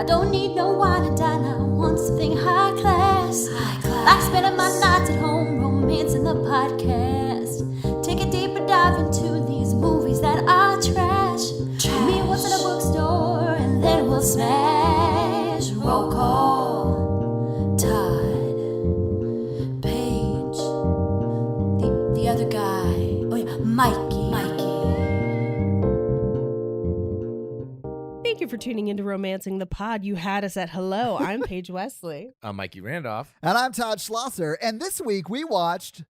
don't need no wine and dine. I want something high class. Like spending my nights at home, romancing the podcast. Take a deeper dive into these movies that are trash. Meet what's in a bookstore, and then we'll smash. Roll call. Todd. Paige. The other guy. Oh yeah, Mikey. Thank you for tuning into Romancing the Pod. You had us at hello. I'm Paige Wesley. I'm Mikey Randolph. And I'm Todd Schlosser. And this week we watched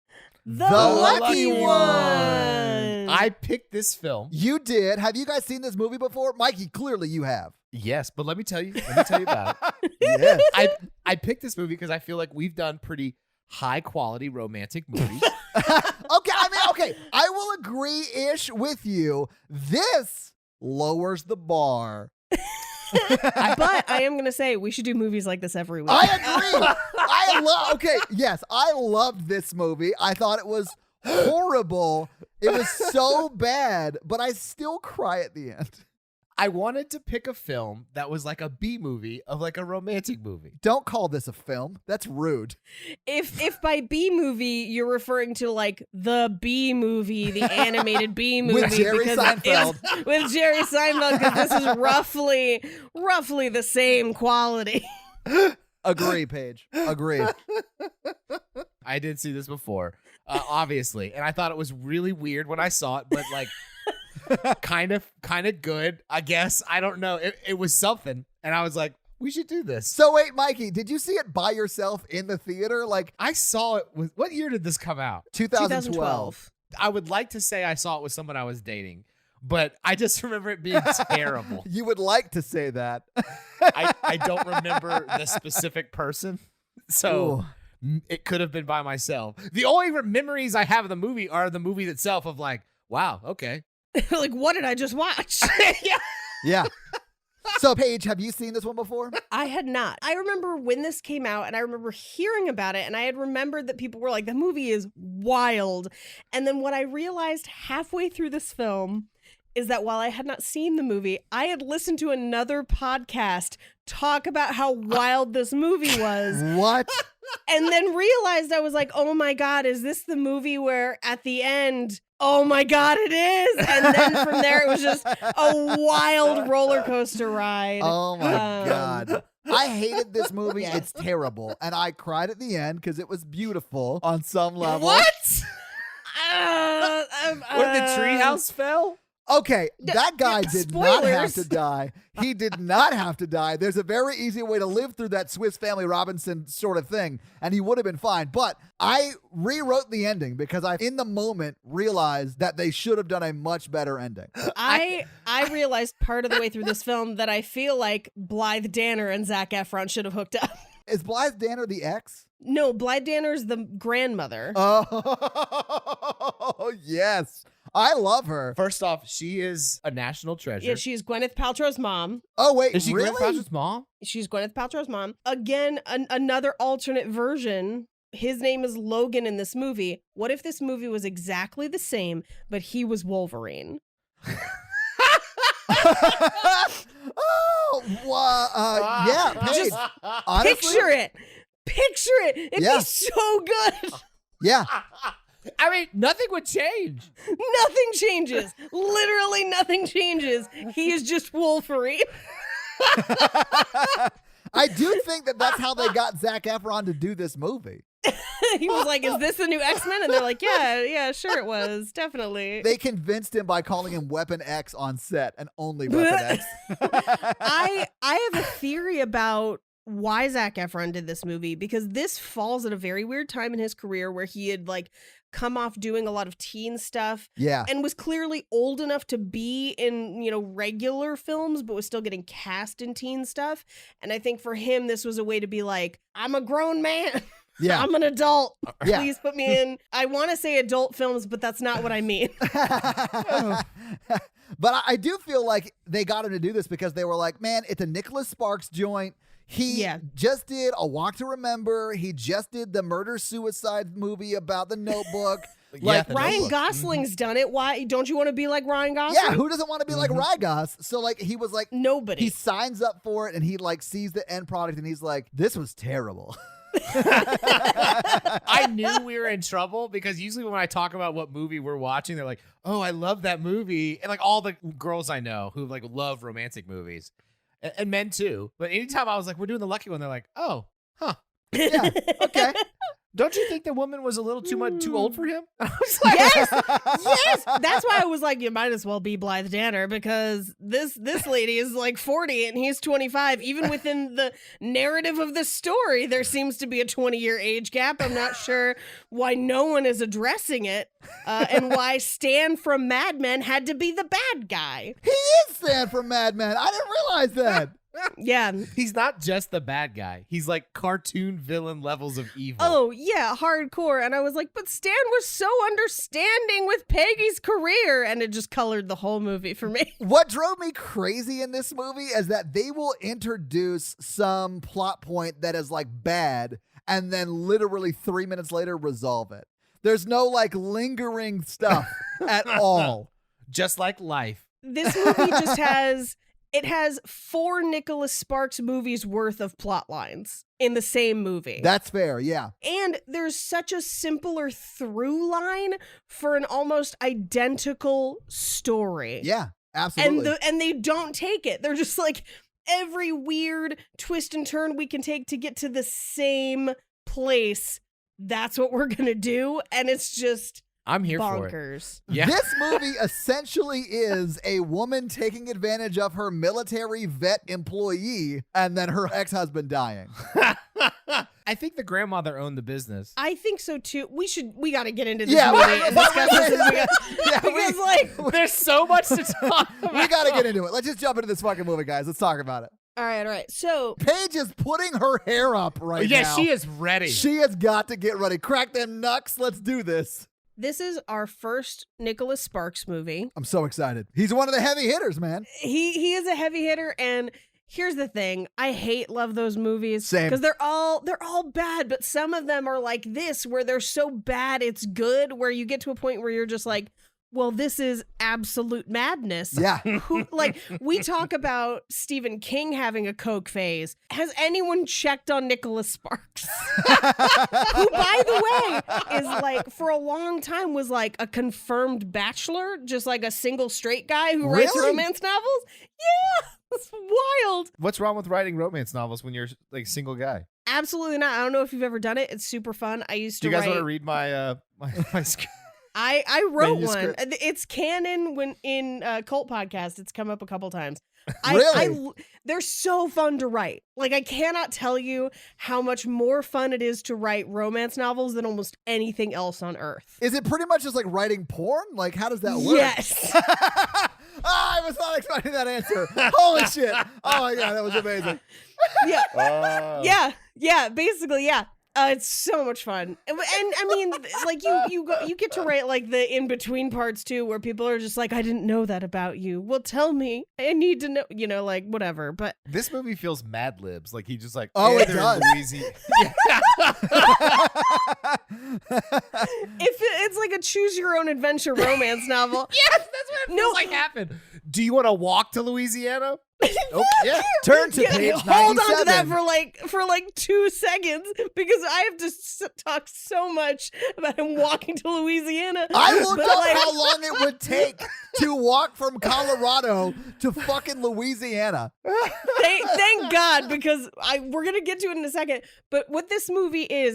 The Lucky One. I picked this film. You did. Have you guys seen this movie before? Mikey, clearly you have. Yes, but let me tell you about it. Yes. I picked this movie because I feel like we've done pretty high quality romantic movies. Okay. I will agree-ish with you. This lowers the bar. But I am going to say we should do movies like this every week. I agree. I loved this movie. I thought it was horrible. It was so bad, but I still cry at the end. I wanted to pick a film that was like a B movie of like a romantic movie. Don't call this a film. That's rude. If by B movie you're referring to like the B movie, the animated B movie With Jerry Seinfeld. With Jerry Seinfeld, because this is roughly the same quality. Agree, Paige. Agree. I did see this before, obviously, and I thought it was really weird when I saw it, but like kind of good, I guess. I don't know. It was something, and I was like, we should do this. So wait, Mikey, did you see it by yourself in the theater? Like, I saw it with, what year did this come out? 2012. I would like to say I saw it with someone I was dating, but I just remember it being terrible. You would like to say that. I don't remember the specific person, so it could have been by myself. The only memories I have of the movie are the movie itself of like, wow, okay. Like, what did I just watch? Yeah. So, Paige, have you seen this one before? I had not. I remember when this came out, and I remember hearing about it, and I had remembered that people were like, the movie is wild. And then what I realized halfway through this film is that while I had not seen the movie, I had listened to another podcast talk about how wild this movie was. What? And then realized, I was like, oh my God, is this the movie where at the end, oh my God, it is. And then from there, it was just a wild roller coaster ride. Oh my God. I hated this movie. Yes. It's terrible. And I cried at the end because it was beautiful on some level. What? Where the treehouse fell? Okay, that guy did not have Spoilers. to die. He did not have to die. There's a very easy way to live through that Swiss Family Robinson sort of thing, and he would have been fine. But I rewrote the ending because I, in the moment, realized that they should have done a much better ending. I realized part of the way through this film that I feel like Blythe Danner and Zac Efron should have hooked up. Is Blythe Danner the ex? No, Blythe Danner's the grandmother. Oh, yes. I love her. First off, she is a national treasure. Yeah, she's Gwyneth Paltrow's mom. Oh, wait, Is she really? Gwyneth Paltrow's mom? She's Gwyneth Paltrow's mom. Again, another alternate version. His name is Logan in this movie. What if this movie was exactly the same, but he was Wolverine? Yeah, Paige. Honestly, Picture it. It'd be so good. Yeah. I mean, nothing would change. Nothing changes. Literally nothing changes. He is just Wolverine. I do think that that's how they got Zac Efron to do this movie. He was like, is this the new X-Men? And they're like, yeah, sure it was. Definitely. They convinced him by calling him Weapon X on set and only Weapon X. I have a theory about why Zac Efron did this movie, because this falls at a very weird time in his career where he had like come off doing a lot of teen stuff. Yeah. And was clearly old enough to be in, regular films, but was still getting cast in teen stuff. And I think for him, this was a way to be like, I'm a grown man. Yeah. I'm an adult. Yeah. Please put me in. I want to say adult films, but that's not what I mean. But I do feel like they got him to do this because they were like, man, it's a Nicholas Sparks joint. He just did A Walk to Remember. He just did the murder-suicide movie about the Notebook. Yeah, Like The Ryan Notebook. Gosling's done it. Why don't you want to be like Ryan Gosling? yeah, who doesn't want to be like Rygos? So like he was like Nobody. he signs up for it and he like sees the end product and he's like, this was terrible. I knew we were in trouble because usually when I talk about what movie we're watching, they're like, "Oh, I love that movie," and like all the girls I know who like love romantic movies, and men too. But anytime I was like, "We're doing the lucky one," they're like, "Oh, huh." Yeah. Okay. Don't you think the woman was a little too old for him? I was like, Yes, that's why I was like, you might as well be Blythe Danner because this lady is like 40 and he's 25. Even within the narrative of the story, there seems to be a 20-year age gap. I'm not sure why no one is addressing it, and why Stan from Mad Men had to be the bad guy. He is Stan from Mad Men. I didn't realize that. Yeah. he's not just the bad guy. He's like cartoon villain levels of evil. Oh, yeah, hardcore. And I was like, but Stan was so understanding with Peggy's career. And it just colored the whole movie for me. What drove me crazy in this movie is that they will introduce some plot point that is like bad and then literally 3 minutes later resolve it. There's no like lingering stuff at all. Just like life. This movie just has... It has 4 Nicholas Sparks movies worth of plot lines in the same movie. That's fair, yeah. And there's such a simpler through line for an almost identical story. Yeah, absolutely. And they don't take it. They're just like every weird twist and turn we can take to get to the same place. That's what we're going to do. And it's just I'm here for it. bonkers. Yeah. This movie essentially is a woman taking advantage of her military vet employee and then her ex-husband dying. I think the grandmother owned the business. I think so too. We got to get into this Yeah, movie and discuss this. Because like, There's so much to talk about. We got to get into it. Let's just jump into this fucking movie, guys. Let's talk about it. all right. So Paige is putting her hair up right now. Yeah, she is ready. She has got to get ready. Crack them knucks. Let's do this. this is our first Nicholas Sparks movie. I'm so excited. He's one of the heavy hitters, man. He is a heavy hitter, and here's the thing: I love those movies Same. because they're all bad, but some of them are like this, where they're so bad it's good. Where you get to a point where you're just like, well, this is absolute madness. Yeah. Who, like, we talk about Stephen King having a coke phase. Has anyone checked on Nicholas Sparks? Who, by the way, is like, for a long time was like a confirmed bachelor, just like a single straight guy who writes Really? romance novels. Yeah, it's wild. What's wrong with writing romance novels when you're like a single guy? Absolutely not. I don't know if you've ever done it. It's super fun. I used Do to you guys write. want to read my my script? I wrote one. Manuscript. It's canon when in Cult Podcast. It's come up a couple times. Really? They're so fun to write. Like, I cannot tell you how much more fun it is to write romance novels than almost anything else on earth. Is it pretty much just like writing porn? Like, how does that work? Yes. I was not expecting that answer. Holy shit. Oh my God, that was amazing. Yeah. Yeah. Basically, yeah. It's so much fun, and I mean, like you get to write like the in between parts too, where people are just like, I didn't know that about you. Well, tell me. I need to know. Like whatever. But This movie feels Mad Libs. Like he just like It they're in does. Louisiana. if it's like a choose your own adventure romance novel, Yes, that's what it feels like happened. Do you want to walk to Louisiana? Oh, yeah. Turn to Yeah, page hold on to that 97. for like 2 seconds because I have to talk so much about him walking to Louisiana. I looked But, up like- how long it would take to walk from Colorado to fucking Louisiana. Thank God, because we're gonna get to it in a second. But what this movie is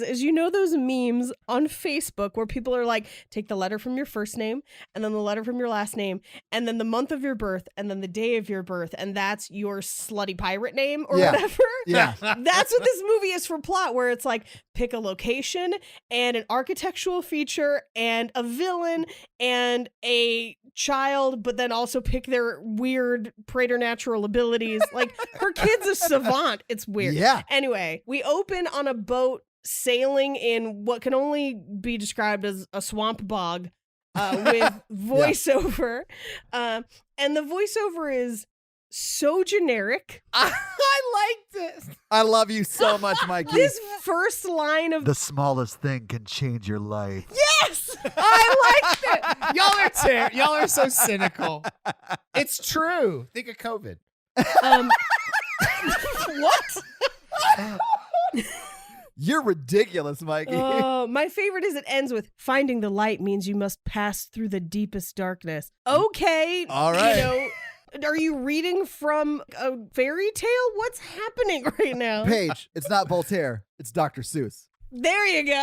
those memes on Facebook where people are like, take the letter from your first name, and then the letter from your last name, and then the month of your birth, and then the day of your birth, and that's your slutty pirate name or Yeah. whatever. Yeah. That's what this movie is for plot, where it's like pick a location and an architectural feature and a villain and a child, but then also pick their weird preternatural abilities. Like her kid's a savant. It's weird. Yeah. Anyway, we open on a boat sailing in what can only be described as a swamp bog with voiceover. And the voiceover is so generic. I liked it. I love you so much, Mikey. This first line of the smallest thing can change your life. yes, I liked it. Y'all are so cynical. It's true. Think of COVID. What? You're ridiculous, Mikey. My favorite is it ends with finding the light means you must pass through the deepest darkness. Okay. All right. You know, are you reading from a fairy tale? What's happening right now? Paige, it's not Voltaire. It's Dr. Seuss. There you go.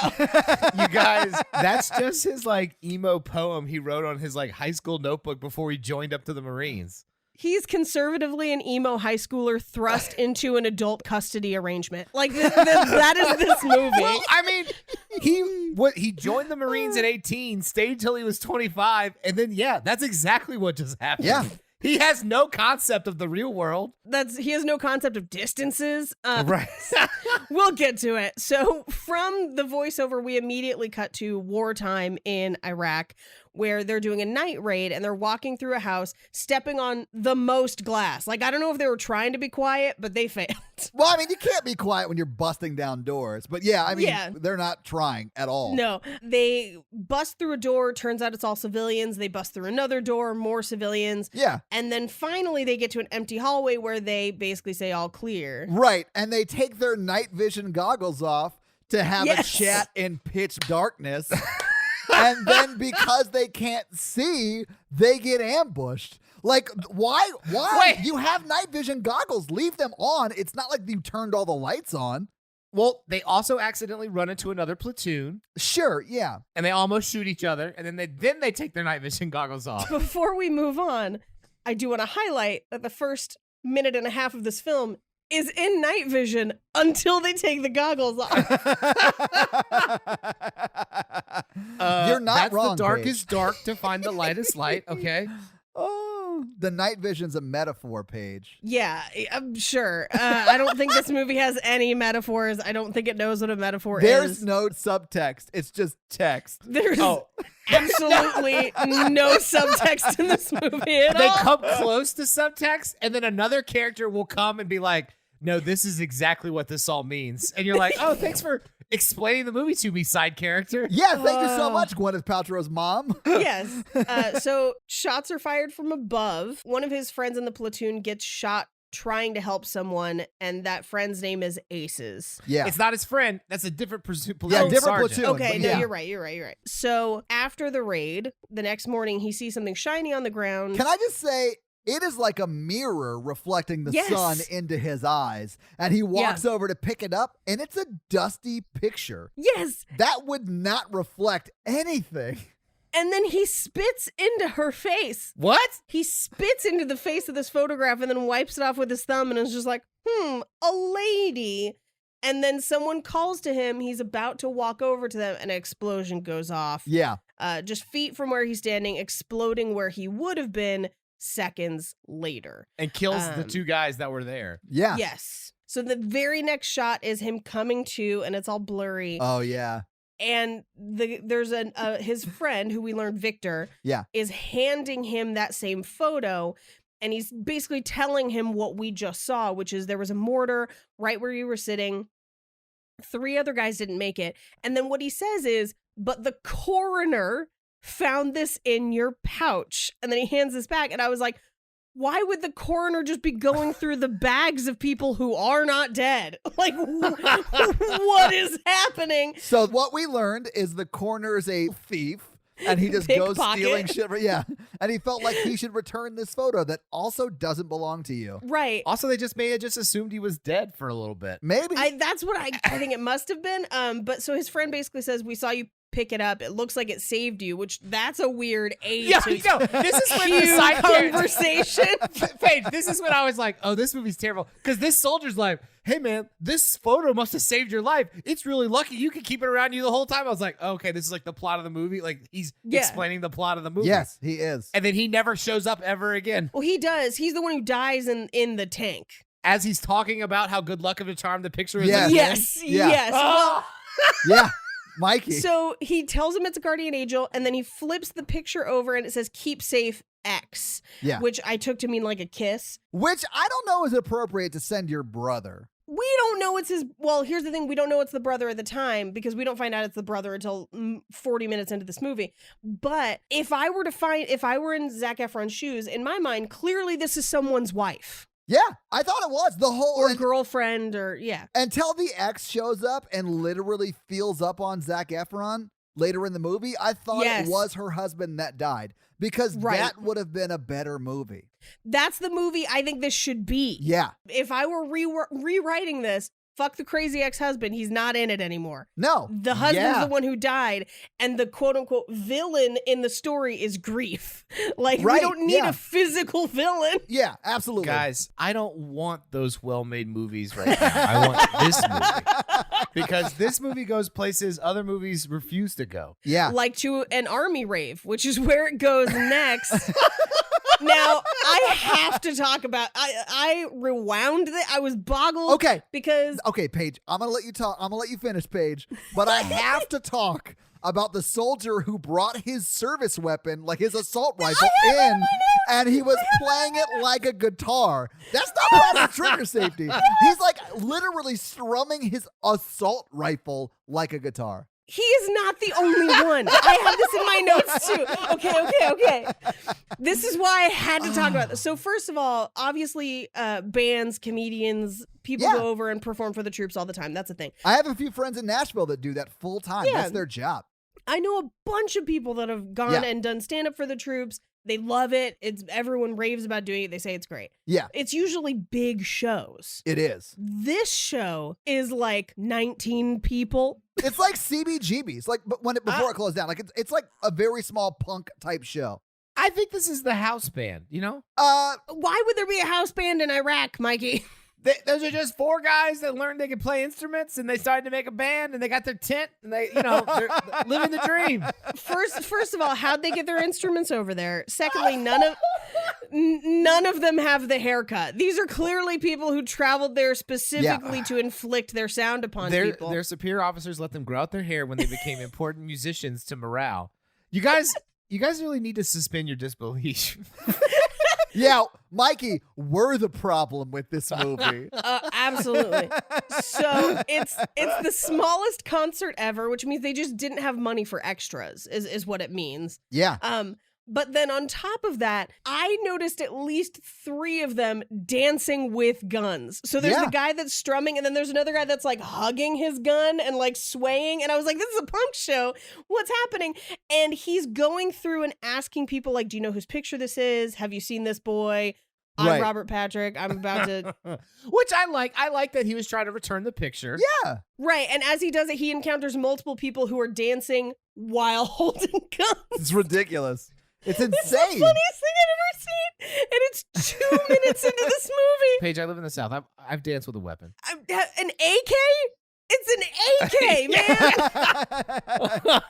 You guys, that's just his like emo poem he wrote on his like high school notebook before he joined up to the Marines. He's conservatively an emo high schooler thrust into an adult custody arrangement. Like that is this movie. Well, I mean, he joined the Marines at 18, stayed till he was 25, and then that's exactly what just happened. Yeah. He has no concept of the real world. He has no concept of distances. Right. We'll get to it. So from the voiceover, we immediately cut to wartime in Iraq, where they're doing a night raid and they're walking through a house, stepping on the most glass. Like, I don't know if they were trying to be quiet, but they failed. Well, I mean, you can't be quiet when you're busting down doors. But they're not trying at all. No, they bust through a door. Turns out it's all civilians. They bust through another door, more civilians. Yeah. And then finally they get to an empty hallway where they basically say all clear. Right. And they take their night vision goggles off to have a chat in pitch darkness. And then because they can't see, they get ambushed. Like, why? Wait. You have night vision goggles. Leave them on. It's not like you turned all the lights on. Well, they also accidentally run into another platoon. Sure, yeah. And they almost shoot each other. And then they take their night vision goggles off. Before we move on, I do want to highlight that the first minute and a half of this film is in night vision until they take the goggles off. You're not that's wrong. The dark Paige. is dark to find the lightest light, okay? Oh, the night vision's a metaphor, Paige. Yeah, I'm sure. I don't think this movie has any metaphors. I don't think it knows what a metaphor There's is. no subtext. It's just text. There's absolutely no subtext in this movie at They all. come close to subtext, and then another character will come and be like, no, this is exactly what this all means. And you're like, oh, thanks for explaining the movie to me, side character. Yeah, thank you so much, Gwyneth Paltrow's mom. Yes. So shots are fired from above. One of his friends in the platoon gets shot trying to help someone, and that friend's name is Aces. Yeah. It's not his friend. That's a different platoon. Yeah, different sergeant. platoon. Okay, but no, yeah. you're right. So after the raid, the next morning, he sees something shiny on the ground. Can I just say, it is like a mirror reflecting the sun into his eyes. And he walks over to pick it up, and it's a dusty picture. Yes. That would not reflect anything. And then he spits into her face. What? He spits into the face of this photograph and then wipes it off with his thumb and is just like, a lady. And then someone calls to him. He's about to walk over to them, and an explosion goes off. Yeah. Just feet from where he's standing, exploding where he would have been seconds later. And kills the two guys that were there. Yeah. Yes. So the very next shot is him coming to, and it's all blurry. Oh, yeah. And there's his friend, who we learned Victor, is handing him that same photo. And he's basically telling him what we just saw, which is there was a mortar right where you were sitting. 3 other guys didn't make it. And then what he says is, but the coroner found this in your pouch. And then he hands this back. And I was like, why would the coroner just be going through the bags of people who are not dead? Like, what is happening? So what we learned is the coroner is a thief. And he just goes stealing shit. Yeah. And he felt like he should return this photo that also doesn't belong to you. Right. Also, they may have just assumed he was dead for a little bit. Maybe. That's what I think it must have been. But so his friend basically says, we saw you pick it up. It looks like it saved you, which that's a weird age. Yeah, no, this is when the side conversation. Paige, this is when I was like, oh, this movie's terrible. Because this soldier's like, hey, man, this photo must have saved your life. It's really lucky you can keep it around you the whole time. I was like, oh, okay, this is like the plot of the movie. Like, he's explaining the plot of the movie. Yes, he is. And then he never shows up ever again. Well, he does. He's the one who dies in the tank. As he's talking about how good luck of a charm the picture is. Yes. Oh. Yeah. Mikey. So he tells him it's a guardian angel, and then he flips the picture over and it says, keep safe, X, Yeah. which I took to mean like a kiss. Which I don't know is appropriate to send your brother. We don't know it's his. Well, here's the thing. We don't know it's the brother at the time because we don't find out it's the brother until 40 minutes into this movie. But if I were in Zac Efron's shoes, in my mind, clearly this is someone's wife. Yeah, I thought it was the whole Or girlfriend or, yeah. Until the ex shows up and literally feels up on Zac Efron later in the movie, I thought Yes. it was her husband that died because Right. that would have been a better movie. That's the movie I think this should be. Yeah. If I were rewriting this, fuck the crazy ex-husband. He's not in it anymore. No. The husband's Yeah. the one who died, and the quote-unquote villain in the story is grief. Like, we Right, don't need yeah. a physical villain. Yeah, absolutely. Guys, I don't want those well-made movies right now. I want this movie. Because this movie goes places other movies refuse to go. Yeah. Like to an army rave, which is where it goes next. Now, I have to talk about, I rewound it. I was boggled. Okay. Because Okay, Paige, I'm going to let you talk. I'm going to let you finish, Paige. But I have to talk about the soldier who brought his service weapon, like his assault rifle, in, and he was playing it like a guitar. That's not proper trigger safety. He's like literally strumming his assault rifle like a guitar. he is not the only one. I have this in my notes too. Okay. This is why I had to talk about this. So first of all, obviously, bands, comedians, people Yeah. go over and perform for the troops all the time. That's a thing. I have a few friends in Nashville that do that full time. Yeah. That's their job. I know a bunch of people that have gone Yeah. and done stand up for the troops. They love it. Everyone raves about doing it. They say it's great. Yeah, It's usually big shows. it is. This show is like 19 people. It's like CBGB's, like before it closed down. Like it's like a very small punk type show. I think this is the house band, you know? Why would there be a house band in Iraq, Mikey? Those are just four guys that learned they could play instruments, and they started to make a band, and they got their tent, and they're living the dream. First of all, how'd they get their instruments over there? Secondly, none of them have the haircut. These are clearly people who traveled there specifically to inflict their sound upon people. Their superior officers let them grow out their hair when they became important musicians to morale. You guys really need to suspend your disbelief. Yeah, Mikey, we're the problem with this movie. Absolutely. So it's the smallest concert ever, which means they just didn't have money for extras, is what it means. Yeah. But then on top of that, I noticed at least 3 of them dancing with guns. So there's Yeah. the guy that's strumming, and then there's another guy that's like hugging his gun and like swaying. And I was like, this is a punk show. What's happening? And he's going through and asking people, like, do you know whose picture this is? Have you seen this boy? I'm Right. Robert Patrick. I'm about to. Which I like. I like that he was trying to return the picture. Yeah. Right. And as he does it, he encounters multiple people who are dancing while holding guns. It's ridiculous. It's insane. It's the funniest thing I've ever seen. And it's 2 minutes into this movie. Paige, I live in the South. I've danced with a weapon. An AK? It's an AK, man.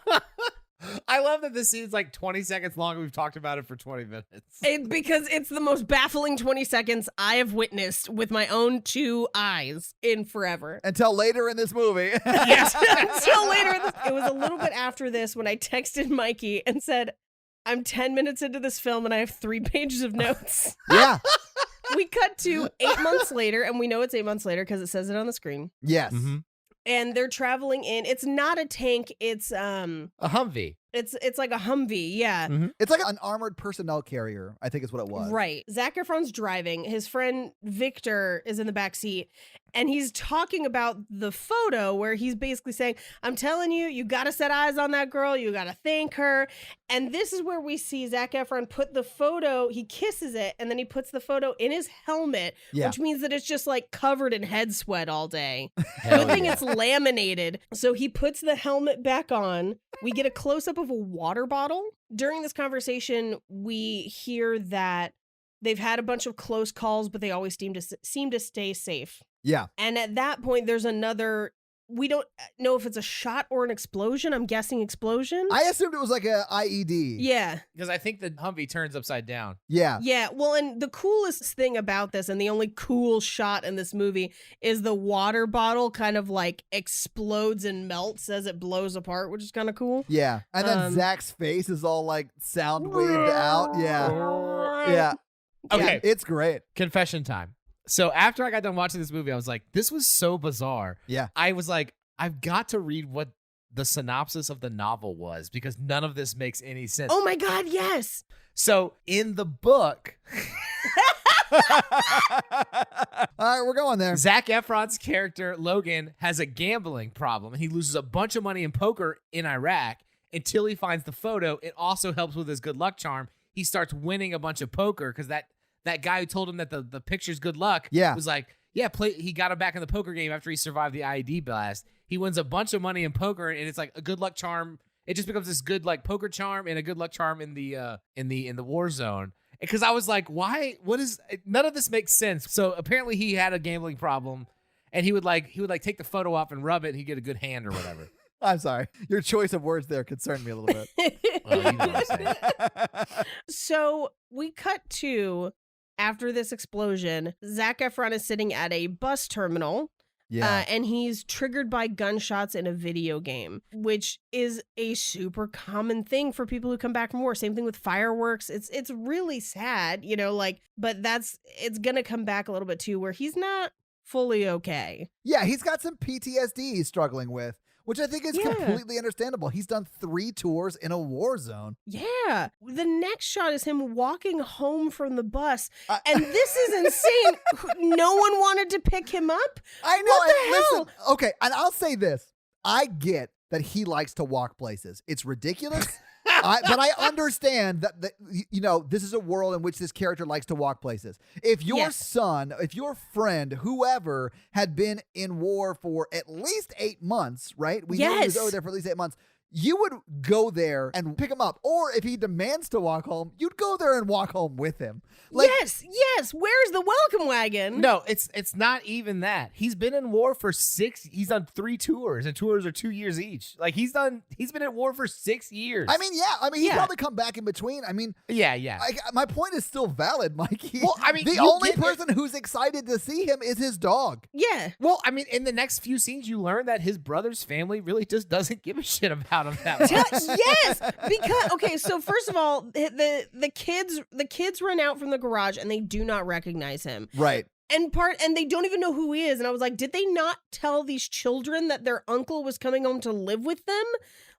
I love that this scene's like 20 seconds long and we've talked about it for 20 minutes. Because it's the most baffling 20 seconds I have witnessed with my own 2 eyes in forever. Until later in this movie. Yes. Until later. It was a little bit after this when I texted Mikey and said, I'm 10 minutes into this film and I have 3 pages of notes. Yeah. We cut to 8 months later, and we know it's 8 months later because it says it on the screen. Yes. Mm-hmm. And they're traveling in. It's not a tank. It's A Humvee. It's like a Humvee. Yeah. Mm-hmm. It's like an armored personnel carrier, I think is what it was. Right. Zac Efron's driving. His friend Victor is in the back seat, and he's talking about the photo where he's basically saying, I'm telling you, you got to set eyes on that girl. You got to thank her. And this is where we see Zac Efron put the photo, he kisses it, and then he puts the photo in his helmet, Yeah. which means that it's just like covered in head sweat all day. Hell Good thing yeah. it's laminated. So he puts the helmet back on. We get a close-up of a water bottle. During this conversation, we hear that they've had a bunch of close calls, but they always seem to stay safe. Yeah. And at that point, there's another we don't know if it's a shot or an explosion. I'm guessing explosion. I assumed it was like a IED. Yeah. Because I think the Humvee turns upside down. Yeah. Yeah. Well, and the coolest thing about this, and the only cool shot in this movie, is the water bottle kind of like explodes and melts as it blows apart, which is kind of cool. Yeah. And then Zach's face is all like sound waved out. Yeah. Yeah. Okay. It's great. Confession time. So after I got done watching this movie, I was like, this was so bizarre. Yeah. I was like, I've got to read what the synopsis of the novel was because none of this makes any sense. Oh my God, yes. So in the book, All right, we're going there. Zac Efron's character, Logan, has a gambling problem and he loses a bunch of money in poker in Iraq until he finds the photo. It also helps with his good luck charm. He starts winning a bunch of poker because that guy who told him that the picture's good luck was like, he got him back in the poker game after he survived the IED blast. He wins a bunch of money in poker, and it's like a good luck charm. It just becomes this good like poker charm and a good luck charm in the war zone. Because I was like, why? None of this makes sense. So apparently he had a gambling problem, and he would take the photo off and rub it, and he'd get a good hand or whatever. I'm sorry. Your choice of words there concerned me a little bit. Well, you know what I'm saying. So we cut to after this explosion, Zac Efron is sitting at a bus terminal. Yeah. And he's triggered by gunshots in a video game, which is a super common thing for people who come back from war. Same thing with fireworks. It's really sad, but it's going to come back a little bit too, where he's not fully okay. Yeah, he's got some PTSD he's struggling with, which I think is completely understandable. He's done 3 tours in a war zone. Yeah. The next shot is him walking home from the bus. And this is insane. No one wanted to pick him up. I know. What the hell? Listen, okay, and I'll say this. I get that he likes to walk places. It's ridiculous. But I understand that this is a world in which this character likes to walk places. If your son, if your friend, whoever had been in war for at least 8 months, right? We know he was over there for at least 8 months. You would go there and pick him up. Or if he demands to walk home, you'd go there and walk home with him. Yes. Where's the welcome wagon? No, it's not even that. He's been in war for 6. He's done 3 tours, and tours are 2 years each. Like he's been at war for 6 years. I mean, he'd probably come back in between. I mean, yeah. My point is still valid, Mikey. Well, I mean, the only person who's excited to see him is his dog. Yeah. Well, I mean, in the next few scenes, you learn that his brother's family really just doesn't give a shit about him that much. Yes, because so first of all, the kids run out from the garage and they do not recognize him. Right. And they don't even know who he is. And I was like, did they not tell these children that their uncle was coming home to live with them?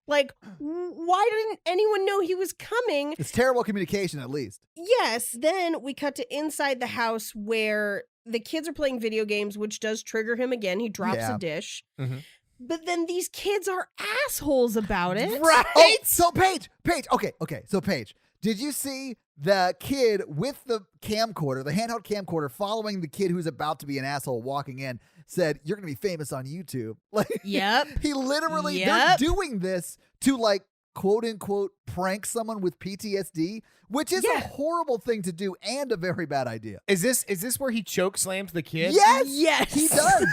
Like, why didn't anyone know he was coming? It's terrible communication, at least. Yes. Then we cut to inside the house where the kids are playing video games, which does trigger him again. He drops a dish. Mm-hmm. But then these kids are assholes about it. Right. Oh, so Paige. Okay. So Paige, did you see the kid with the camcorder, the handheld camcorder, following the kid who's about to be an asshole walking in, said, "You're going to be famous on YouTube." Like, yep. He literally, they're doing this to like, quote unquote, prank someone with PTSD, which is a horrible thing to do and a very bad idea. Is this where he choke slams the kid? Yes. He does.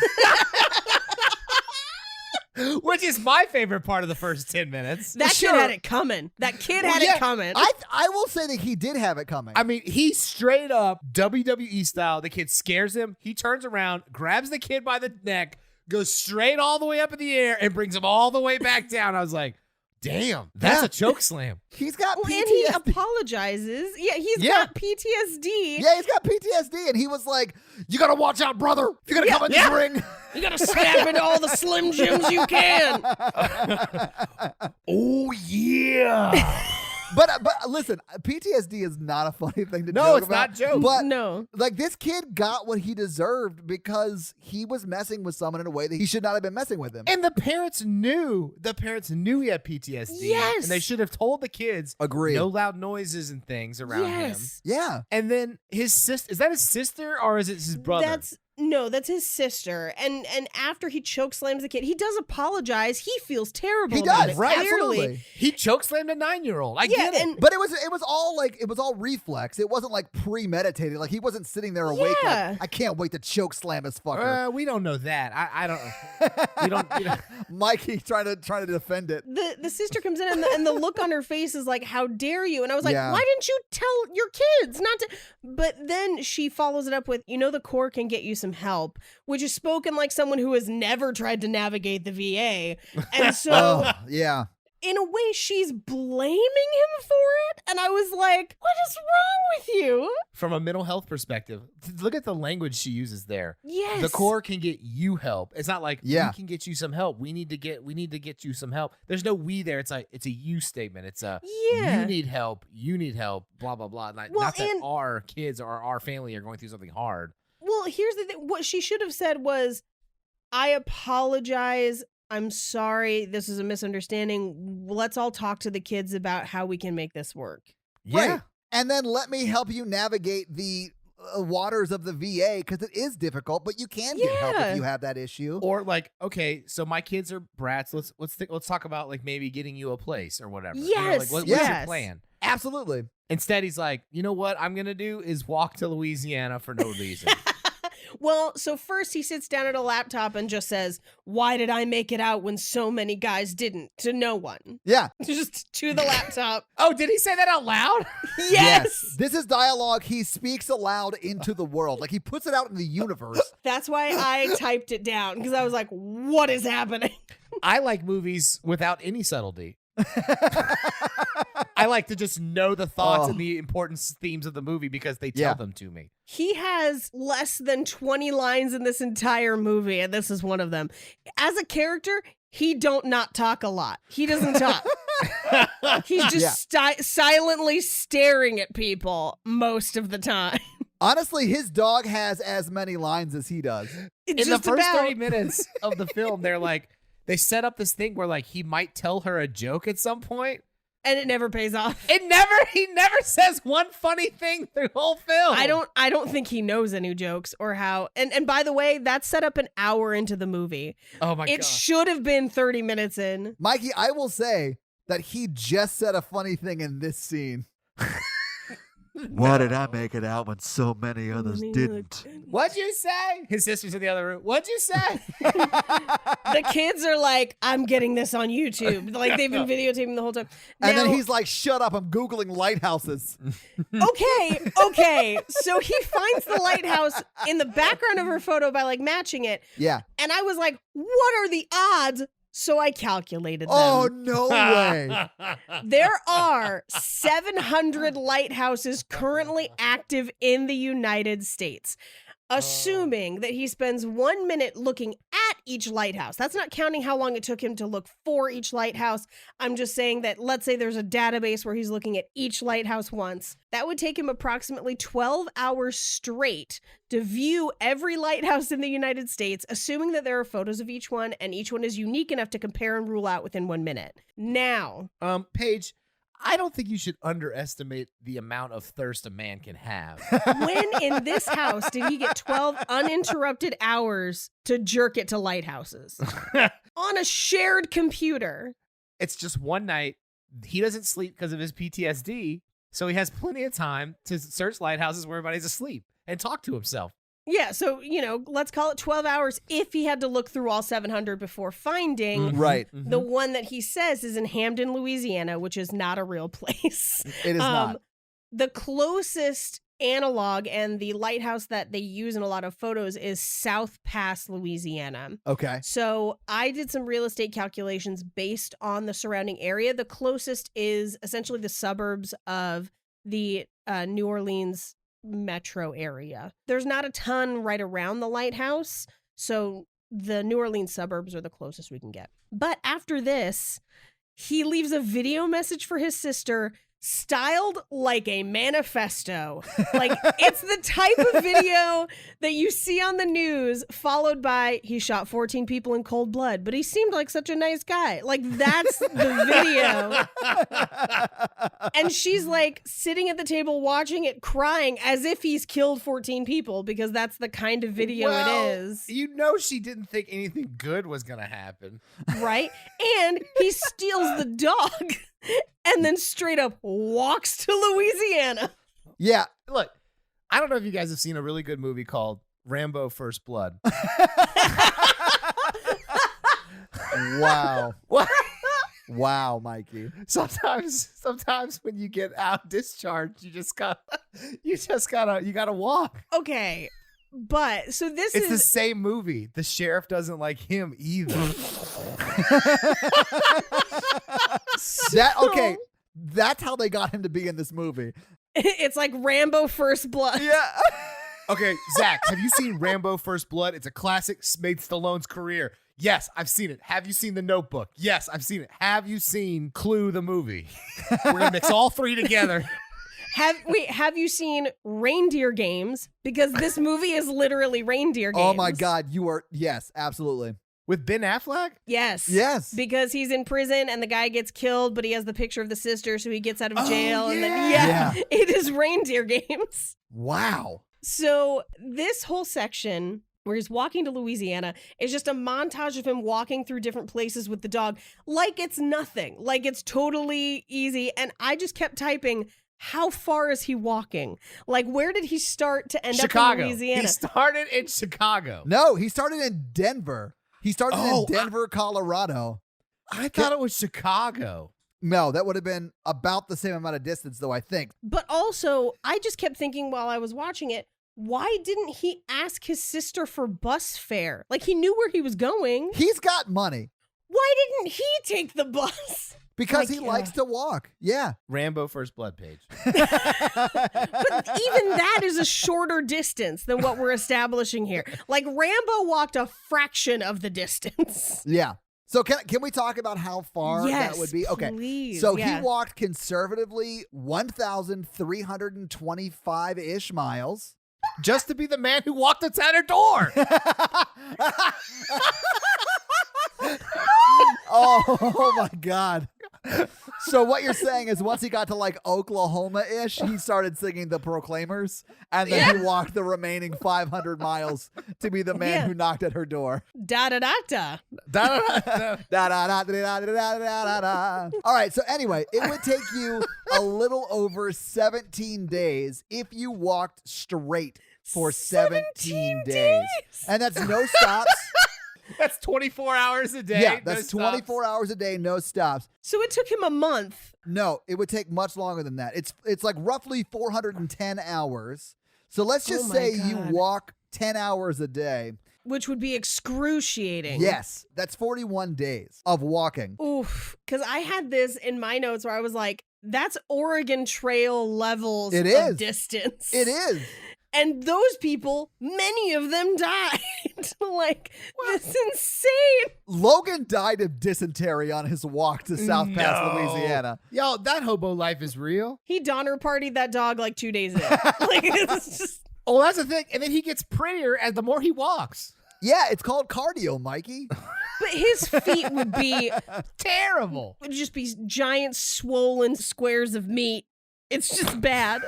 Which is my favorite part of the first 10 minutes. That kid had it coming. That kid had it coming. I will say that he did have it coming. I mean, he straight up WWE style. The kid scares him. He turns around, grabs the kid by the neck, goes straight all the way up in the air, and brings him all the way back down. I was like, damn, that's a choke slam. He's got PTSD. And he apologizes. Yeah, he's got PTSD. Yeah, he's got PTSD, and he was like, "You gotta watch out, brother. If you're gonna come in this ring, you gotta snap into all the Slim Jims you can." Oh yeah. But listen, PTSD is not a funny thing to joke about. No, it's not joke. But no, like this kid got what he deserved because he was messing with someone in a way that he should not have been messing with him. And the parents knew. The parents knew he had PTSD. Yes. And they should have told the kids. Agree. No loud noises and things around him. Yeah. And then his sister, is that his sister or is it his brother? No, that's his sister. And after he chokeslams the kid, he does apologize. He feels terrible He about does, it, right? clearly. Absolutely. He chokeslammed a 9-year-old. I get it. and But it was all reflex. It wasn't like premeditated. Like he wasn't sitting there awake Yeah. like I can't wait to choke slam this fucker. We don't know that. I don't. We don't. Mikey trying to defend it. the sister comes in and the look on her face is like, how dare you? And I was like, Yeah. why didn't you tell your kids not to? But then she follows it up with, the Corps can get you some help, which is spoken like someone who has never tried to navigate the VA. And so Oh, yeah. in a way, she's blaming him for it. And I was like, what is wrong with you? From a mental health perspective, look at the language she uses there. Yes. The Corps can get you help. It's not like Yeah. we can get you some help. We need to get you some help. There's no we there. It's like it's a you statement. It's a Yeah. you need help. You need help. Blah blah blah. Not that and- our kids or our family are going through something hard. Well, here's the thing. What she should have said was, I apologize. I'm sorry. This is a misunderstanding. Let's all talk to the kids about how we can make this work. Yeah. Right. And then let me help you navigate the waters of the VA because it is difficult, but you can get help Yeah. if you have that issue. Or like, okay, so my kids are brats. Let's talk about like maybe getting you a place or whatever. Yes, Like, what's your yes. plan? Absolutely. Instead, he's like, you know what I'm gonna do is walk to Louisiana for no reason. Well, so first he sits down at a laptop and just says, why did I make it out when so many guys didn't? To no one. Yeah. Just to the laptop. Oh, did he say that out loud? Yes. This is dialogue he speaks aloud into the world. Like he puts it out in the universe. That's why I typed it down, because I was like, what is happening? I like movies without any subtlety. I like to just know the thoughts and the important themes of the movie because they tell them to me. He has less than 20 lines in this entire movie, and this is one of them. As a character, he don't not talk a lot. He doesn't talk. He's just silently staring at people most of the time. Honestly, his dog has as many lines as he does. In Just the first about. 30 minutes of the film, they set up this thing where like he might tell her a joke at some point. And it never pays off. He never says one funny thing through the whole film. I don't think he knows any jokes or how. And by the way, that's set up an hour into the movie. Oh my It god. should have been 30 minutes in. Mikey, I will say that he just said a funny thing in this scene. Why did I make it out when so many others didn't? What'd you say? His sister's in the other room. What'd you say? The kids are like, I'm getting this on YouTube. Like they've been videotaping the whole time. And Now- then he's like, shut up, I'm Googling lighthouses. Okay. So he finds the lighthouse in the background of her photo by like matching it. Yeah. And I was like, what are the odds? So I calculated them. Oh, no way. There are 700 lighthouses currently active in the United States. Assuming that he spends 1 minute looking at each lighthouse. That's not counting how long it took him to look for each lighthouse. I'm just saying that let's say there's a database where he's looking at each lighthouse once. That would take him approximately 12 hours straight to view every lighthouse in the United States, assuming that there are photos of each one and each one is unique enough to compare and rule out within 1 minute. Now, Paige, I don't think you should underestimate the amount of thirst a man can have. when in this house did he get 12 uninterrupted hours to jerk it to lighthouses? On a shared computer. It's just one night. He doesn't sleep because of his PTSD, so he has plenty of time to search lighthouses where everybody's asleep and talk to himself. Yeah, so, let's call it 12 hours if he had to look through all 700 before finding Right. the one that he says is in Hamden, Louisiana, which is not a real place. It is not. The closest analog and the lighthouse that they use in a lot of photos is South Pass, Louisiana. Okay. So I did some real estate calculations based on the surrounding area. The closest is essentially the suburbs of the New Orleans metro area. There's not a ton right around the lighthouse, so the New Orleans suburbs are the closest we can get. But after this, he leaves a video message for his sister styled like a manifesto. Like, it's the type of video that you see on the news, followed by, he shot 14 people in cold blood, but he seemed like such a nice guy. Like, that's the video. And she's like sitting at the table watching it, crying as if he's killed 14 people, because that's the kind of video it is. You know she didn't think anything good was going to happen. Right? And he steals the dog and then straight up walks to Louisiana. Yeah. Look, I don't know if you guys have seen a really good movie called Rambo First Blood. Wow. What? Wow, Mikey. Sometimes when you get out discharged, you gotta walk. Okay. But so this It's is the same movie. The sheriff doesn't like him either. Okay. That's how they got him to be in this movie. it's like Rambo First Blood. Yeah. Okay, Zach, have you seen Rambo First Blood? It's a classic, made Stallone's career. Yes, I've seen it. Have you seen The Notebook? Yes, I've seen it. Have you seen Clue the movie? We're gonna mix all three together. Have you seen Reindeer Games? Because this movie is literally Reindeer Games. Oh my God, yes, absolutely. With Ben Affleck? Yes. Yes. Because he's in prison and the guy gets killed, but he has the picture of the sister, so he gets out of jail. Oh, And then, yeah. it is Reindeer Games. Wow. So this whole section where he's walking to Louisiana is just a montage of him walking through different places with the dog, like it's nothing, like it's totally easy. And I just kept typing, how far is he walking? Like, where did he start to end up in Louisiana? He started in Chicago. No, he started in Denver. He started Oh, in Denver, Colorado. I thought it was Chicago. No, that would have been about the same amount of distance, though, I think. But also, I just kept thinking while I was watching it, why didn't he ask his sister for bus fare? Like, he knew where he was going. He's got money Why didn't he take the bus? because Like, he likes to walk. Yeah. Rambo First Blood page. But even that is a shorter distance than what we're establishing here. Like, Rambo walked a fraction of the distance. Yeah. So can we talk about how far Yes, that would be? Okay. please, So yeah. he walked conservatively 1,325-ish miles. Just to be the man who walked outside her door. Oh my God. So what you're saying is once he got to like Oklahoma-ish, he started singing the Proclaimers, and then he walked the remaining 500 miles to be the man who knocked at her door. Da-da-da-da. Da-da-da-da-da-da-da-da-da. All right, so anyway, it would take you a little over 17 days if you walked straight for 17 days. And that's no stops. That's 24 hours a day. Yeah, that's no 24 hours a day, no stops. So it took him a month. No, it would take much longer than that. It's like roughly 410 hours. So let's just my say you God. walk 10 hours a day. Which would be excruciating. Yes, that's 41 days of walking. Oof. Because I had this in my notes where I was like, that's Oregon Trail levels It of is. distance. It is. And those people, many of them died. Like, that's insane. Logan died of dysentery on his walk to South Pass, Louisiana. Yo, that hobo life is real. He Donner partied that dog like 2 days in. Like, it's just... Oh, that's the thing. And then he gets prettier as the more he walks. Yeah, it's called cardio, Mikey. But his feet would be Terrible. would just be giant swollen squares of meat. It's just bad.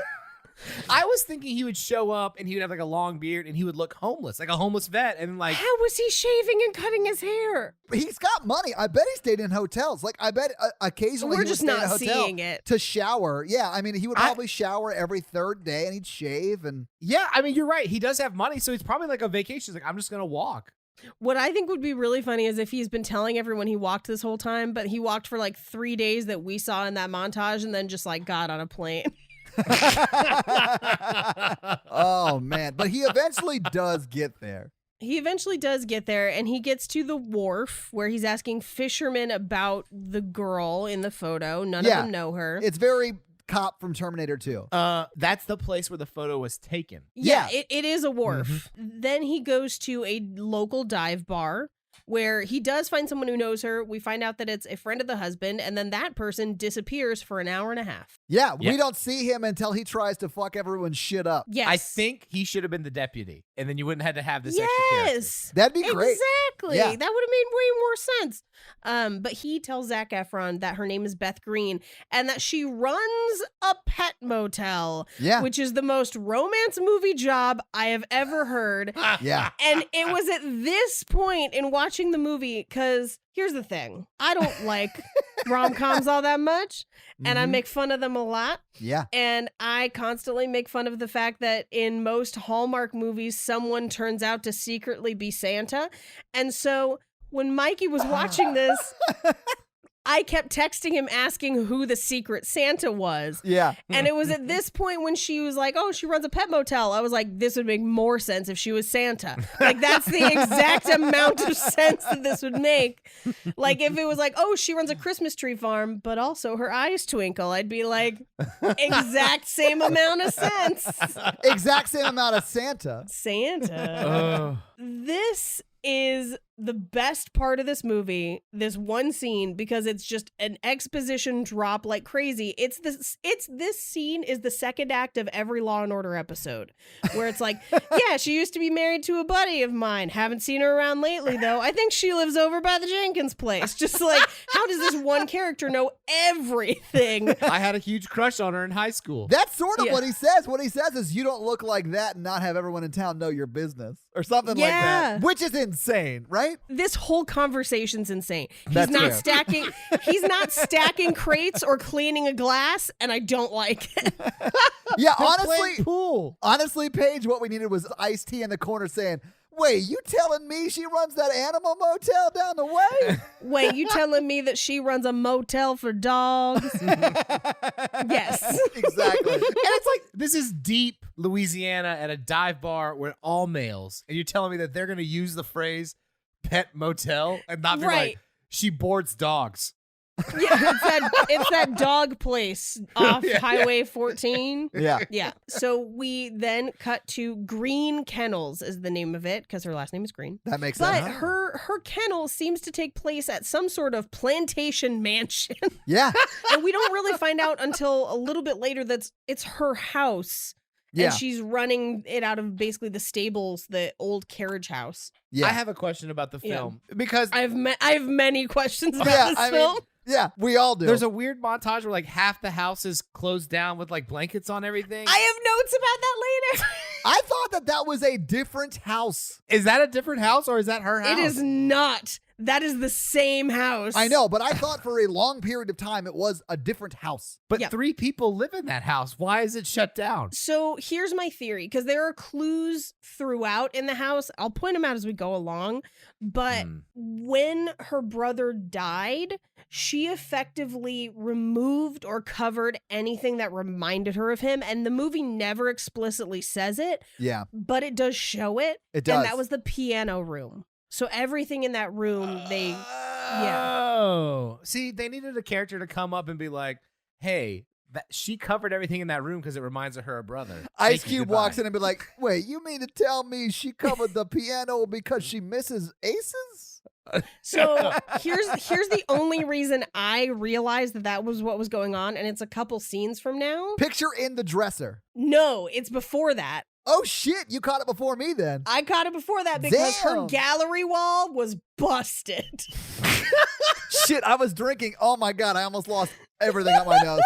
I was thinking he would show up and he would have like a long beard and he would look homeless, like a homeless vet. And like, How was he shaving and cutting his hair? He's got money. I bet he stayed in hotels. Like, I bet occasionally We're he would just stay in a not hotel seeing it. to shower. Yeah, I mean, he would probably shower every third day and he'd shave and... yeah, I mean, you're right. He does have money. So he's probably like a vacation. He's like, I'm just going to walk. What I think would be really funny is if he's been telling everyone he walked this whole time, but he walked for like 3 days that we saw in that montage and then just like got on a plane. Oh, man. But he eventually does get there. He eventually does get there, and he gets to the wharf where he's asking fishermen about the girl in the photo. None of them know her. It's very cop from Terminator 2. That's the place where the photo was taken. Yeah, it is a wharf. Then he goes to a local dive bar where he does find someone who knows her. We find out that it's a friend of the husband, and then that person disappears for an hour and a half. Yeah, Yeah. we don't see him until he tries to fuck everyone's shit up. Yes. I think he should have been the deputy, and then you wouldn't have to have this extra character. Yes. That'd be great. Exactly. Yeah. That would have made way more sense. But he tells Zac Efron that her name is Beth Green and that she runs a pet motel, Yeah. which is the most romance movie job I have ever heard. Yeah. And it was at this point in watching the movie, because here's the thing. I don't like rom-coms all that much, and I Mhm. make fun of them a lot. Yeah. And I constantly make fun of the fact that in most Hallmark movies, someone turns out to secretly be Santa. And so when Mikey was watching this, I kept texting him asking who the secret Santa was. Yeah. And it was at this point when she was like, oh, she runs a pet motel. I was like, this would make more sense if she was Santa. Like, that's the exact amount of sense that this would make. Like, if it was like, oh, she runs a Christmas tree farm, but also her eyes twinkle, I'd be like, exact same amount of sense. Exact same amount of Santa. Santa. This is the best part of this movie, this one scene, because it's just an exposition drop like crazy. This scene is the second act of every Law and Order episode, where it's like, yeah, she used to be married to a buddy of mine. Haven't seen her around lately, though. I think she lives over by the Jenkins place. Just like, how does this one character know everything? I had a huge crush on her in high school. That's sort of Yeah. what he says. What he says is, you don't look like that and not have everyone in town know your business or something like Yeah. that, which is insane, right? This whole conversation's insane. That's fair. He's not stacking crates or cleaning a glass, and I don't like it. Yeah, They're honestly, playing pool. honestly, Paige, what we needed was iced tea in the corner saying, wait, you telling me she runs that animal motel down the way? Wait, you telling me that she runs a motel for dogs? Yes. Exactly. And it's like, this is deep Louisiana at a dive bar where all males, and you're telling me that they're going to use the phrase pet motel and not be Right. like, she boards dogs. Yeah, it's that dog place off Yeah. Highway 14. Yeah. Yeah. So we then cut to Green Kennels is the name of it, because her last name is Green. That makes But sense. her kennel seems to take place at some sort of plantation mansion. Yeah. And we don't really find out until a little bit later that it's her house. Yeah. And she's running it out of basically the stables, the old carriage house. Yeah. I have a question about the Yeah. film because I have many questions about Yeah, this I film. mean, yeah, we all do. there's a weird montage where like half the house is closed down with like blankets on everything. I have notes about that later. I thought that was a different house. Is that a different house or is that her house? It is not. That is the same house. I know, but I thought for a long period of time it was a different house. But Yeah. 3 people live in that house. Why is it shut down? So here's my theory, because there are clues throughout in the house. I'll point them out as we go along. But when her brother died, she effectively removed or covered anything that reminded her of him. And the movie never explicitly says it, Yeah, but it does show it. it does. And that was the piano room. So everything in that room, Oh. See, they needed a character to come up and be like, hey, she covered everything in that room because it reminds her of her brother. Ice Thank you, Cube goodbye. walks in and be like, wait, you mean to tell me she covered the piano because she misses aces? So here's the only reason I realized that was what was going on, and it's a couple scenes from now. Picture in the dresser. No, it's before that. Oh, shit, you caught it before me then. I caught it before that because her Damn. gallery wall was busted. Shit, I was drinking. Oh, my God, I almost lost everything out my nose.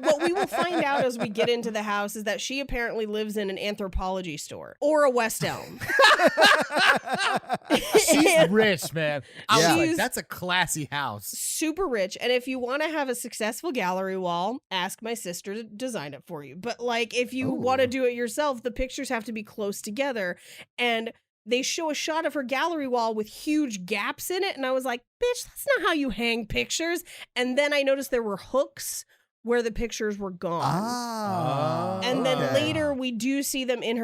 What we will find out as we get into the house is that she apparently lives in an anthropology store or a West Elm. She's rich, man. I Yeah. was like, She's- that's a classy house. Super rich. And if you want to have a successful gallery wall, ask my sister to design it for you. But like if you want to Ooh. do it yourself, the pictures have to be close together. And they show a shot of her gallery wall with huge gaps in it. And I was like, bitch, that's not how you hang pictures. And then I noticed there were hooks where the pictures were gone. Ah. And then okay. later we do see them in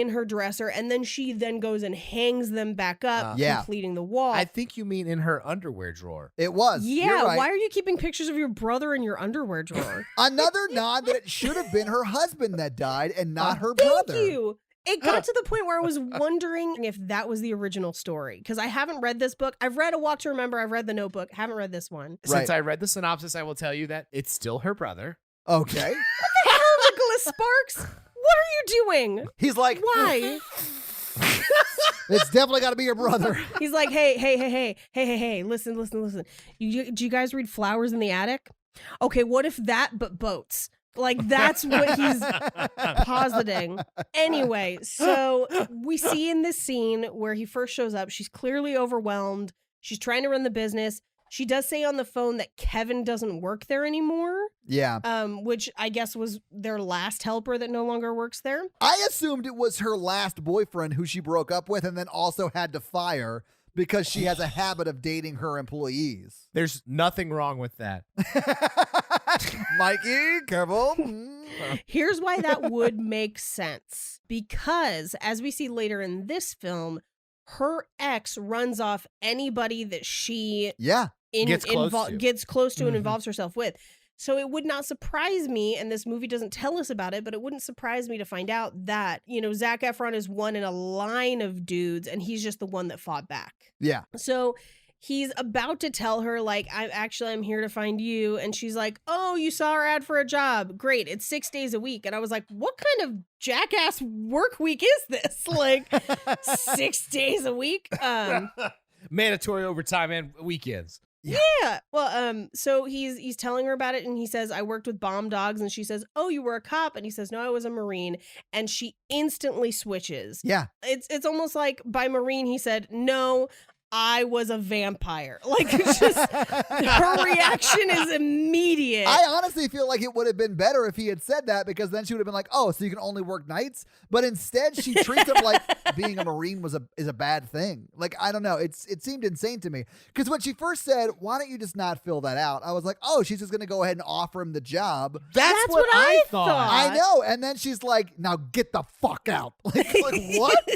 her dresser, and then she then goes and hangs them back up, Yeah. completing the wall. I think you mean in her underwear drawer. It was. Yeah, You're right. why are you keeping pictures of your brother in your underwear drawer? Another nod that it should have been her husband that died and not her Thank brother. you. It got to the point where I was wondering if that was the original story, because I haven't read this book. I've read A Walk to Remember. I've read The Notebook. Haven't read this one. Since I read the synopsis, I will tell you that it's still her brother. Okay. Hell, Nicholas Sparks, what are you doing? He's like, Why? it's definitely got to be your brother. He's like, hey, listen. Do you guys read Flowers in the Attic? Okay, what if that, but boats? Like, that's what he's positing. Anyway, so we see in this scene where he first shows up, she's clearly overwhelmed. She's trying to run the business. She does say on the phone that Kevin doesn't work there anymore. Yeah. Which I guess was their last helper that no longer works there. I assumed it was her last boyfriend who she broke up with and then also had to fire because she has a habit of dating her employees. There's nothing wrong with that. Mikey, careful. Here's why that would make sense. Because as we see later in this film, her ex runs off anybody that she Gets close to. And involves herself with. So it would not surprise me, and this movie doesn't tell us about it, but it wouldn't surprise me to find out that, Zac Efron is one in a line of dudes, and he's just the one that fought back. Yeah. So he's about to tell her, like, I'm here to find you. And she's like, oh, you saw our ad for a job. Great. It's 6 days a week. And I was like, what kind of jackass work week is this? Like 6 days a week? Mandatory overtime and weekends. Yeah. Well, so he's telling her about it, and he says, I worked with bomb dogs, and she says, oh, you were a cop, and he says, no, I was a Marine, and she instantly switches. Yeah. It's almost like by Marine he said, no, I was a vampire. Like, it's just her reaction is immediate. I honestly feel like it would have been better if he had said that, because then she would have been like, oh, so you can only work nights? But instead she treats him like being a Marine is a bad thing. Like, I don't know. It seemed insane to me. Because when she first said, why don't you just not fill that out? I was like, oh, she's just going to go ahead and offer him the job. That's what I thought. I know. And then she's like, now get the fuck out. Like what?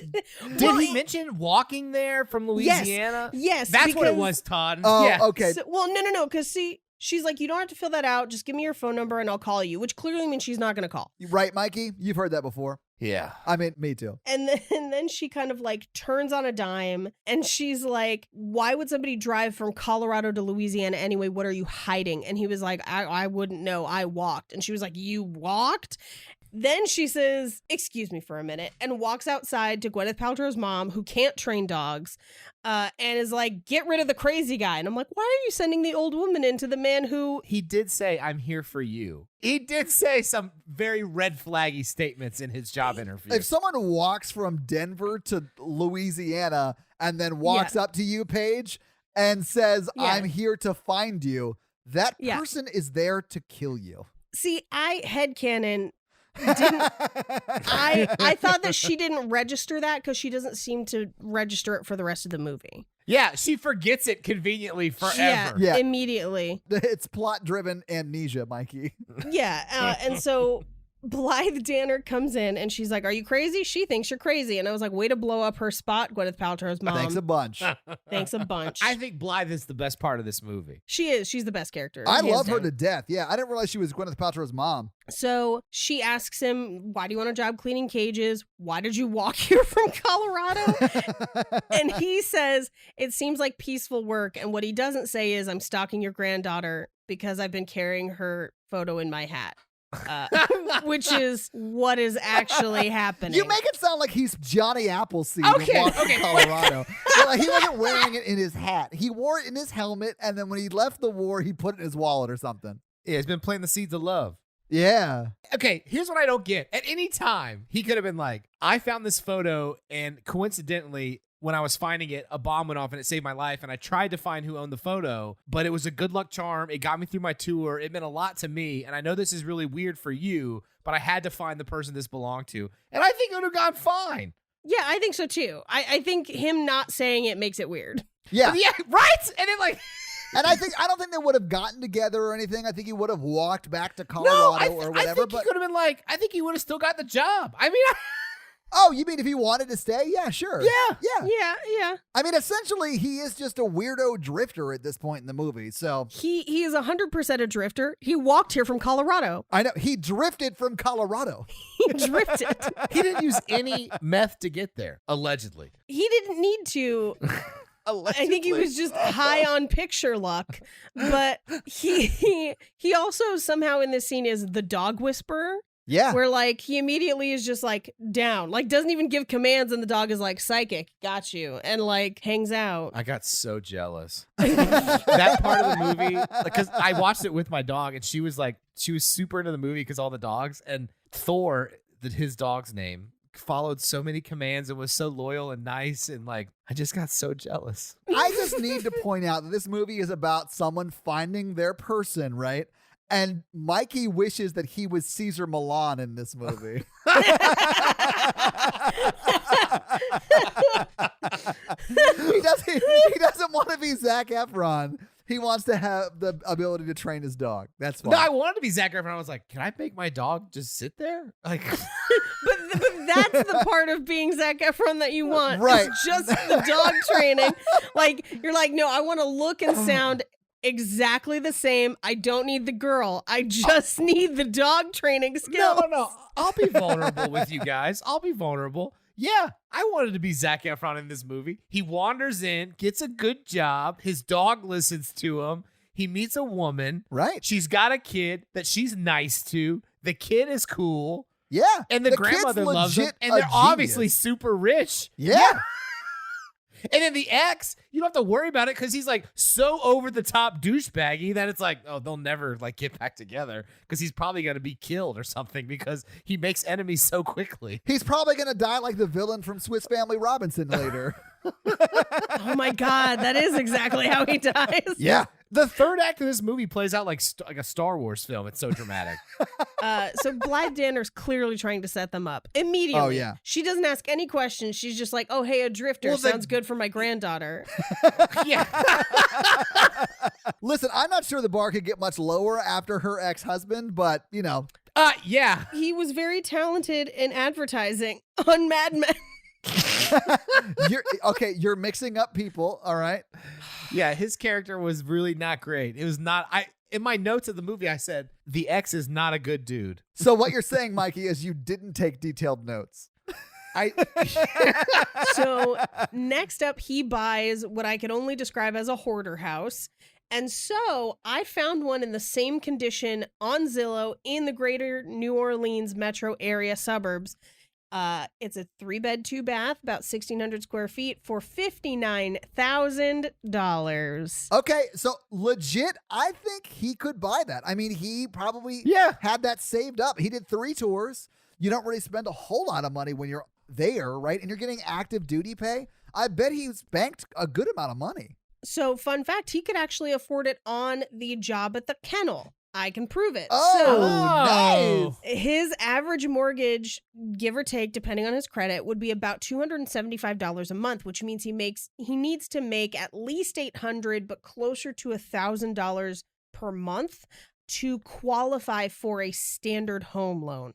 Did he mention walking there from Louisiana? Yes. That's what it was, Todd. Oh, yeah. okay. So, well, no. Because see, she's like, you don't have to fill that out. Just give me your phone number and I'll call you, which clearly means she's not going to call. Right, Mikey? You've heard that before. Yeah. I mean, me too. And then she kind of like turns on a dime and she's like, why would somebody drive from Colorado to Louisiana anyway? What are you hiding? And he was like, I wouldn't know. I walked. And she was like, you walked? Then she says, excuse me for a minute, and walks outside to Gwyneth Paltrow's mom, who can't train dogs, and is like, get rid of the crazy guy. And I'm like, why are you sending the old woman into the man who... He did say, I'm here for you. He did say some very red flaggy statements in his job interview. If someone walks from Denver to Louisiana and then walks up to you, Paige, and says, I'm here to find you, that person is there to kill you. See, headcanon... I thought that she didn't register that because she doesn't seem to register it for the rest of the movie. Yeah, she forgets it conveniently forever. Yeah. Immediately. It's plot-driven amnesia, Mikey. Yeah, and so Blythe Danner comes in and she's like, are you crazy? She thinks you're crazy. And I was like, way to blow up her spot, Gwyneth Paltrow's mom. Thanks a bunch. Thanks a bunch. I think Blythe is the best part of this movie. She is. She's the best character. I love her to death. Yeah, I didn't realize she was Gwyneth Paltrow's mom. So she asks him, why do you want a job cleaning cages? Why did you walk here from Colorado? And he says, it seems like peaceful work. And what he doesn't say is, I'm stalking your granddaughter because I've been carrying her photo in my hat. Which is what is actually happening. You make it sound like he's Johnny Appleseed in Colorado. Like, he wasn't wearing it in his hat. He wore it in his helmet, and then when he left the war, he put it in his wallet or something. Yeah, he's been planting the seeds of love. Yeah. Okay, here's what I don't get. At any time, he could have been like, I found this photo, and coincidentally, when I was finding it, a bomb went off and it saved my life. And I tried to find who owned the photo, but it was a good luck charm. It got me through my tour. It meant a lot to me. And I know this is really weird for you, but I had to find the person this belonged to. And I think it would have gone fine. Yeah, I think so too. I think him not saying it makes it weird. Yeah. Yeah, right? And then like... And I don't think they would have gotten together or anything. I think he would have walked back to Colorado or whatever. I think he could have been like, I think he would have still got the job. I mean... Oh, you mean if he wanted to stay? Yeah, sure. Yeah. Yeah. I mean, essentially, he is just a weirdo drifter at this point in the movie. So He is 100% a drifter. He walked here from Colorado. I know he drifted from Colorado. He drifted. He didn't use any meth to get there, allegedly. He didn't need to. I think he was just high on picture luck. But he also somehow in this scene is the dog whisperer. Yeah. Where like he immediately is just like down, like doesn't even give commands, and the dog is like psychic, got you, and like hangs out. I got so jealous. That part of the movie, because I watched it with my dog, and she was super into the movie because all the dogs, and Thor, his dog's name, followed so many commands and was so loyal and nice, and like I just got so jealous. I just need to point out that this movie is about someone finding their person, right? And Mikey wishes that he was Caesar Milan in this movie. He doesn't want to be Zac Efron. He wants to have the ability to train his dog. That's fine. No, I wanted to be Zac Efron. I was like, can I make my dog just sit there? Like, But that's the part of being Zac Efron that you want. Right. It's just the dog training. Like, you're like, no, I want to look and sound exactly the same. I don't need the girl. I just need the dog training skills. no. I'll be vulnerable with you guys. I'll be vulnerable. Yeah, I wanted to be Zac Efron in this movie. He wanders in, gets a good job. His dog listens to him. He meets a woman. Right. She's got a kid that she's nice to. The kid is cool. Yeah. And the kid's grandmother loves him. legit And a they're obviously genius. super rich. Yeah. And then the ex, you don't have to worry about it because he's like so over the top douchebaggy that it's like, oh, they'll never like get back together because he's probably going to be killed or something because he makes enemies so quickly. He's probably going to die like the villain from Swiss Family Robinson later. Oh my God, that is exactly how he dies. Yeah. The third act of this movie plays out like a Star Wars film. It's so dramatic. So Blythe Danner's clearly trying to set them up immediately. Oh, yeah. She doesn't ask any questions. She's just like, oh, hey, a drifter sounds good for my granddaughter. Yeah. Listen, I'm not sure the bar could get much lower after her ex-husband, but, you know. Yeah. He was very talented in advertising on Mad Men. You're mixing up people, all right? Yeah, his character was really not great. It was not. In my notes of the movie, I said the ex is not a good dude. So what you're saying, Mikey, is you didn't take detailed notes. So next up, he buys what I can only describe as a hoarder house. And so I found one in the same condition on Zillow in the greater New Orleans metro area suburbs. It's a 3-bed, 2-bath, about 1,600 square feet for $59,000. Okay, so legit, I think he could buy that. I mean, he probably had that saved up. He did 3 tours. You don't really spend a whole lot of money when you're there, right? And you're getting active duty pay. I bet he's banked a good amount of money. So fun fact, he could actually afford it on the job at the kennel. I can prove it. Oh, nice. His average mortgage, give or take, depending on his credit, would be about $275 a month, which means he needs to make at least $800, but closer to $1,000 per month to qualify for a standard home loan.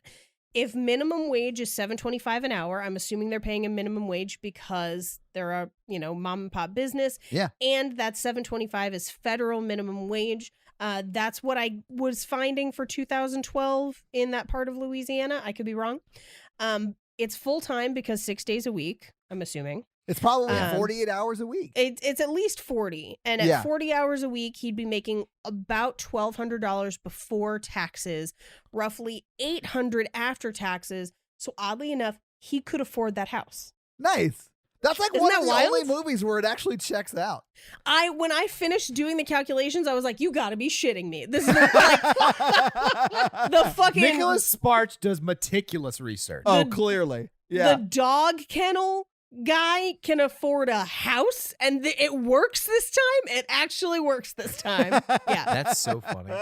If minimum wage is $7.25 an hour, I'm assuming they're paying a minimum wage because they're a, mom and pop business. Yeah. And that $7.25 is federal minimum wage. That's what I was finding for 2012 in that part of Louisiana. I could be wrong. It's full-time because 6 days a week, I'm assuming. It's probably 48 hours a week. It's at least 40. And at 40 hours a week, he'd be making about $1,200 before taxes, roughly $800 after taxes. So oddly enough, he could afford that house. Nice. That's like Isn't one that of the wild? only movies where it actually checks out. When I finished doing the calculations, I was like, you gotta be shitting me. This is like the fucking Nicholas Sparch does meticulous research. Oh, clearly. Yeah. The dog kennel guy can afford a house, and it works this time. It actually works this time. Yeah. That's so funny.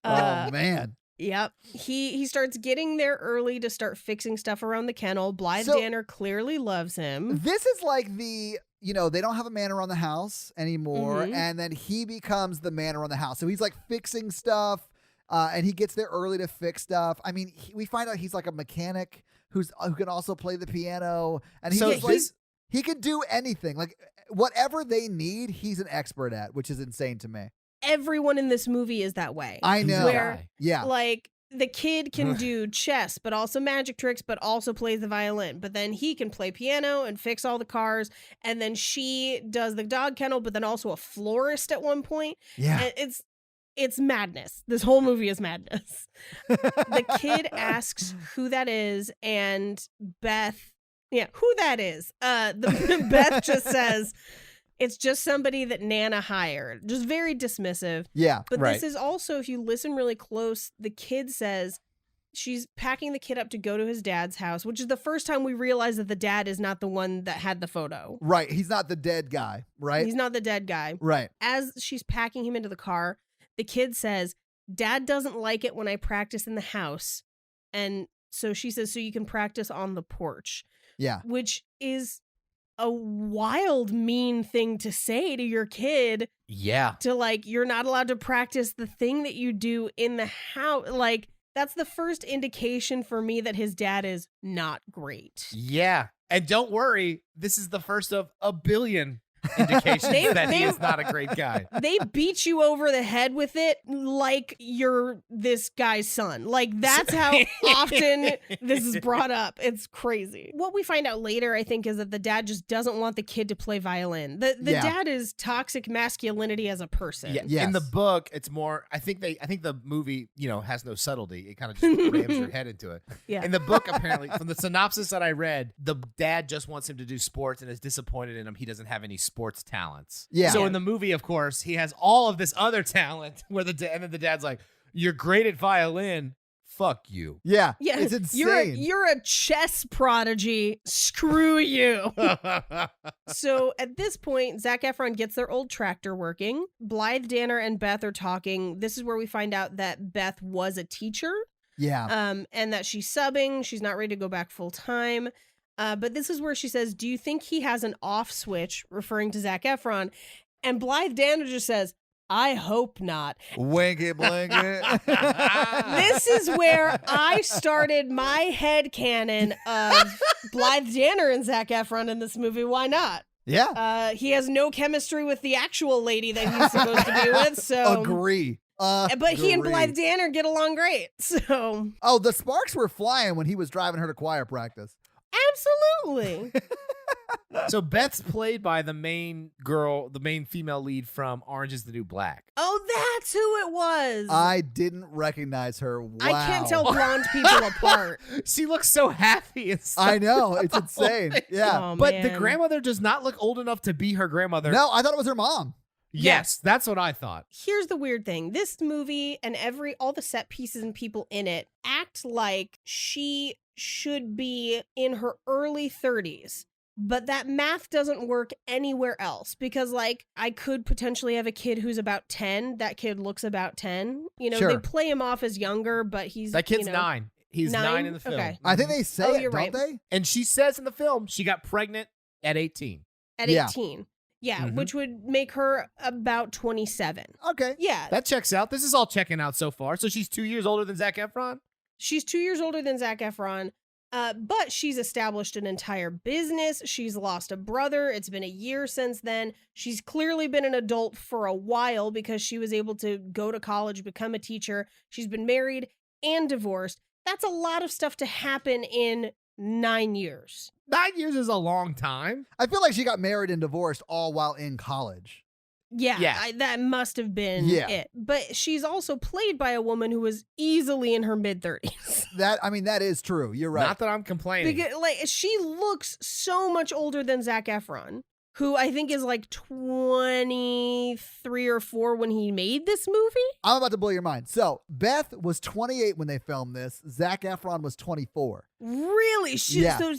Oh, man. Yep. He starts getting there early to start fixing stuff around the kennel. Blythe Danner clearly loves him. This is like they don't have a man around the house anymore, and then he becomes the man around the house. So he's like fixing stuff, and he gets there early to fix stuff. I mean, we find out he's like a mechanic who can also play the piano, and So he can do anything. Like whatever they need, he's an expert at, which is insane to me. Everyone in this movie is that way. I know. Where, Yeah. like, the kid can do chess, but also magic tricks, but also plays the violin. But then he can play piano and fix all the cars. And then she does the dog kennel, but then also a florist at one point. Yeah. And it's madness. This whole movie is madness. The kid asks who that is, and Beth, who that is. Beth just says, it's just somebody that Nana hired. Just very dismissive. Yeah. But Right. this is also, if you listen really close, the kid says she's packing the kid up to go to his dad's house, which is the first time we realize that the dad is not the one that had the photo. Right. He's not the dead guy, right? He's not the dead guy. Right. As she's packing him into the car, the kid says, Dad doesn't like it when I practice in the house. And so she says, so you can practice on the porch. Yeah. Which is a wild, mean thing to say to your kid. Yeah. To like, you're not allowed to practice the thing that you do in the house. Like, that's the first indication for me that his dad is not great. Yeah. And don't worry, this is the first of a billion indications that he is not a great guy. They beat you over the head with it like you're this guy's son. Like, that's how often this is brought up. It's crazy. What we find out later, I think, is that the dad just doesn't want the kid to play violin. The dad is toxic masculinity as a person. Yeah. Yes. In the book, it's more, I think the movie, has no subtlety. It kind of just rams your head into it. Yeah. In the book, apparently, from the synopsis that I read, the dad just wants him to do sports and is disappointed in him. He doesn't have any sports talents. Yeah. So in the movie, of course, he has all of this other talent where and then the dad's like, "You're great at violin. Fuck you." Yeah. Yeah, It's insane. You're a chess prodigy. Screw you. So at this point, Zac Efron gets their old tractor working. Blythe Danner and Beth are talking. This is where we find out that Beth was a teacher. Yeah. And that she's subbing. She's not ready to go back full time. But this is where she says, do you think he has an off switch, referring to Zac Efron? And Blythe Danner just says, I hope not. Winky blinky. This is where I started my headcanon of Blythe Danner and Zac Efron in this movie. Why not? Yeah. He has no chemistry with the actual lady that he's supposed to be with. So Agree. But he and Blythe Danner get along great. So Oh, the sparks were flying when he was driving her to choir practice. absolutely. So Beth's played by the main female lead from Orange is the New Black. Oh, that's who it was. I didn't recognize her. Wow. I can't tell blonde people apart. She looks so happy and stuff. I know. It's insane. Yeah. Oh, But the man. grandmother does not look old enough to be her grandmother. No, I thought it was her mom. Yes, that's what I thought. Here's the weird thing. This movie and all the set pieces and people in it act like she should be in her early 30s. But that math doesn't work anywhere else because, like, I could potentially have a kid who's about 10. That kid looks about 10. Sure. They play him off as younger, but he's That kid's 9. He's 9 in the film. Okay. I think they say Oh, it, you're don't right. they? And she says in the film she got pregnant at 18. at Yeah. 18. Yeah, Mhm. which would make her about 27. Okay. Yeah, That checks out. This is all checking out so far. So she's 2 years older than Zac Efron? she's 2 years older than Zac Efron. But she's established an entire business. She's lost a brother. It's been a year since then. She's clearly been an adult for a while because she was able to go to college, become a teacher. She's been married and divorced. That's a lot of stuff to happen in 9 years. 9 years is a long time. I feel like she got married and divorced all while in college. Yeah. That must have been Yeah. it. But she's also played by a woman who was easily in her mid-30s. That is true. You're right. Not that I'm complaining. Because, like, she looks so much older than Zac Efron, who I think is like 23 or 4 when he made this movie. I'm about to blow your mind. So Beth was 28 when they filmed this. Zac Efron was 24. Really? Yeah. So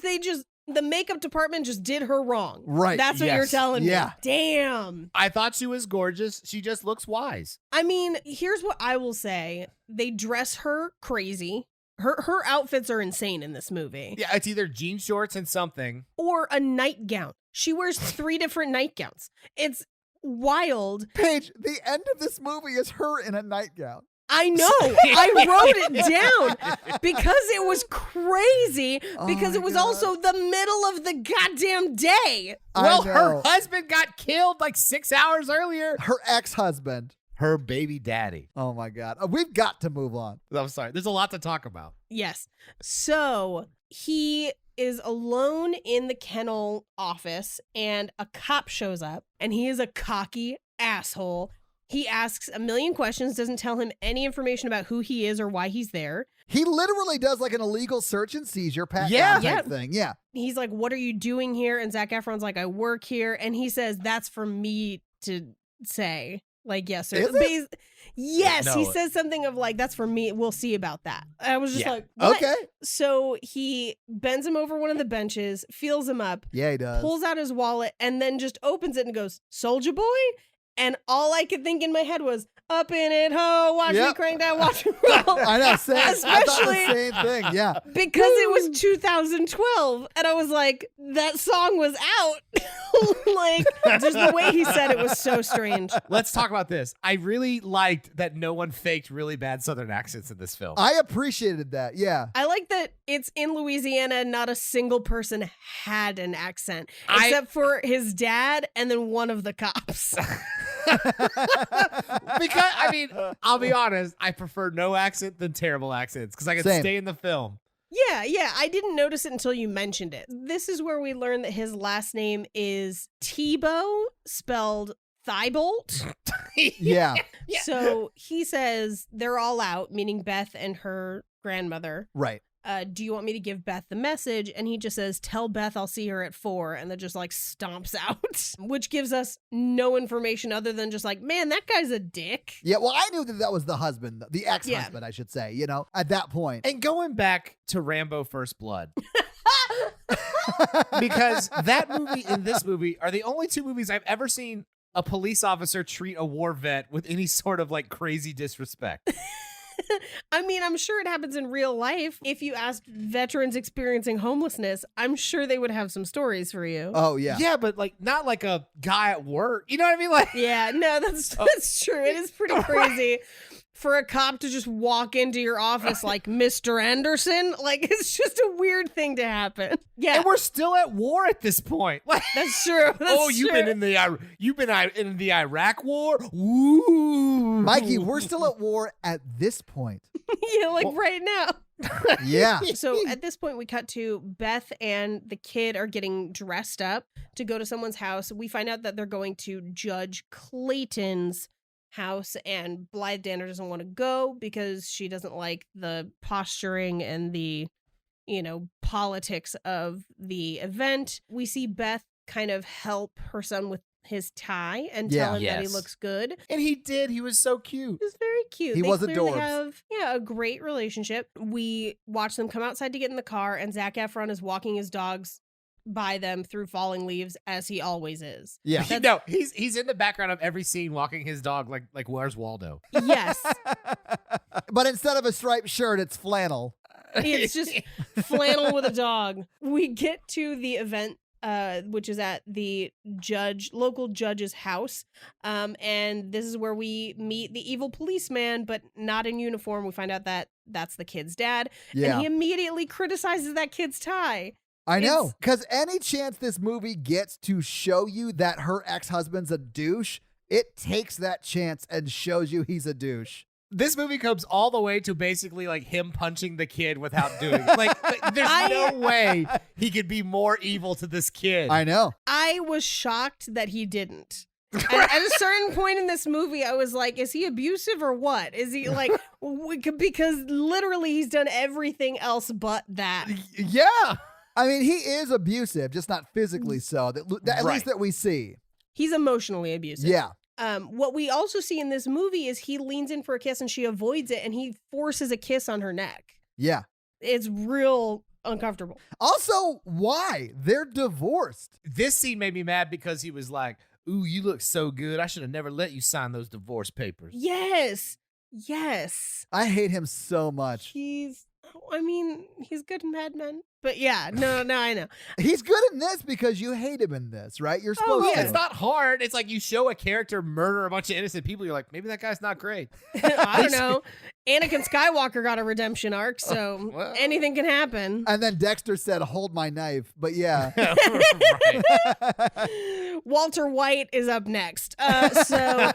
the makeup department just did her wrong. Right. That's what you're Yes. telling me. Yeah. Damn. I thought she was gorgeous. She just looks wise. I mean, here's what I will say. They dress her crazy. Her outfits are insane in this movie. Yeah, it's either jean shorts and something. Or a nightgown. She wears 3 different nightgowns. It's wild. Paige, the end of this movie is her in a nightgown. I know. I wrote it down because it was crazy. Because it was also the middle of the goddamn day. Well, her husband got killed like 6 hours earlier. Her ex-husband. Her baby daddy. Oh my God. We've got to move on. I'm sorry. There's a lot to talk about. Yes. So he is alone in the kennel office and a cop shows up and he is a cocky asshole. He asks a million questions, doesn't tell him any information about who he is or why he's there. He literally does like an illegal search and seizure type thing. Yeah. He's like, what are you doing here? And Zac Efron's like, I work here. And he says, that's for me to say. Like, yes, sir. Yes, No. he says something of like, that's for me. We'll see about that. I was just like, what? Okay. So he bends him over one of the benches, feels him up. Yeah, he does. Pulls out his wallet and then just opens it and goes, Soldier Boy? And all I could think in my head was, up in it, ho, watch me crank that, watch me roll. I know, I thought Especially the same thing, yeah. because it was 2012, and I was like, that song was out. Like, just the way he said it was so strange. Let's talk about this. I really liked that no one faked really bad Southern accents in this film. I appreciated that, yeah. I like that it's in Louisiana and not a single person had an accent, except for his dad and then one of the cops. Because, I mean, I'll be honest, I prefer no accent than terrible accents because I can stay in the film. Yeah, I didn't notice it until you mentioned it. This is where we learn that his last name is Tebow, spelled Thibault. Yeah. So he says they're all out, meaning Beth and her grandmother. Right. Do you want me to give Beth the message? And he just says, tell Beth I'll see her at 4, and then just like stomps out, which gives us no information other than just like, man, that guy's a dick. Yeah, well, I knew that was the husband, the ex-husband, I should say, you know, at that point. And going back to Rambo First Blood, because that movie and this movie are the only two movies I've ever seen a police officer treat a war vet with any sort of like crazy disrespect. I mean, I'm sure it happens in real life. If you asked veterans experiencing homelessness, I'm sure they would have some stories for you. Oh, yeah. Yeah, but like not like a guy at work. You know what I mean? Like, yeah, no, that's true. It is pretty crazy for a cop to just walk into your office like, Mr. Anderson. Like, it's just a weird thing to happen. Yeah, and we're still at war at this point. Like, that's true. You've been in the Iraq War. Ooh, Mikey, we're still at war at this point. Yeah, like right now. Yeah. So at this point, we cut to Beth and the kid are getting dressed up to go to someone's house. We find out that they're going to Judge Clayton's house, and Blythe Danner doesn't want to go because she doesn't like the posturing and the, politics of the event. We see Beth kind of help her son with his tie and tell him that he looks good. And he did. He was so cute. He was very cute. He was clearly adorbs. have a great relationship. We watch them come outside to get in the car, and Zac Efron is walking his dogs by them through falling leaves, as he always is. Yeah. No, he's in the background of every scene walking his dog like Where's Waldo? Yes. But instead of a striped shirt, it's flannel. It's just flannel with a dog. We get to the event, which is at the local judge's house. And this is where we meet the evil policeman, but not in uniform. We find out that that's the kid's dad. Yeah. And he immediately criticizes that kid's tie. I know, because any chance this movie gets to show you that her ex-husband's a douche, it takes that chance and shows you he's a douche. This movie comes all the way to basically like him punching the kid without doing it. Like there's no way he could be more evil to this kid. I know. I was shocked that he didn't. At a certain point in this movie, I was like, is he abusive or what? Is he like, because literally he's done everything else but that. Yeah. I mean, he is abusive, just not physically so, at least that we see. He's emotionally abusive. Yeah. What we also see in this movie is he leans in for a kiss and she avoids it, and he forces a kiss on her neck. Yeah. It's real uncomfortable. Also, why? They're divorced. This scene made me mad because he was like, ooh, you look so good. I should have never let you sign those divorce papers. Yes. I hate him so much. He's I mean, he's good in Mad Men. But yeah, no, I know. He's good in this because you hate him in this, right? You're supposed Well, to. it's not hard. It's like you show a character murder a bunch of innocent people. You're like, maybe that guy's not great. I don't know. Anakin Skywalker got a redemption arc, so well. anything can happen. And then Dexter said, hold my knife. But yeah. Right. Walter White is up next. So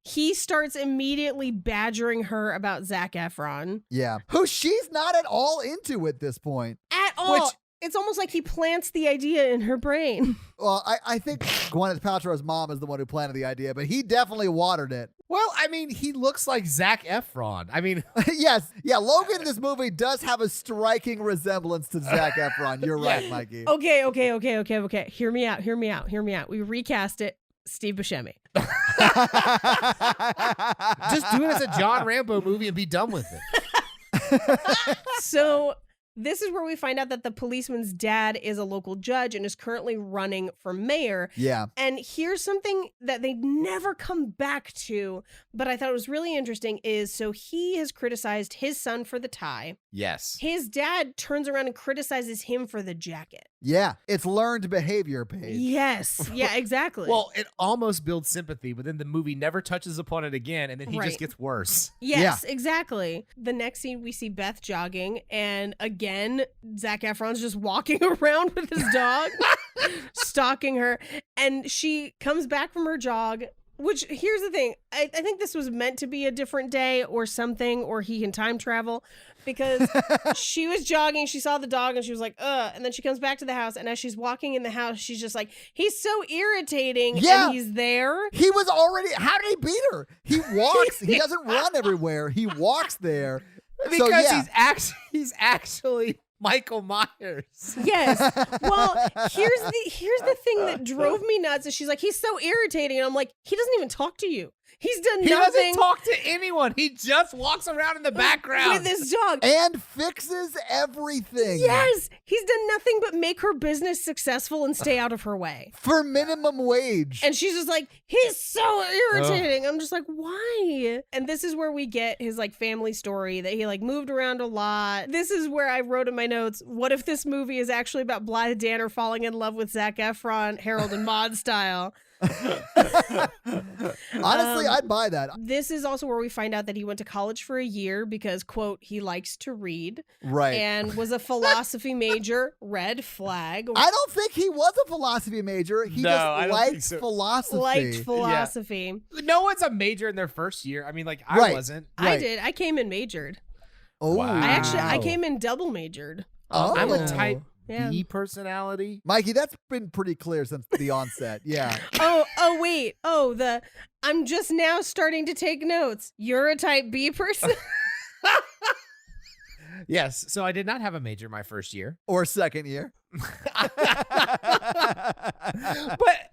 he starts immediately badgering her about Zac Efron. Yeah. Who she's not at all into at this point. At all. Which- It's almost like he plants the idea in her brain. Well, I think Gwyneth Paltrow's mom is the one who planted the idea, but he definitely watered it. Well, I mean, he looks like Zac Efron. I mean, Yes. Yeah, Logan in this movie does have a striking resemblance to Zac Efron. You're right, Mikey. Okay. Hear me out. We recast it. Steve Buscemi. just do it as a John Rambo movie and be done with it. So this is where we find out that the policeman's dad is a local judge and is currently running for mayor. Yeah. And here's something that they never come back to, but I thought it was really interesting is, so he has criticized his son for the tie. Yes. His dad turns around and criticizes him for the jacket. Yeah. It's learned behavior, Paige. Yes. Yeah, exactly. Well, it almost builds sympathy, but then the movie never touches upon it again, and then he Right. just gets worse. yes, exactly. The next scene, we see Beth jogging, and again, Zac Efron's just walking around with his dog, stalking her, and she comes back from her jog. Which, here's the thing, I think this was meant to be a different day or something, or he can time travel, because she was jogging, she saw the dog, and she was like, ugh, and then she comes back to the house, and as she's walking in the house, she's just like, he's so irritating, Yeah. and he's there. He was already, how did he beat her? He walks, he doesn't run everywhere. He walks there. Because So, yeah. he's actually Michael Myers. Yes. Well, here's the thing that drove me nuts is she's like, he's so irritating. And I'm like, he doesn't even talk to you. He's done He nothing doesn't talk to anyone. He just walks around in the background. with his dog. And fixes everything. Yes. He's done nothing but make her business successful and stay out of her way. For minimum wage. And she's just like, he's so irritating. I'm just like, why? And this is where we get his like family story that he like moved around a lot. This is where I wrote in my notes, what if this movie is actually about Blythe Danner falling in love with Zac Efron, Harold and Maude style? Honestly, I'd buy that. This is also where we find out that he went to college for a year because, quote, he likes to read Right. and was a philosophy major. Red flag. I don't think he was a philosophy major. He No, I just don't think liked so. philosophy. Liked philosophy. No one's a major in their first year. I mean, like, I Right. wasn't. I Right. did. I came in majored. Oh. Wow. I Wow. came in double majored. Oh. I'm a type Yeah. B personality. Mikey, that's been pretty clear since the onset. Yeah. Oh, wait. Oh, I'm just now starting to take notes. You're a type B person? Yes. So I did not have a major my first year. Or second year. But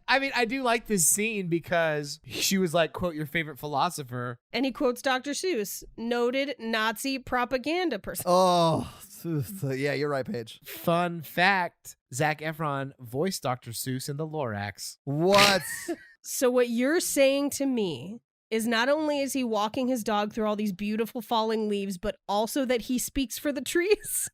I mean, I do like this scene because she was like, quote, your favorite philosopher. And he quotes Dr. Seuss, noted Nazi propaganda person. Oh, yeah, you're right, Paige. Fun fact, Zac Efron voiced Dr. Seuss in the Lorax. What? So what you're saying to me is not only is he walking his dog through all these beautiful falling leaves, but also that he speaks for the trees.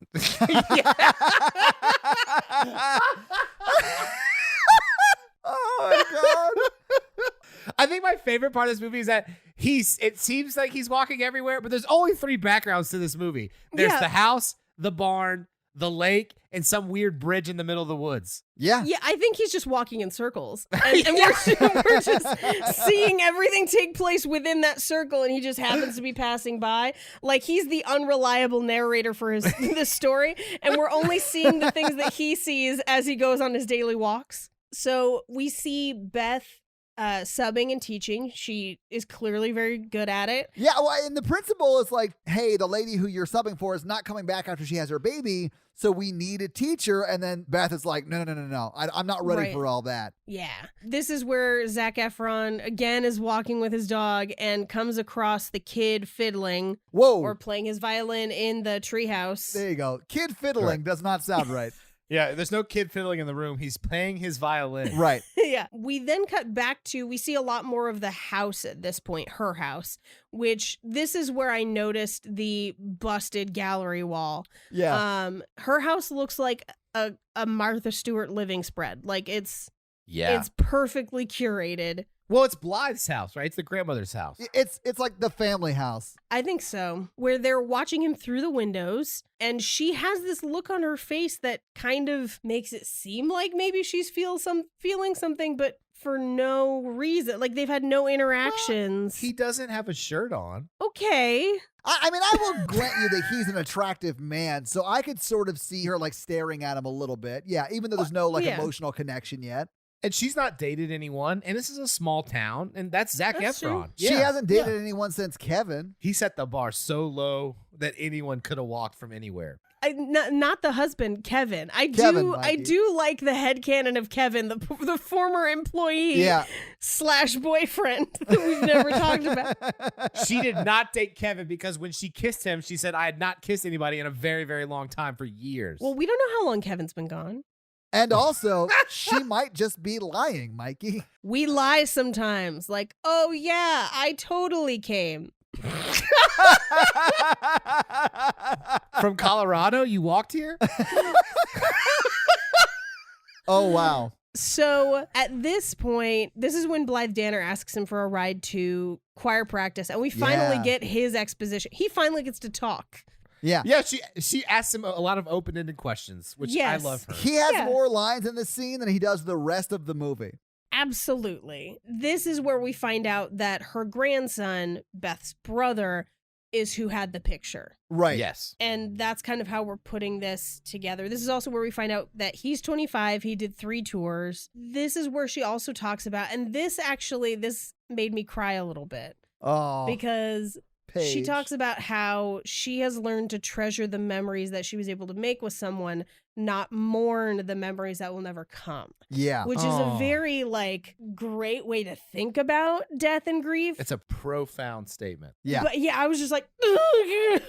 Oh my God. I think my favorite part of this movie is that it seems like he's walking everywhere, but there's only 3 backgrounds to this movie. There's Yeah. the house, the barn, the lake, and some weird bridge in the middle of the woods. Yeah. Yeah, I think he's just walking in circles. And we're just seeing everything take place within that circle, and he just happens to be passing by. Like he's the unreliable narrator for this story, and we're only seeing the things that he sees as he goes on his daily walks. So we see Beth subbing and teaching. She is clearly very good at it. Yeah, well, and the principal is like, hey, the lady who you're subbing for is not coming back after she has her baby, so we need a teacher. And then Beth is like, no. I'm not ready Right. for all that. Yeah. This is where Zac Efron, again, is walking with his dog and comes across the kid fiddling Whoa. or playing his violin in the treehouse. There you go. Kid fiddling does not sound right. Yeah, there's no kid fiddling in the room. He's playing his violin. Right. Yeah. We then cut back to, we see a lot more of the house at this point, her house, which this is where I noticed the busted gallery wall. Yeah. Her house looks like a Martha Stewart living spread. Like it's perfectly curated. Well, it's Blythe's house, right? It's the grandmother's house. It's like the family house. I think so. Where they're watching him through the windows, and she has this look on her face that kind of makes it seem like maybe she's feeling something, but for no reason. Like they've had no interactions. He doesn't have a shirt on. Okay. I mean, I will grant you that he's an attractive man, so I could sort of see her like staring at him a little bit. Yeah, even though there's no like emotional connection yet. And she's not dated anyone, and this is a small town, and that's Zac That's Efron. true. She hasn't dated anyone since Kevin. He set the bar so low that anyone could have walked from anywhere. Not the husband, Kevin. I Kevin, do like the headcanon of Kevin, the former employee / boyfriend that we've never talked about. She did not date Kevin because when she kissed him, she said, I had not kissed anybody in a very, very long time, for years. Well, we don't know how long Kevin's been gone. And also, she might just be lying, Mikey. We lie sometimes. Like, oh yeah, I totally came. From Colorado, you walked here? Oh, wow. So at this point, this is when Blythe Danner asks him for a ride to choir practice, and we finally get his exposition. He finally gets to talk. Yeah. Yeah, she asks him a lot of open-ended questions, which I love her. He has more lines in the scene than he does the rest of the movie. Absolutely. This is where we find out that her grandson, Beth's brother, is who had the picture. Right. Yes. And that's kind of how we're putting this together. This is also where we find out that he's 25. He did 3 tours. This is where she also talks about, and this made me cry a little bit. Oh. Because Paige. she talks about how she has learned to treasure the memories that she was able to make with someone, not mourn the memories that will never come. Yeah. Which is a very great way to think about death and grief. It's a profound statement. Yeah. But yeah, I was just like, Why?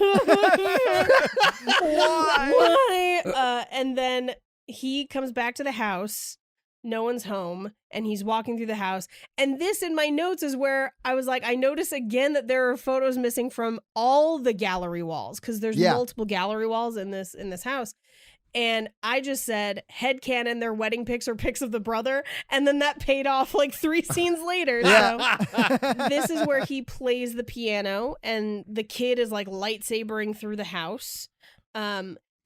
why? And then he comes back to the house. No one's home, and he's walking through the house. And this in my notes is where I was like, I notice again that there are photos missing from all the gallery walls, because there's multiple gallery walls in this house. And I just said, headcanon, their wedding pics are pics of the brother. And then that paid off 3 scenes later. So this is where he plays the piano, and the kid is lightsabering through the house.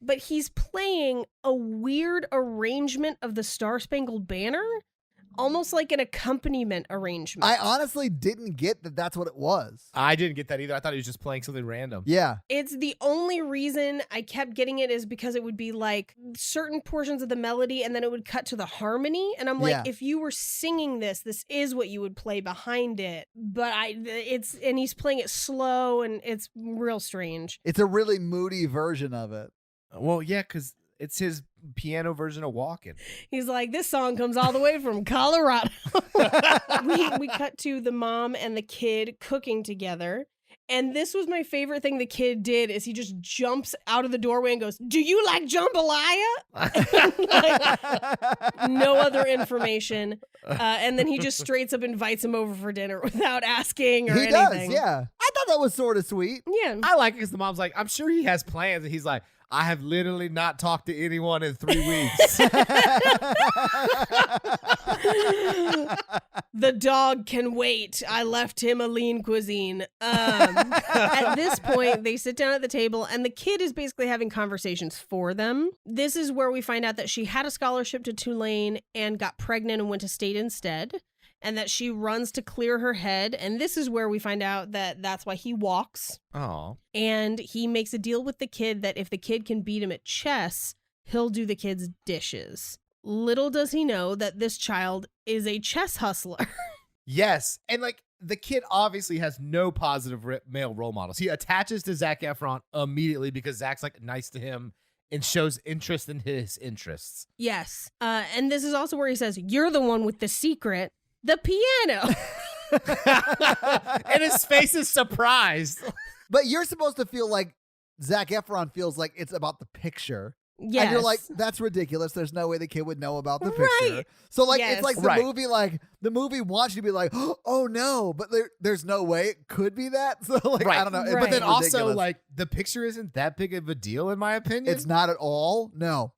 But he's playing a weird arrangement of the Star-Spangled Banner, almost like an accompaniment arrangement. I honestly didn't get that that's what it was. I didn't get that either. I thought he was just playing something random. Yeah. It's the only reason I kept getting it is because it would be certain portions of the melody and then it would cut to the harmony. And I'm like, if you were singing this is what you would play behind it. But and he's playing it slow and it's real strange. It's a really moody version of it. Well, yeah, because it's his piano version of Walking. He's like, this song comes all the way from Colorado. we cut to the mom and the kid cooking together. And this was my favorite thing the kid did is he just jumps out of the doorway and goes, do you like jambalaya? No other information. And then he just straight up invites him over for dinner without asking or anything. He does, yeah. I thought that was sort of sweet. Yeah. I like it because the mom's like, I'm sure he has plans. And he's like, I have literally not talked to anyone in 3 weeks. The dog can wait. I left him a lean cuisine. At this point, they sit down at the table and the kid is basically having conversations for them. This is where we find out that she had a scholarship to Tulane and got pregnant and went to state instead. And that she runs to clear her head. And this is where we find out that that's why he walks. Oh. And he makes a deal with the kid that if the kid can beat him at chess, he'll do the kid's dishes. Little does he know that this child is a chess hustler. Yes. And the kid obviously has no positive male role models. He attaches to Zac Efron immediately because Zac's nice to him and shows interest in his interests. Yes. And this is also where he says, you're the one with the secret. The piano. And his face is surprised. But you're supposed to feel like Zac Efron feels like it's about the picture. Yes. And you're like, that's ridiculous. There's no way the kid would know about the picture. Right. So like Yes. it's like the movie wants you to be like, oh no, but there's no way it could be that. So like Right. I don't know. Right. But then it's also, ridiculous. like, the picture isn't that big of a deal, in my opinion. It's not at all. No.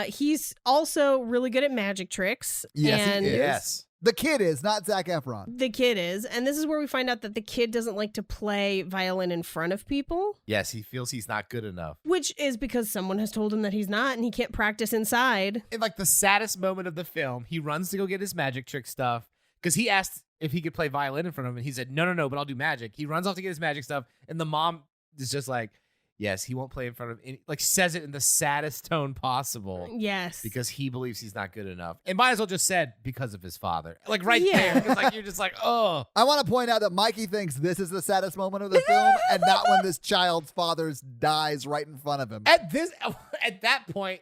He's also really good at magic tricks. Yes, he and is. Yes. The kid is, not Zac Efron. The kid is. And this is where we find out that the kid doesn't like to play violin in front of people, Yes, he feels he's not good enough. which is because someone has told him that he's not and he can't practice inside. In like the saddest moment of the film, he runs to go get his magic trick stuff because he asked if he could play violin in front of him. And he said, no, but I'll do magic. He runs off to get his magic stuff. And the mom is just like, yes, he won't play in front of him. Like, says it in the saddest tone possible. Yes. Because he believes he's not good enough. And might as well just said because of his father. Like right Yeah. there. 'Cause, like you're just like, oh. I want to point out that Mikey thinks this is the saddest moment of the film and not when this child's father dies right in front of him. At that point,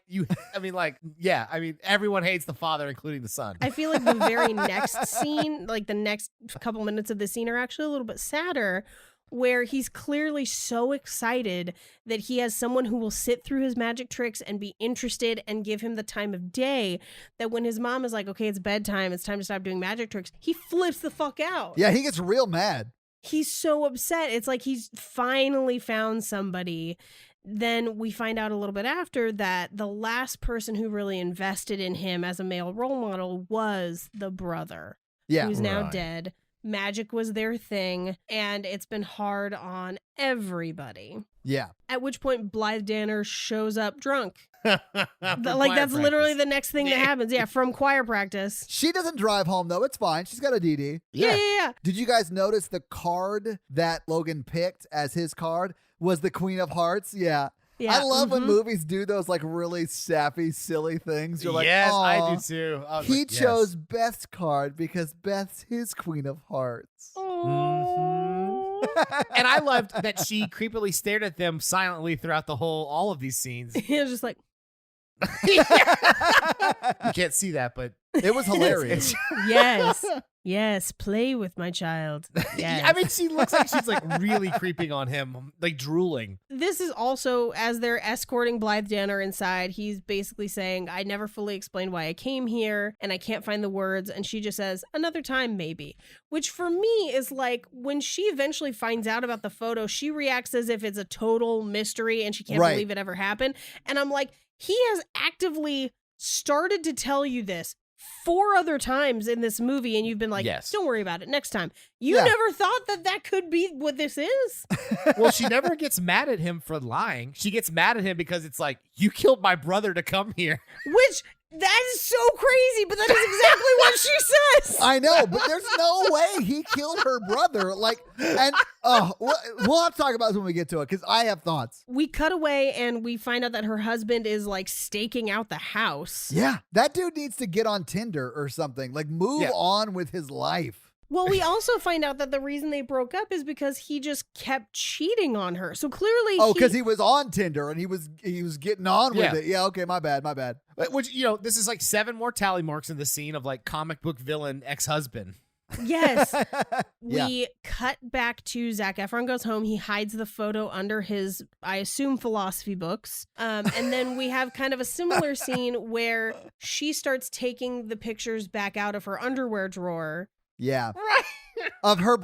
everyone hates the father, including the son. I feel like the very next scene, like the next couple minutes of the scene, are actually a little bit sadder, where he's clearly so excited that he has someone who will sit through his magic tricks and be interested and give him the time of day, that when his mom is like, okay, it's bedtime, it's time to stop doing magic tricks, he flips the fuck out. Yeah, he gets real mad. He's so upset. It's like he's finally found somebody. Then we find out a little bit after that the last person who really invested in him as a male role model was the brother, Yeah. who's now Right. dead. Magic was their thing, and it's been hard on everybody. Yeah. At which point Blythe Danner shows up drunk. From Like, choir that's literally practice. the next thing that happens. Yeah, from choir practice. She doesn't drive home, though. It's fine. She's got a DD. Yeah. Did you guys notice the card that Logan picked as his card was the Queen of Hearts? Yeah. Yeah. I love when Mhm. movies do those like really sappy, silly things. You're like, yes, I "Aw, do too. I was He like, yes. chose Beth's card because Beth's his Queen of Hearts. Oh. And I loved that she creepily stared at them silently throughout all of these scenes. He was just like, You can't see that, but It was hilarious. yes, play with my child. Yes. I mean, she looks like she's like really creeping on him, like drooling. This is also, as they're escorting Blythe Danner inside, he's basically saying, I never fully explained why I came here and I can't find the words. And she just says, another time, maybe. Which for me is like, when she eventually finds out about the photo, she reacts as if it's a total mystery and she can't Right. believe it ever happened. And I'm like, he has actively started to tell you this 4 other times in this movie, and you've been like, Yes. don't worry about it next time. You Yeah. never thought that could be what this is? Well, she never gets mad at him for lying. She gets mad at him because it's like, you killed my brother to come here. Which, that is so crazy, but that is exactly what she says. I know, but there's no way he killed her brother. Like, and we'll have to talk about this when we get to it because I have thoughts. We cut away and we find out that her husband is like staking out the house. Yeah, that dude needs to get on Tinder or something. Like, move Yeah. on with his life. Well, we also find out that the reason they broke up is because he just kept cheating on her. So clearly, Oh, because he was on Tinder and he was getting on with Yeah. it. Yeah, okay, my bad. Which, this is like 7 more tally marks in the scene of like comic book villain ex-husband. Yes. Yeah. We cut back to Zac Efron goes home. He hides the photo under his, I assume, philosophy books. And then we have kind of a similar scene where she starts taking the pictures back out of her underwear drawer. Yeah. Right. Of her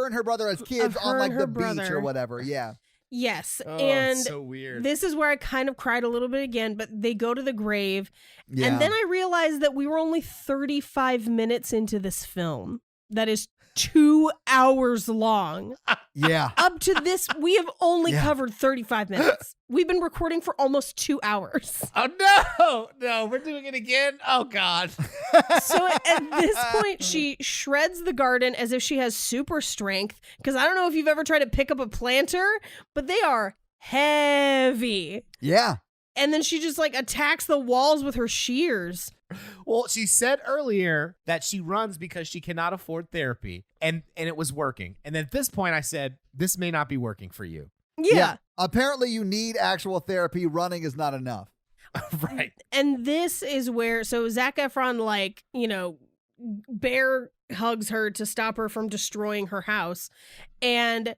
and her brother as kids her on like and her the beach brother. or whatever. Yeah. Yes. Oh, and so weird. this is where I kind of cried a little bit again, but they go to the grave. Yeah. And then I realized that we were only 35 minutes into this film. That is 2 hours long. Yeah. Up to this, we have only Yeah. covered 35 minutes. We've been recording for almost 2 hours. Oh, no, we're doing it again. Oh, God. So at this point, she shreds the garden as if she has super strength. Because I don't know if you've ever tried to pick up a planter, but they are heavy. Yeah. And then she just like attacks the walls with her shears. Well, she said earlier that she runs because she cannot afford therapy, and it was working. And at this point, I said, this may not be working for you. Yeah. Apparently, you need actual therapy. Running is not enough. Right. And this is where, so Zac Efron, like, bear hugs her to stop her from destroying her house. And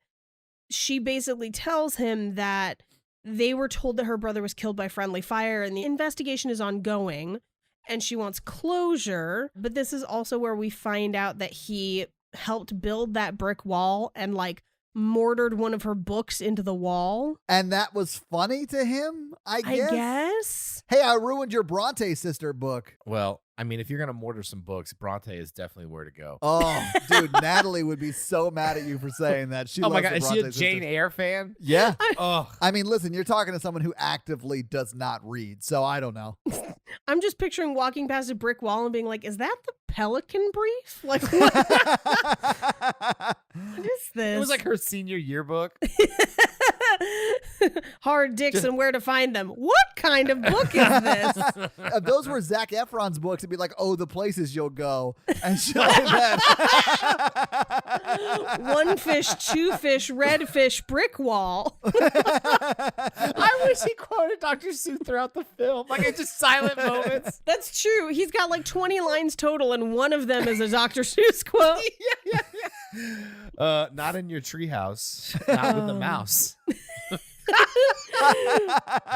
she basically tells him that they were told that her brother was killed by friendly fire and the investigation is ongoing and she wants closure. But this is also where we find out that he helped build that brick wall and like mortared one of her books into the wall. And that was funny to him, I guess. Hey, I ruined your Bronte sister book. Well, I mean, if you're going to mortar some books, Bronte is definitely where to go. Oh, dude, Natalie would be so mad at you for saying that. She oh my loves God, the is she a Bronte Jane sisters. Eyre fan? Yeah. Oh, I mean, listen, you're talking to someone who actively does not read, so I don't know. I'm just picturing walking past a brick wall and being like, is that the Pelican Brief? Like, what, what is this? it was like her senior yearbook. Hard dicks and where to find them. What kind of book is this? If those were Zac Efron's books, it'd be like, oh, the places you'll go. And show them. One fish, two fish, red fish, brick wall. I wish he quoted Dr. Seuss throughout the film. Like, it's just silent moments. That's true. He's got like 20 lines total, and one of them is a Dr. Seuss quote. Not in your treehouse. Not with the mouse.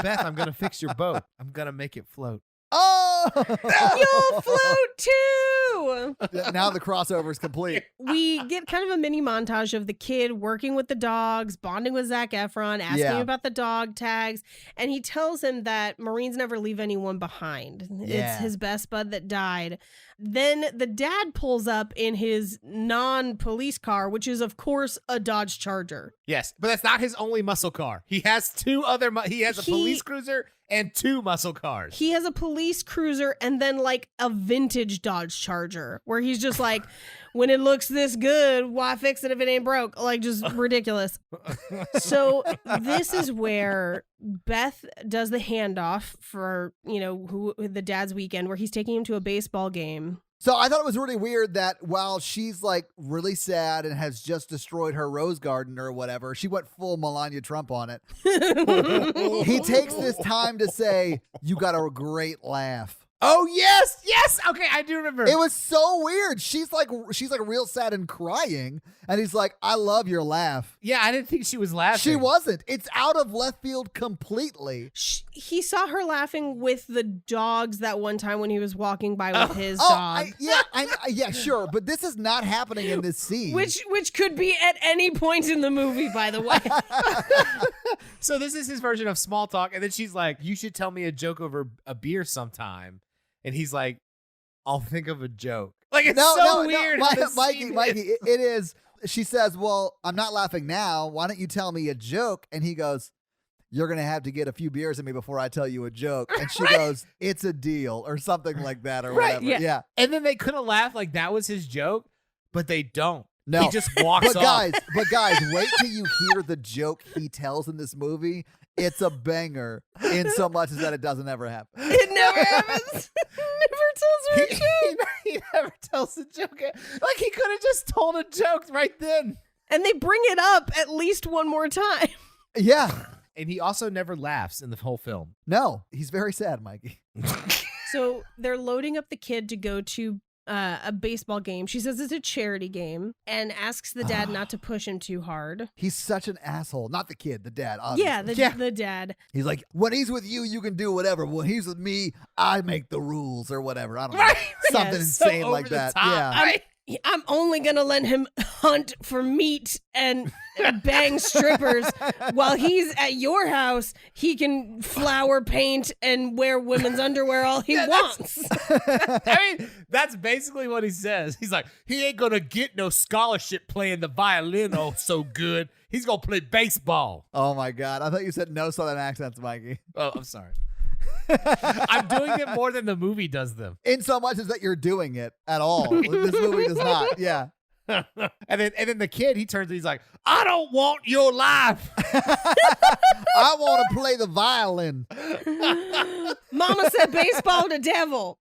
Beth, I'm going to fix your boat. I'm going to make it float. Oh! You'll float too! Now the crossover is complete. We get kind of a mini montage of the kid working with the dogs, bonding with Zac Efron, asking Yeah. him about the dog tags, and he tells him that Marines never leave anyone behind. Yeah. It's his best bud that died. Then the dad pulls up in his non-police car, which is, of course, a Dodge Charger. Yes, but that's not his only muscle car. He has two other. He has a police cruiser and two muscle cars. He has a police cruiser and then like a vintage Dodge Charger where he's just like, when it looks this good, why fix it if it ain't broke? Like, just ridiculous. So this is where Beth does the handoff for, you know, the dad's weekend where he's taking him to a baseball game. So I thought it was really weird that while she's like really sad and has just destroyed her rose garden or whatever, she went full Melania Trump on it. He takes this time to say, you got a great laugh. Oh, yes. Okay, I do remember. It was so weird. She's like real sad and crying. And he's like, I love your laugh. Yeah, I didn't think she was laughing. She wasn't. It's out of left field completely. He saw her laughing with the dogs that one time when he was walking by with his dog. Yeah, sure. But this is not happening in this scene. Which could be at any point in the movie, by the way. So this is his version of small talk. And then she's like, you should tell me a joke over a beer sometime. And he's like, I'll think of a joke. Like, it's weird. Mikey, it is. She says, well, I'm not laughing now. Why don't you tell me a joke? And he goes, you're going to have to get a few beers in me before I tell you a joke. And she goes, it's a deal or something like that or whatever. Yeah. And then they could have laughed like that was his joke, but they don't. No. He just walks off. But guys, wait till you hear the joke he tells in this movie. It's a banger in so much as that it doesn't ever happen. It never happens. Never tells her a joke. He never tells a joke. Like, he could have just told a joke right then. And they bring it up at least one more time. Yeah. And he also never laughs in the whole film. No, he's very sad, Mikey. So they're loading up the kid to go to a baseball game. She says it's a charity game and asks the dad not to push him too hard. He's such an asshole. Not the kid, the dad. Obviously. Yeah, the dad. He's like, when he's with you, you can do whatever. When he's with me, I make the rules or whatever. I don't know. Something insane like that. Yeah. I'm only going to let him hunt for meat and bang strippers while he's at your house. He can flower paint and wear women's underwear all he wants. I mean, that's basically what he says. He's like, he ain't going to get no scholarship playing the violin so good. He's going to play baseball. Oh, my God. I thought you said no Southern accents, Mikey. Oh, I'm sorry. I'm doing it more than the movie does them. In so much as that you're doing it at all. This movie does not. Yeah. And then the kid, he turns and he's like, I don't want your life. I want to play the violin. Mama said baseball to devil.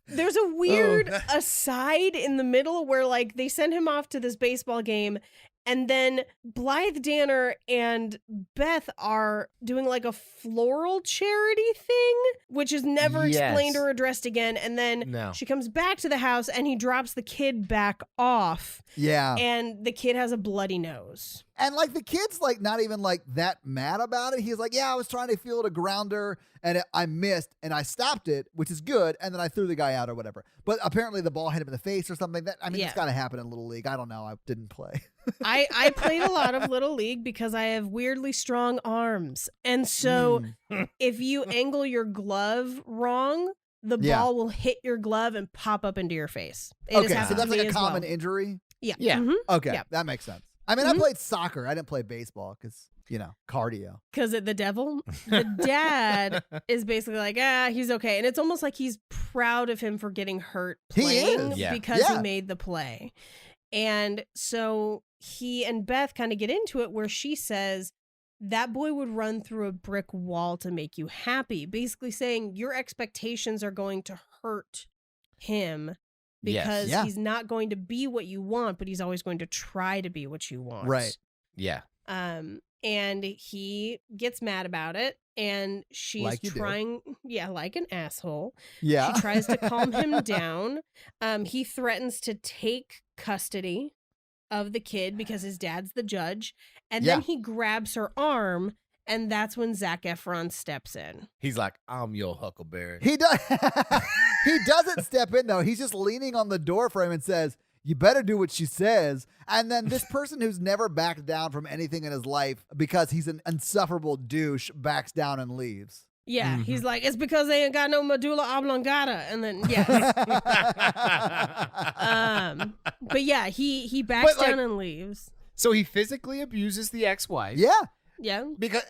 There's a weird aside in the middle where like they send him off to this baseball game. And then Blythe Danner and Beth are doing like a floral charity thing, which is never explained or addressed again. And then she comes back to the house and he drops the kid back off. Yeah. And the kid has a bloody nose. And like the kid's like not even like that mad about it. He's like, yeah, I was trying to field a grounder and I missed and I stopped it, which is good. And then I threw the guy out or whatever. But apparently the ball hit him in the face or something. It's got to happen in Little League. I don't know. I didn't play. I played a lot of Little League because I have weirdly strong arms. And so if you angle your glove wrong, the ball will hit your glove and pop up into your face. It Okay, so that's like a common injury? Yeah. Yeah. Mhm. Okay, Yeah. that makes sense. I mean, I played soccer. I didn't play baseball because, cardio. Because the devil, the dad is basically like, he's okay. And it's almost like he's proud of him for getting hurt He playing is. Yeah. because he Yeah. made the play. And so he and Beth kind of get into it where she says, that boy would run through a brick wall to make you happy. Basically saying your expectations are going to hurt him because Yeah. he's not going to be what you want, but he's always going to try to be what you want. Right. Yeah. And he gets mad about it, and she's Like you do. trying, like an asshole. Yeah. She tries to calm him down. He threatens to take custody of the kid because his dad's the judge, and then he grabs her arm, and that's when Zac Efron steps in. He's like, I'm your Huckleberry. He does. He doesn't step in though. He's just leaning on the door frame and says, "You better do what she says." And then this person who's never backed down from anything in his life because he's an insufferable douche backs down and leaves. Yeah, he's like, it's because they ain't got no medulla oblongata, and then but yeah, he backs But, like- down and leaves. So he physically abuses the ex-wife. Yeah. Yeah. Because,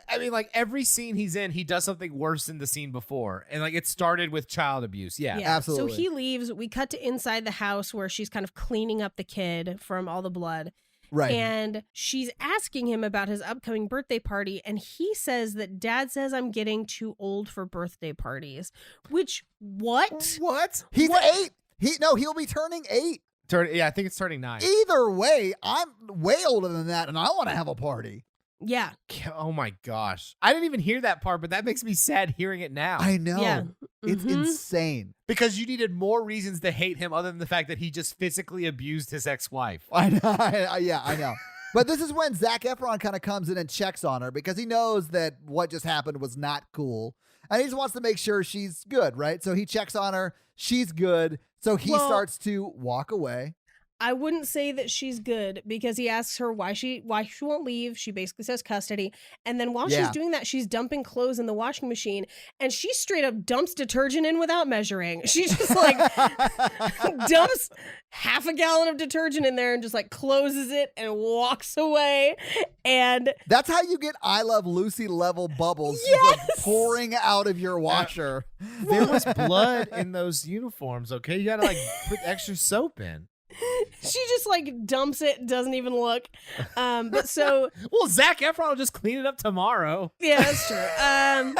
every scene he's in, he does something worse than the scene before. And, it started with child abuse. Yeah. absolutely. So he leaves. We cut to inside the house where she's kind of cleaning up the kid from all the blood. Right. And she's asking him about his upcoming birthday party. And he says that dad says I'm getting too old for birthday parties. Which, what? What? He's 8. He'll be turning 8. I think it's turning 9. Either way, I'm way older than that, and I want to have a party. Yeah. Oh, my gosh. I didn't even hear that part, but that makes me sad hearing it now. I know. Yeah. It's Mhm. insane. Because you needed more reasons to hate him other than the fact that he just physically abused his ex-wife. I know. I know. But this is when Zac Efron kind of comes in and checks on her because he knows that what just happened was not cool. And he just wants to make sure she's good, right? So he checks on her. She's good. So he starts to walk away. I wouldn't say that she's good because he asks her why she won't leave. She basically says custody. And then while she's doing that, she's dumping clothes in the washing machine, and she straight up dumps detergent in without measuring. She just dumps half a gallon of detergent in there and just closes it and walks away. And That's how you get I Love Lucy level bubbles just, pouring out of your washer. There was blood in those uniforms, okay? You gotta put extra soap in. she just dumps it, doesn't even look. But so Well, Zac Efron will just clean it up tomorrow. yeah, that's true.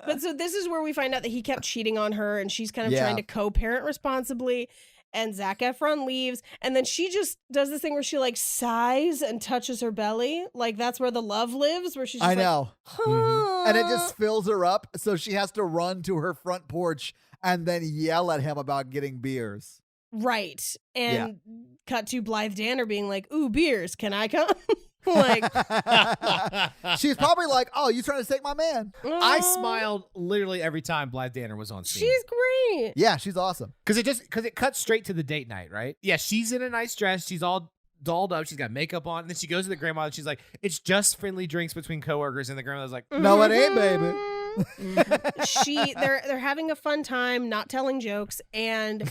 But so this is where we find out that he kept cheating on her, and she's kind of trying to co-parent responsibly. And Zac Efron leaves, and then she just does this thing where she sighs and touches her belly, that's where the love lives. Where she's just I know. huh. And it just fills her up, so she has to run to her front porch and then yell at him about getting beers. Right. And cut to Blythe Danner being like, "Ooh, beers, can I come?" She's probably like, "Oh, you trying to take my man?" I smiled literally every time Blythe Danner was on scene. She's great. Yeah, she's awesome. Because it cuts straight to the date night, right? Yeah, she's in a nice dress. She's all dolled up. She's got makeup on. And then she goes to the grandmother. She's like, "It's just friendly drinks between coworkers." And the grandmother's like, No, it ain't, baby. They're having a fun time, not telling jokes, and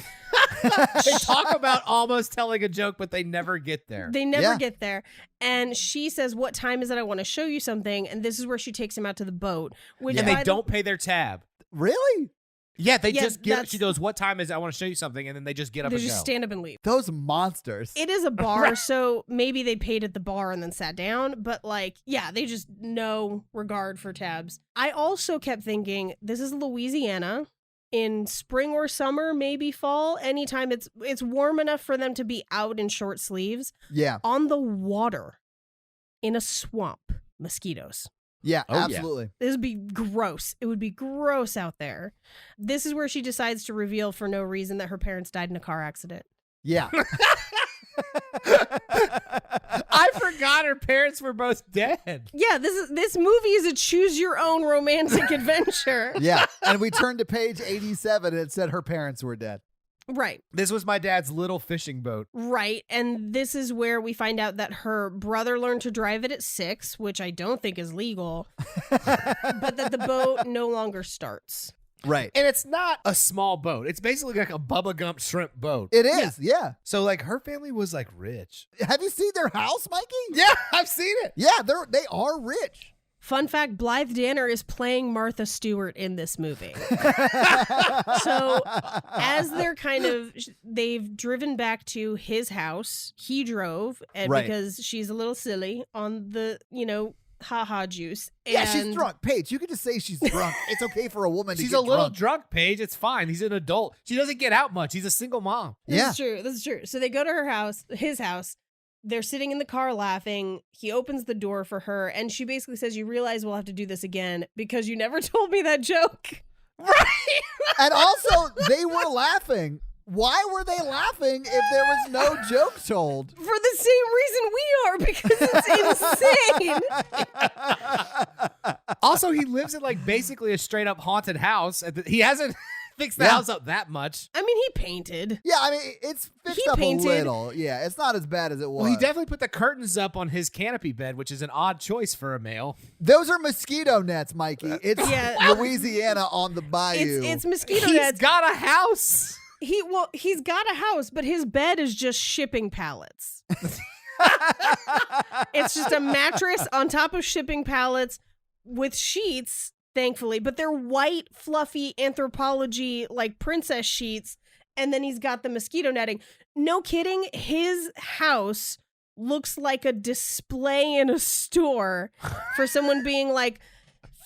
they talk about almost telling a joke, but they never get there. they never get there. And she says, "What time is it? I want to show you something." And this is where she takes him out to the boat. Which And by they the- don't pay their tab. Really? Yeah, they just get. that's- She goes, "What time is it? I want to show you something," and then they just get up They and just go. stand up and leave. Those monsters. It is a bar, so maybe they paid at the bar and then sat down. But they just no regard for tabs. I also kept thinking, this is Louisiana. In spring or summer, maybe fall, anytime it's warm enough for them to be out in short sleeves Yeah. on the water in a swamp. Mosquitoes. Yeah, Oh, yeah. absolutely. This would be gross. It would be gross out there. This is where she decides to reveal for no reason that her parents died in a car accident. Yeah. I forgot her parents were both dead. Yeah, this movie is a choose your own romantic adventure. Yeah. And we turned to page 87 and it said her parents were dead. Right. This was my dad's little fishing boat. Right. And this is where we find out that her brother learned to drive it at 6, which I don't think is legal, but that the boat no longer starts. Right. And it's not a small boat. It's basically like a Bubba Gump shrimp boat. It is. Yeah. So like her family was like rich. Have you seen their house, Mikey? Yeah, I've seen it. Yeah, they are rich. Fun fact, Blythe Danner is playing Martha Stewart in this movie. So as they've driven back to his house, he drove, and Right. because she's a little silly on the, haha juice. Yeah, she's And- drunk. Paige, you can just say she's drunk. It's okay for a woman to She's get a little drunk. Paige. It's fine. He's an adult. She doesn't get out much. He's a single mom. Yeah. This is true. So they go to his house. They're sitting in the car laughing. He opens the door for her, and she basically says, "You realize we'll have to do this again because you never told me that joke." Right. And also, they were laughing. Why were they laughing if there was no joke told? For the same reason we are, because it's insane. Also, he lives in like basically a straight up haunted house. He hasn't fixed the Yeah. house up that much. I mean, he painted. Yeah, I mean, it's fixed He up painted- a little. Yeah, it's not as bad as it was. Well, he definitely put the curtains up on his canopy bed, which is an odd choice for a male. Those are mosquito nets, Mikey. It's Yeah. Louisiana on the bayou. It's mosquito He's nets. got a house. He's got a house, but his bed is just shipping pallets. It's just a mattress on top of shipping pallets with sheets, thankfully, but they're white, fluffy Anthropology, like princess sheets. And then he's got the mosquito netting. No kidding. His house looks like a display in a store for someone being like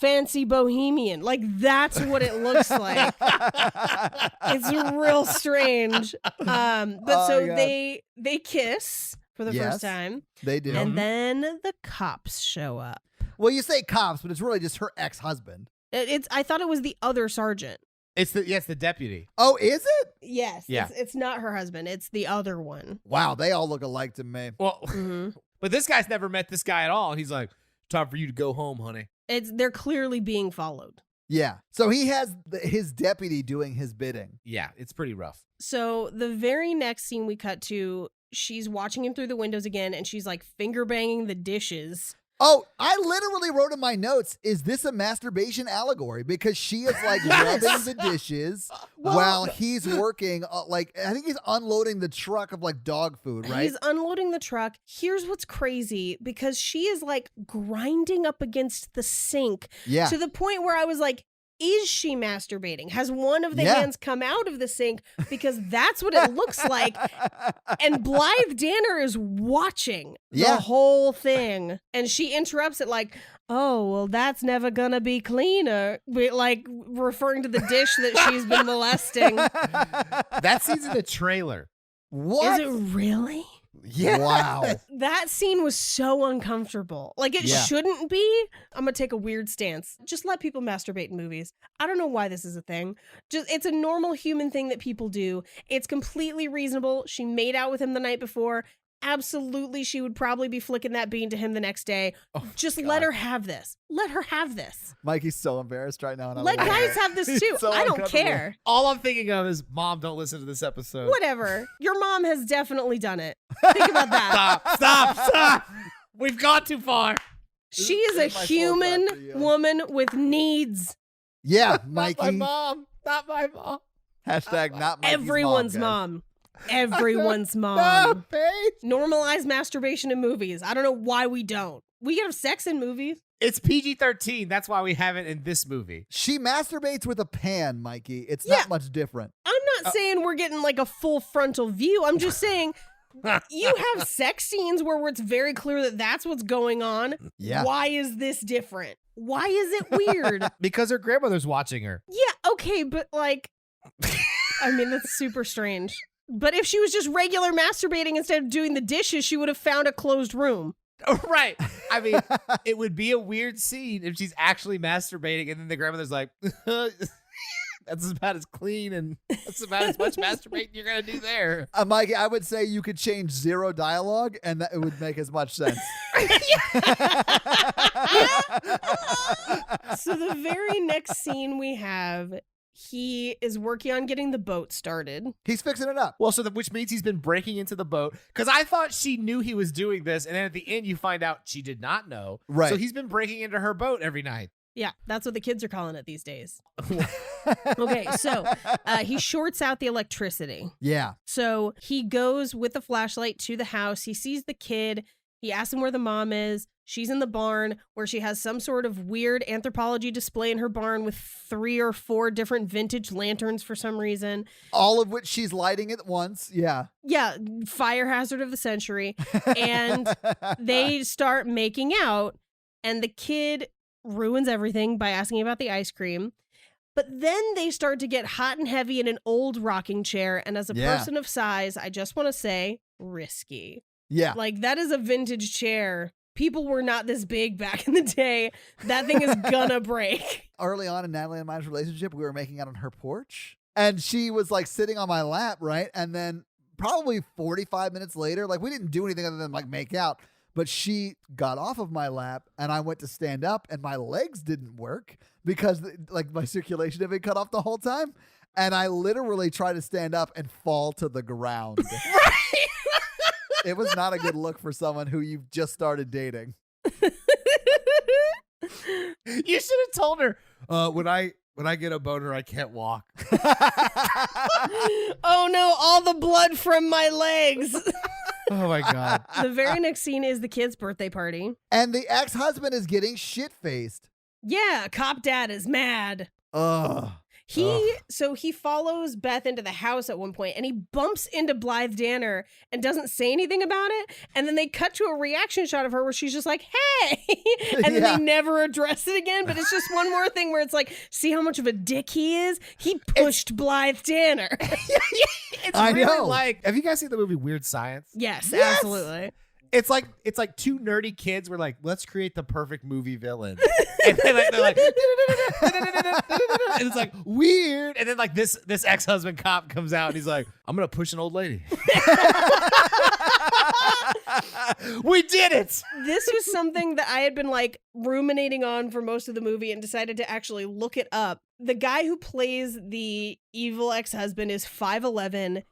fancy bohemian. Like, that's what it looks like. It's real strange. But Oh, so God. they kiss for the Yes. first time. They do. And then the cops show up. Well, you say cops, but it's really just her ex-husband. I thought it was the other sergeant. It's the deputy. Oh, is it? Yes. Yeah. It's not her husband. It's the other one. Wow, they all look alike to me. Well, Mhm. but this guy's never met this guy at all. And he's like, "Time for you to go home, honey." They're clearly being followed. Yeah. So he has his deputy doing his bidding. Yeah, it's pretty rough. So the very next scene we cut to, she's watching him through the windows again, and she's like finger banging the dishes. Oh, I literally wrote in my notes, is this a masturbation allegory? Because she is like rubbing the dishes while he's working, I think he's unloading the truck of like dog food, right? He's unloading the truck. Here's what's crazy, because she is like grinding up against the sink Yeah. to the point where I was like, is she masturbating? Has one of the Yeah. hands come out of the sink? Because that's what it looks like. And Blythe Danner is watching Yeah. the whole thing. And she interrupts it like, oh, well, that's never gonna be cleaner. Like referring to the dish that she's been molesting. That scene's in the trailer. What? Is it really? Yeah. Wow. That scene was so uncomfortable. Like, it Yeah. shouldn't be. I'm gonna take a weird stance. Just let people masturbate in movies. I don't know why this is a thing. It's a normal human thing that people do. It's completely reasonable. She made out with him the night before. Absolutely, she would probably be flicking that bean to him the next day. Oh, Just God. let her have this. Let her have this. Mikey's so embarrassed right now. And I Let love it. guys have this He's too. so I don't uncomfortable. care. All I'm thinking of is, Mom, don't listen to this episode. Whatever. Your mom has definitely done it. Think about that. Stop. We've gone too far. She is a This is my full human clap for you. woman with needs. Yeah, Not my Mikey. mom. Not my mom. Hashtag not Mikey's Everyone's guys. mom. Everyone's No, mom. Paige. Normalize masturbation in movies. I don't know why we don't. We can have sex in movies. It's PG-13. That's why we have it in this movie. She masturbates with a pan, Mikey. It's Yeah. not much different. I'm not saying we're getting like a full frontal view. I'm just saying you have sex scenes where it's very clear that that's what's going on. Yeah. Why is this different? Why is it weird? Because her grandmother's watching her. Yeah, okay, but like, I mean, that's super strange. But if she was just regular masturbating instead of doing the dishes, she would have found a closed room. Right. I mean, it would be a weird scene if she's actually masturbating and then the grandmother's like, That's about as clean and that's about as much masturbating you're gonna do there. Mikey, I would say you could change 0 dialogue and that it would make as much sense. So the very next scene we have, he is working on getting the boat started. He's fixing it up. Well, which means he's been breaking into the boat because I thought she knew he was doing this, and then at the end you find out she did not know. Right. So he's been breaking into her boat every night. Yeah, that's what the kids are calling it these days. Okay, so he shorts out the electricity. Yeah. So he goes with the flashlight to the house. He sees the kid. He asks him where the mom is. She's in the barn where she has some sort of weird anthropology display in her barn with 3 or 4 different vintage lanterns for some reason. All of which she's lighting at once. Yeah. Yeah, fire hazard of the century. And they start making out, and the kid ruins everything by asking about the ice cream. But then they start to get hot and heavy in an old rocking chair. And as a person of size, I just want to say, risky. Yeah. Like, that is a vintage chair. People were not this big back in the day. That thing is gonna break. Early on in Natalie and my relationship, we were making out on her porch. And she was like sitting on my lap, right? And then probably 45 minutes later, like we didn't do anything other than like make out. But she got off of my lap and I went to stand up and my legs didn't work because like my circulation had been cut off the whole time. And I literally tried to stand up and fall to the ground. Right. It was not a good look for someone who you've just started dating. You should have told her, when I get a boner, I can't walk. Oh no, all the blood from my legs. Oh my God. The very next scene is the kid's birthday party. And the ex-husband is getting shit-faced. Yeah, cop dad is mad. Ugh. So he follows Beth into the house at one point and he bumps into Blythe Danner and doesn't say anything about it. And then they cut to a reaction shot of her where she's just like, hey, and then they never address it again. But it's just one more thing where it's like, see how much of a dick he is? He pushed Blythe Danner. It's I really know. like, have you guys seen the movie Weird Science? Yes, Yes! absolutely. It's like 2 nerdy kids were like, let's create the perfect movie villain. And they're like and it's like weird. And then like this ex-husband cop comes out and he's like, I'm gonna push an old lady. We did it. This was something that I had been like ruminating on for most of the movie and decided to actually look it up. The guy who plays the evil ex-husband is 5'11"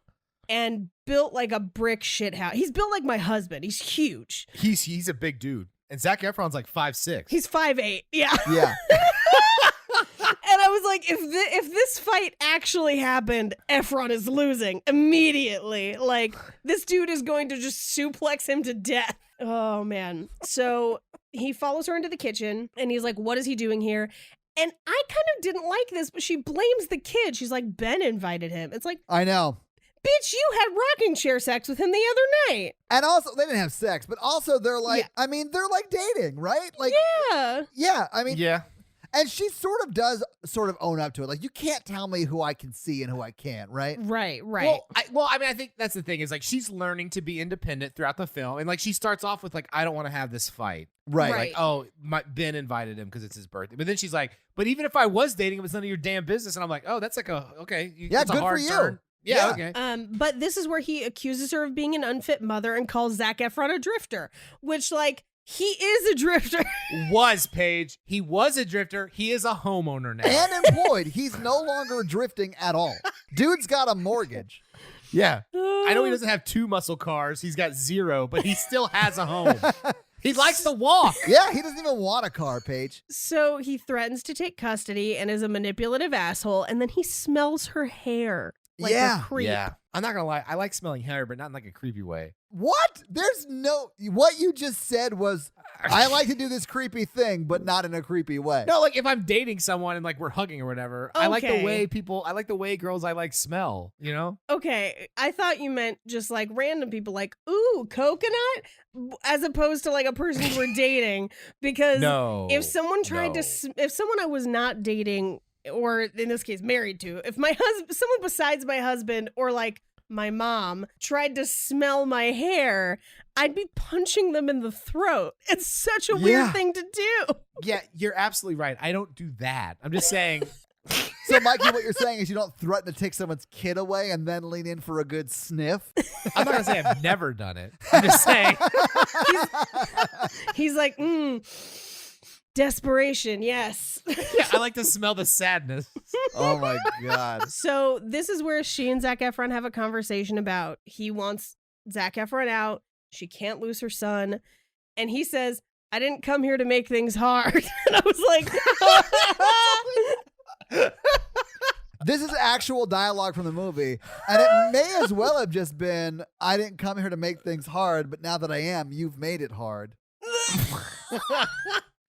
and built like a brick shithouse. He's built like my husband. He's huge. He's a big dude. And Zac Efron's like 5'6". He's 5'8". Yeah. Yeah. And I was like, if this fight actually happened, Efron is losing immediately. Like, this dude is going to just suplex him to death. Oh, man. So he follows her into the kitchen, and he's like, what is he doing here? And I kind of didn't like this, but she blames the kid. She's like, Ben invited him. It's like, I know. bitch, you had rocking chair sex with him the other night. And also, they didn't have sex, but also they're like, Yeah. I mean, they're like dating, right? Like, Yeah. I mean, Yeah. and she sort of does sort of own up to it. Like, you can't tell me who I can see and who I can't, right? Right. Well, I mean, I think that's the thing is like she's learning to be independent throughout the film, and like she starts off with like, I don't want to have this fight. Right. Right. Like, oh, Ben invited him because it's his birthday. But then she's like, but even if I was dating him, it's none of your damn business. And I'm like, oh, that's like okay. Yeah, that's good a hard for you. turn. Yeah, okay. But this is where he accuses her of being an unfit mother and calls Zac Efron a drifter, which, like, he is a drifter. Was Paige. He was a drifter. He is a homeowner now. And employed. He's no longer drifting at all. Dude's got a mortgage. Yeah. I know he doesn't have 2 muscle cars. He's got 0, but he still has a home. He likes to walk. Yeah, he doesn't even want a car, Paige. So he threatens to take custody and is a manipulative asshole, and then he smells her hair. Like Yeah. a creep. Yeah. I'm not going to lie. I like smelling hair, but not in like a creepy way. What? There's no... What you just said was, I like to do this creepy thing, but not in a creepy way. No, like if I'm dating someone and like we're hugging or whatever, I like the Okay. way girls I like smell, you know? Okay, I thought you meant just like random people, like, ooh, coconut, as opposed to like a person you were dating. Because No. if someone tried to, if someone I was not dating, or in this case married to, if my husband, someone besides my husband or like my mom tried to smell my hair, I'd be punching them in the throat. It's such a weird thing to do. Yeah, you're absolutely right. I don't do that. I'm just saying So, Mikey, what you're saying is you don't threaten to take someone's kid away and then lean in for a good sniff? I'm not going to say I've never done it. I'm just saying. He's like, desperation, yes. Yeah, I like to smell the sadness. Oh, my God. So this is where she and Zac Efron have a conversation about he wants Zac Efron out. She can't lose her son. And he says, I didn't come here to make things hard. And I was like... This is actual dialogue from the movie, and it may as well have just been, I didn't come here to make things hard, but now that I am, you've made it hard.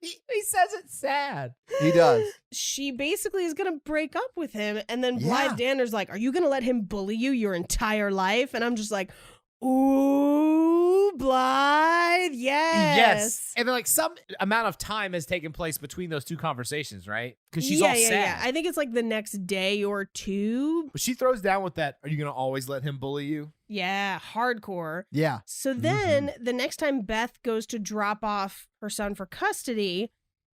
He says it's sad. He does. She basically is going to break up with him. And then Yeah. Blythe Danner's like, are you going to let him bully you your entire life? And I'm just like, ooh, Blythe, yes. And then like some amount of time has taken place between those two conversations, right? Because she's all sad. Yeah. I think it's like the next day or two. But she throws down with that, are you going to always let him bully you? Yeah, hardcore. Yeah. So then the next time Beth goes to drop off her son for custody,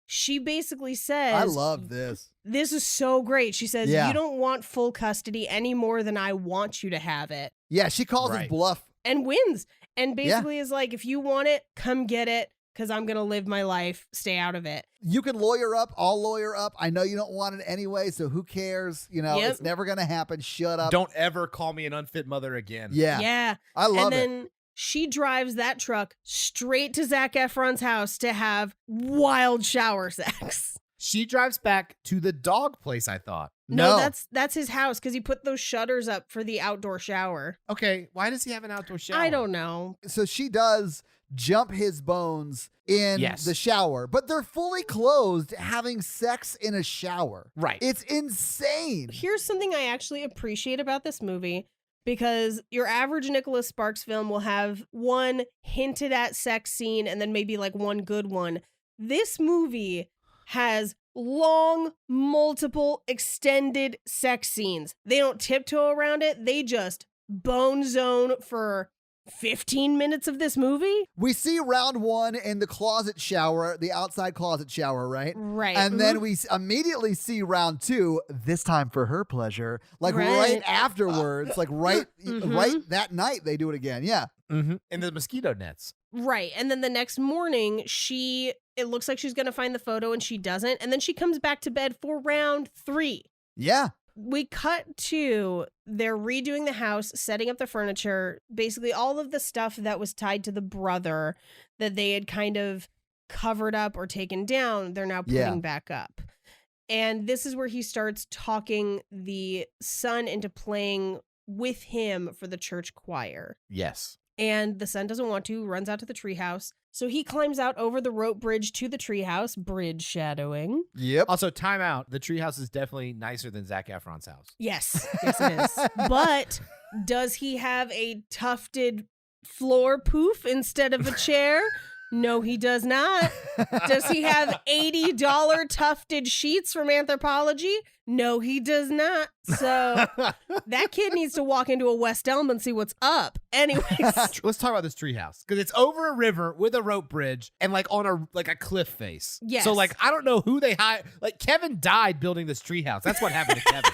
she basically says, I love this. This is so great. She says, Yeah. you don't want full custody any more than I want you to have it. Yeah, she calls his Right. bluff. And wins. And basically is like, if you want it, come get it, because I'm going to live my life. Stay out of it. You can lawyer up. I'll lawyer up. I know you don't want it anyway, so who cares? You know, Yep. it's never going to happen. Shut up. Don't ever call me an unfit mother again. Yeah. I love and it. then she drives that truck straight to Zac Efron's house to have wild shower sex. She drives back to the dog place, I thought. No, that's his house because he put those shutters up for the outdoor shower. Okay, why does he have an outdoor shower? I don't know. So she does jump his bones in Yes. the shower, but they're fully clothed having sex in a shower. Right. It's insane. Here's something I actually appreciate about this movie, because your average Nicholas Sparks film will have one hinted at sex scene and then maybe like one good one. This movie has long, multiple, extended sex scenes. They don't tiptoe around it. They just bone zone for 15 minutes of this movie. We see round one in the closet shower, the outside closet shower, right? Right. And then we immediately see round two, this time for her pleasure, like right afterwards, like right that night they do it again. Yeah. Mm-hmm. And the mosquito nets. Right. And then the next morning, it looks like she's going to find the photo and she doesn't. And then she comes back to bed for round 3. Yeah. We cut to they're redoing the house, setting up the furniture, basically all of the stuff that was tied to the brother that they had kind of covered up or taken down, they're now putting back up. And this is where he starts talking the son into playing with him for the church choir. Yes. And the son doesn't want to, runs out to the treehouse. So he climbs out over the rope bridge to the treehouse, bridge shadowing. Yep. Also, time out. The treehouse is definitely nicer than Zac Efron's house. Yes, it is. But does he have a tufted floor poof instead of a chair? No, he does not. Does he have $80 tufted sheets from Anthropology? No, he does not. So that kid needs to walk into a West Elm and see what's up. Anyways. Let's talk about this treehouse, because it's over a river with a rope bridge and like on a cliff face. Yes. So like I don't know who they hired. Like Kevin died building this treehouse. That's what happened to Kevin.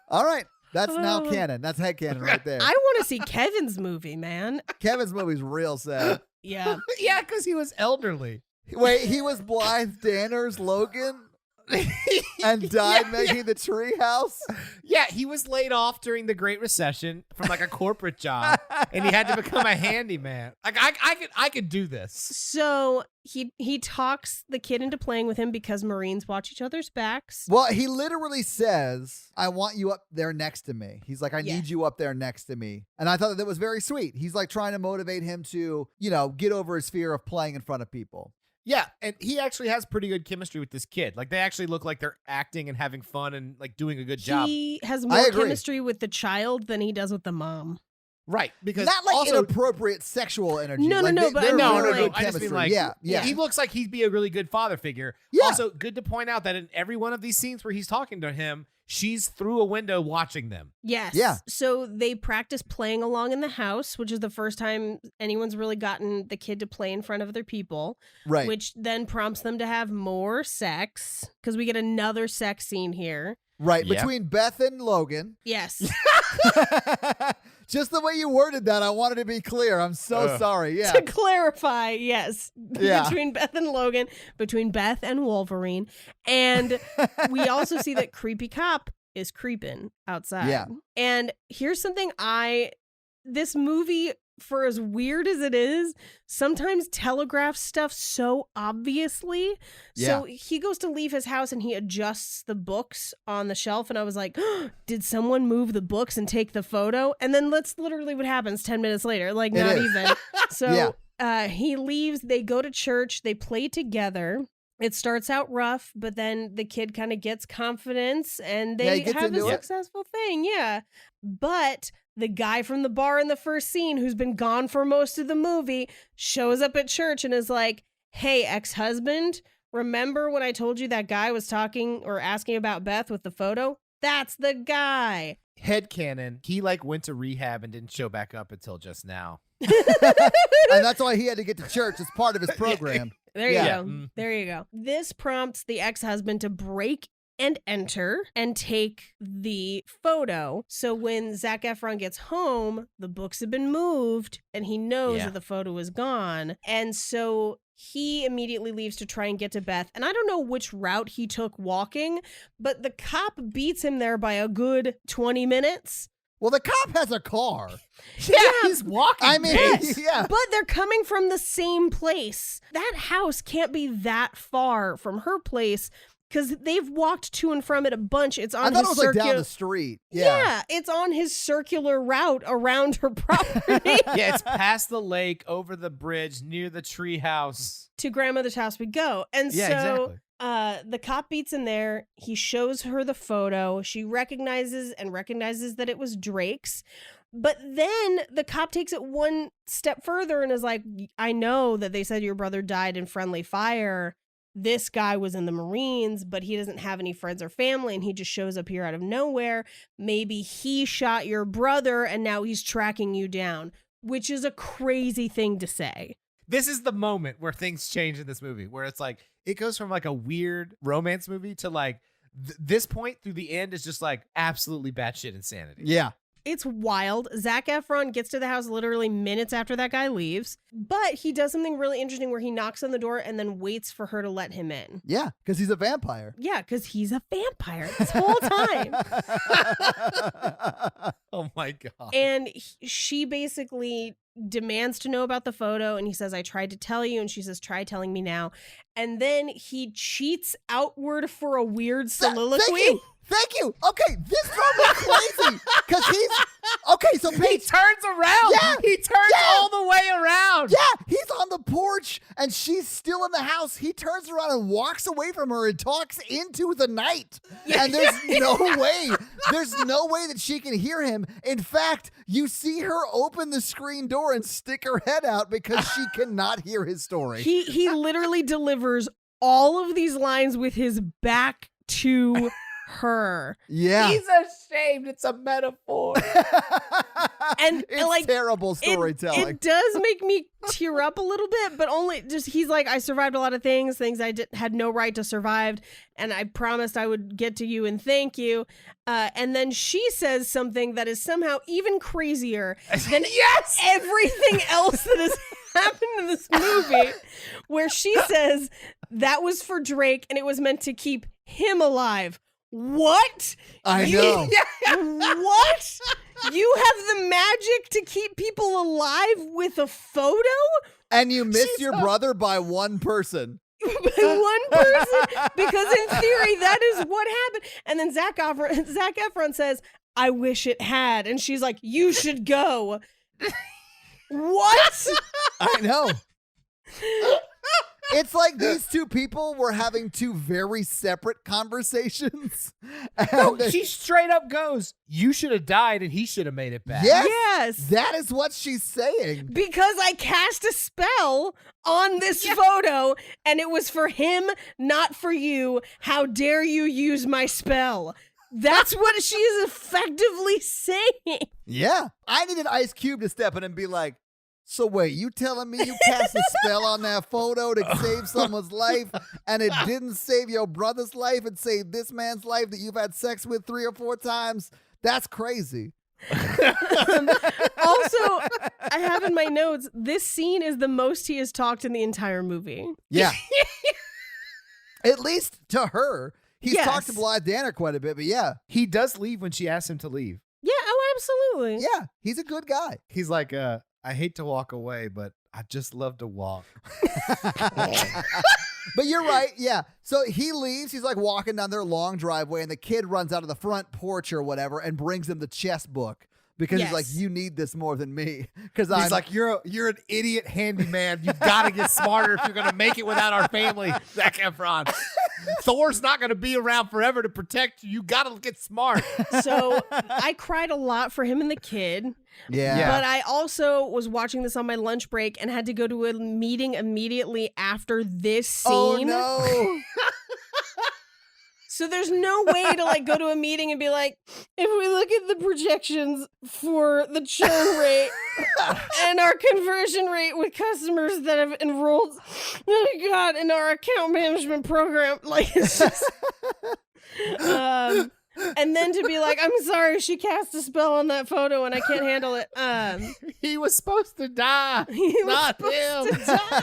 All right. That's now canon. That's headcanon right there. I want to see Kevin's movie, man. Kevin's movie's real sad. Yeah. Yeah, because he was elderly. Wait, he was Blythe Danner's Logan and died making the treehouse? Yeah, he was laid off during the Great Recession from like a corporate job, and he had to become a handyman. Like I could do this. So he talks the kid into playing with him because Marines watch each other's backs. Well, he literally says, I want you up there next to me. He's like, I Yeah. need you up there next to me. And I thought that was very sweet. He's like trying to motivate him to, get over his fear of playing in front of people. Yeah, and he actually has pretty good chemistry with this kid. Like they actually look like they're acting and having fun and like doing a good job. He has I more agree. chemistry with the child than he does with the mom. Right, because not like also, inappropriate sexual energy. No, like, but they're no, really good I just mean chemistry. like, yeah. he looks like he'd be a really good father figure. Yeah. Also, good to point out that in every one of these scenes where he's talking to him, she's through a window watching them. Yes. Yeah. So they practice playing along in the house, which is the first time anyone's really gotten the kid to play in front of other people. Right. Which then prompts them to have more sex because we get another sex scene here. Right, Yep. between Beth and Logan. Yes. Just the way you worded that, I wanted to be clear. I'm so sorry. Yeah. To clarify, yes. Yeah. Between Beth and Logan, between Beth and Wolverine. And we also see that creepy cop is creeping outside. Yeah. And here's something this movie, for as weird as it is, sometimes telegraphs stuff so obviously. So he goes to leave his house and he adjusts the books on the shelf. And I was like, did someone move the books and take the photo? And then that's literally what happens 10 minutes later. Like, not even. So he leaves. They go to church. They play together. It starts out rough, but then the kid kind of gets confidence and they have a successful thing. Yeah. But the guy from the bar in the first scene, who's been gone for most of the movie, shows up at church and is like, hey, ex-husband, remember when I told you that guy was talking or asking about Beth with the photo? That's the guy. Headcanon, he like went to rehab and didn't show back up until just now. And that's why he had to get to church as part of his program. There you go. There you go. This prompts the ex-husband to break and enter and take the photo. So when Zac Efron gets home, the books have been moved and he knows that the photo is gone. And so he immediately leaves to try and get to Beth. And I don't know which route he took walking, but the cop beats him there by a good 20 minutes. Well, the cop has a car. He's walking. I mean, But they're coming from the same place. That house can't be that far from her place because they've walked to and from it a bunch. It's on I thought his it was like down the street. Yeah, it's on his circular route around her property. Yeah, it's past the lake, over the bridge, near the tree house. To grandmother's house we go. And exactly. The cop beats him there. He shows her the photo. She recognizes that it was Drake's. But then the cop takes it one step further and is like, I know that they said your brother died in friendly fire. This guy was in the Marines, but he doesn't have any friends or family, and he just shows up here out of nowhere. Maybe he shot your brother, and now he's tracking you down, which is a crazy thing to say. This is the moment where things change in this movie, where it's like, it goes from like a weird romance movie to like, this point through the end is just like absolutely batshit insanity. Yeah. It's wild. Zac Efron gets to the house literally minutes after that guy leaves, but he does something really interesting where he knocks on the door and then waits for her to let him in. Yeah, because he's a vampire. Yeah, because he's a vampire this whole time. Oh my God. And she basically demands to know about the photo, and he says, I tried to tell you, and she says, try telling me now. And then he cheats outward for a weird soliloquy. Thank you. Okay, this drove me crazy because so He Paige, turns around. Yeah. He turns all the way around. yeah, he's on the porch and she's still in the house. He turns around and walks away from her and talks into the night. And there's no way that she can hear him. In fact, you see her open the screen door and stick her head out because she cannot hear his story. He literally delivers all of these lines with his back to her. Yeah. He's ashamed. It's a metaphor. And it's like terrible storytelling. It does make me tear up a little bit, but only just he's like, I survived a lot of things I had no right to survive, and I promised I would get to you and thank you. And then she says something that is somehow even crazier than everything else that has happened in this movie, where she says that was for Drake and it was meant to keep him alive. What? I know. What? You have the magic to keep people alive with a photo? And you miss your brother by one person. By one person? Because in theory, that is what happened. And then Zac Efron says, I wish it had. And she's like, you should go. What? I know. It's like these two people were having two very separate conversations. No, And she straight up goes, "You should have died, and he should have made it back." Yes. that is what she's saying. Because I cast a spell on this photo and it was for him, not for you. How dare you use my spell? That's what she is effectively saying. Yeah. I needed Ice Cube to step in and be like, so wait, you telling me you cast a spell on that photo to save someone's life and it didn't save your brother's life and save this man's life that you've had sex with 3 or 4 times? That's crazy. Also, I have in my notes, this scene is the most he has talked in the entire movie. Yeah. At least to her. He's Yes. talked to Blythe Danner quite a bit, but yeah. He does leave when she asks him to leave. Yeah, oh, absolutely. Yeah, he's a good guy. He's like, I hate to walk away, but I just love to walk. But you're right, yeah. So he leaves, he's like walking down their long driveway, and the kid runs out of the front porch or whatever and brings him the chess book. Because he's like, Yes. you need this more than me. Because He's I'm like, you're an idiot handyman. You've got to get smarter if you're going to make it without our family, Zac Efron. Thor's not going to be around forever to protect you. You got to get smart. So I cried a lot for him and the kid. yeah. But I also was watching this on my lunch break and had to go to a meeting immediately after this scene. Oh no. So there's no way to like go to a meeting and be like, if we look at the projections for the churn rate and our conversion rate with customers that have enrolled, oh my God, in our account management program, like it's just, and then to be like, I'm sorry, she cast a spell on that photo and I can't handle it. He was supposed to die, He was not supposed him. to die.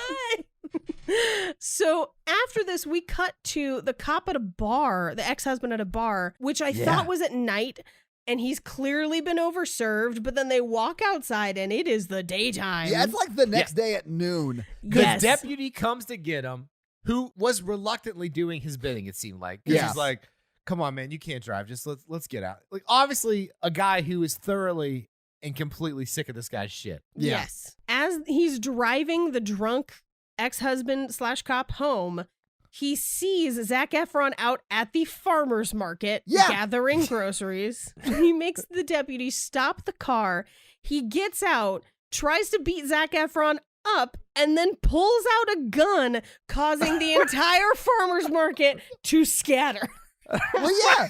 So after this, we cut to the cop at a bar, the ex-husband at a bar, which I thought was at night, and he's clearly been overserved, but then they walk outside and it is the daytime. Yeah, it's like the next day at noon. The Yes. deputy comes to get him, who was reluctantly doing his bidding, it seemed like. 'Cause Yeah. He's like, come on, man, you can't drive. Just let's get out. Like, obviously, a guy who is thoroughly and completely sick of this guy's shit. Yeah. Yes. As he's driving the drunk ex-husband/cop home, he sees Zac Efron out at the farmer's market gathering groceries. He makes the deputy stop the car. He gets out, tries to beat Zac Efron up, and then pulls out a gun, causing the entire farmer's market to scatter. Well, yeah.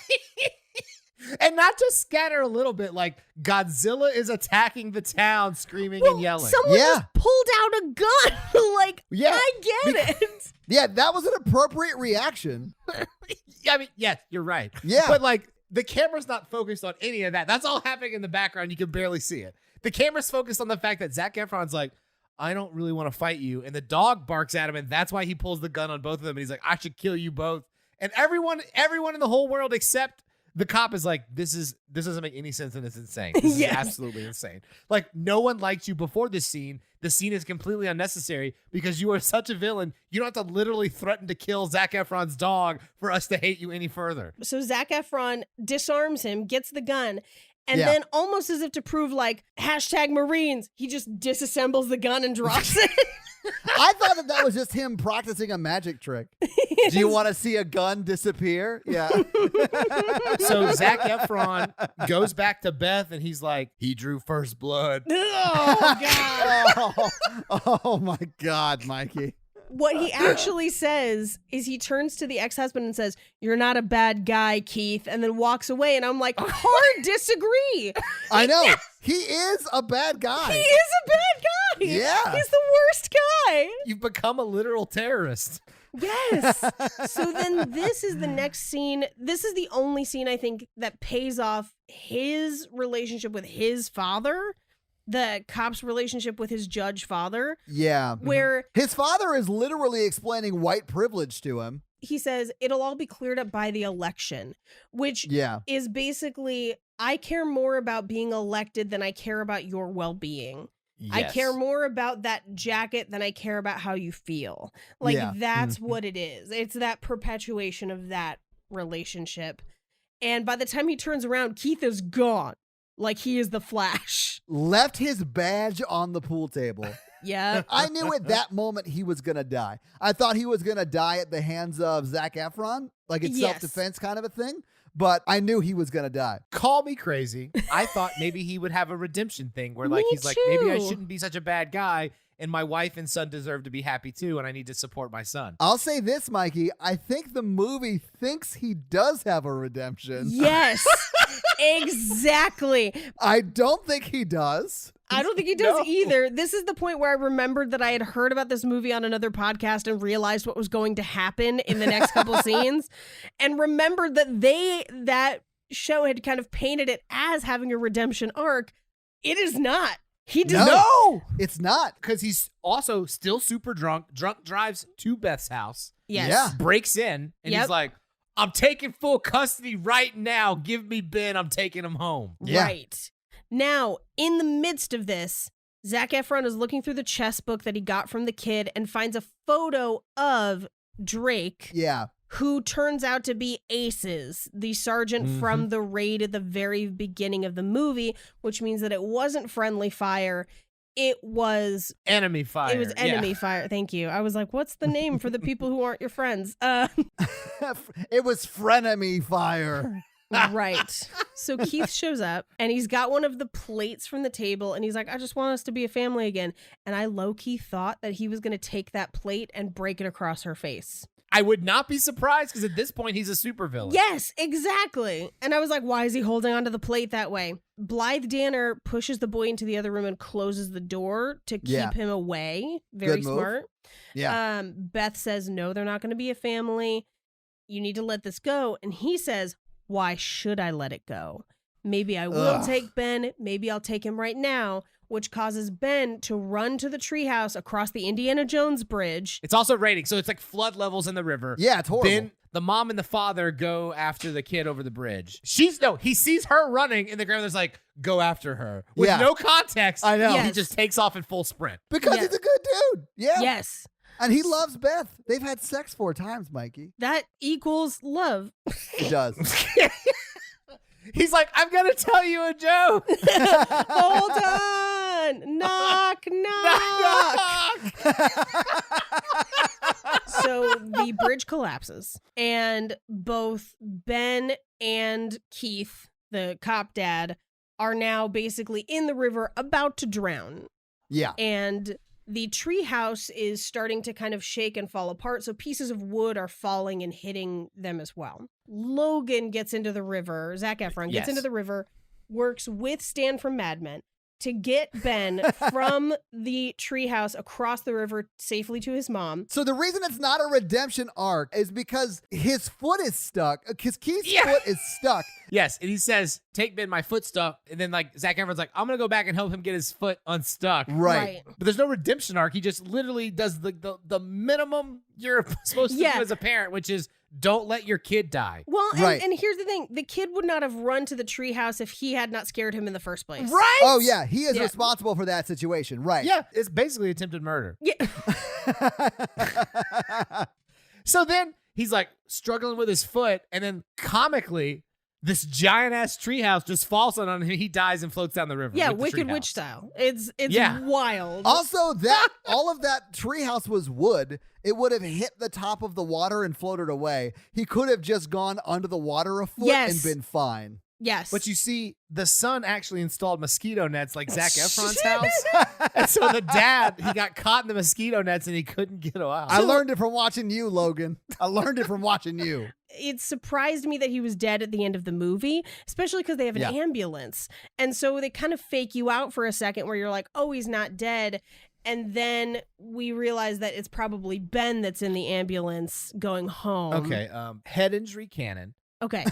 And not just scatter a little bit, like Godzilla is attacking the town, screaming and yelling. Someone Yeah. just pulled out a gun. Like, Yeah. I get it. Yeah, that was an appropriate reaction. Yeah, I mean, yes, you're right. Yeah. But like, the camera's not focused on any of that. That's all happening in the background. You can barely see it. The camera's focused on the fact that Zac Efron's like, I don't really want to fight you. And the dog barks at him, and that's why he pulls the gun on both of them. And he's like, I should kill you both. And everyone in the whole world except the cop is like, this doesn't make any sense and it's insane. This Yes. is absolutely insane. Like, no one liked you before this scene. The scene is completely unnecessary because you are such a villain. You don't have to literally threaten to kill Zac Efron's dog for us to hate you any further. So Zac Efron disarms him, gets the gun, and Yeah. then almost as if to prove like #Marines, he just disassembles the gun and drops it. I thought that was just him practicing a magic trick. Do you want to see a gun disappear? Yeah. So Zac Efron goes back to Beth and he's like, he drew first blood. Oh God. Oh my God, Mikey. What he actually says is he turns to the ex-husband and says, "You're not a bad guy, Keith," and then walks away. And I'm like, hard disagree. I know. He is a bad guy. He is a bad guy. Yeah. He's the worst guy. You've become a literal terrorist. Yes. So then this is the next scene. This is the only scene I think that pays off his relationship with his father, the cop's relationship with his judge father, Yeah. where His father is literally explaining white privilege to him. he says it'll all be cleared up by the election, which Yeah. is basically, I care more about being elected than I care about your well-being. I care more about that jacket than I care about how you feel. Like, Yeah. that's what it is. It's that perpetuation of that relationship. And by the time he turns around, Keith is gone. Like, he is the Flash. Left his badge on the pool table. Yeah. I knew at that moment he was going to die. I thought he was going to die at the hands of Zac Efron, like it's Yes. self-defense kind of a thing. But I knew he was going to die. Call me crazy. I thought maybe he would have a redemption thing where like Me he's like, maybe I too. shouldn't be such a bad guy, and my wife and son deserve to be happy too, and I need to support my son. I'll say this, Mikey. I think the movie thinks he does have a redemption. Yes. Exactly. I don't think he does. I don't think he does No. either. This is the point where I remembered that I had heard about this movie on another podcast and realized what was going to happen in the next couple scenes, and remembered that that show had kind of painted it as having a redemption arc. It is not. He does not. No, It's not. because he's also still super drunk. Drunk drives to Beth's house, Yes. Yeah. breaks in, and Yep. he's like, I'm taking full custody right now. Give me Ben. I'm taking him home. Yeah. Right. Now, in the midst of this, Zac Efron is looking through the chess book that he got from the kid and finds a photo of Drake, Yeah. who turns out to be Aces, the sergeant from the raid at the very beginning of the movie, which means that it wasn't friendly fire. It was Enemy fire. It was Yeah. enemy fire. Thank you. I was like, what's the name for the people who aren't your friends? It was frenemy fire. Right. So Keith shows up and he's got one of the plates from the table and he's like, I just want us to be a family again. And I low-key thought that he was going to take that plate and break it across her face. I would not be surprised because at this point he's a supervillain. Yes, exactly. And I was like, why is he holding onto the plate that way? Blythe Danner pushes the boy into the other room and closes the door to keep Yeah. him away. Very Good move. smart. Yeah. Beth says, no, they're not going to be a family. You need to let this go. And he says, why should I let it go? Maybe I will Ugh. take Ben. Maybe I'll take him right now, which causes Ben to run to the treehouse across the Indiana Jones bridge. It's also raining, so it's like flood levels in the river. Yeah, it's horrible. Then the mom and the father go after the kid over the bridge. He sees her running, and the grandmother's like, go after her. With Yeah. no context. I know. He Yes. just takes off in full sprint. Because Yeah. he's a good dude. Yeah. Yes, And he loves Beth. They've had sex 4 times, Mikey. that equals love. He does. He's like, I'm going to tell you a joke. Hold on. Knock, knock. So the bridge collapses, and both Ben and Keith, the cop dad, are now basically in the river about to drown. Yeah. And the treehouse is starting to kind of shake and fall apart, so pieces of wood are falling and hitting them as well. Logan gets into the river, Zac Efron gets Yes. into the river, works with Stan from Mad Men to get Ben from the treehouse across the river safely to his mom. So the reason it's not a redemption arc is because his foot is stuck. Because Keith's Yeah. foot is stuck. Yes, and he says, take Ben, my foot stuck. And then like Zac Efron's like, I'm going to go back and help him get his foot unstuck. Right. But there's no redemption arc. He just literally does the minimum you're supposed to Yeah. do as a parent, which is don't let your kid die. Well, Right. and here's the thing. The kid would not have run to the treehouse if he had not scared him in the first place. Right? Oh, yeah. He is Yeah. responsible for that situation. Right. Yeah, it's basically attempted murder. Yeah. So then he's like struggling with his foot, and then comically, this giant ass treehouse just falls on him. He dies and floats down the river. Yeah, with the Wicked treehouse. Witch style. It's Yeah. wild. Also, that all of that treehouse was wood. It would have hit the top of the water and floated away. He could have just gone under the water a foot Yes. and been fine. Yes. But you see, the son actually installed mosquito nets like Zac Efron's house. And so the dad, he got caught in the mosquito nets and he couldn't get out. I learned it from watching you, Logan. I learned it from watching you. It surprised me that he was dead at the end of the movie, especially because they have an Yeah. ambulance. And so they kind of fake you out for a second where you're like, oh, he's not dead. And then we realize that it's probably Ben that's in the ambulance going home. Okay, head injury canon. Okay.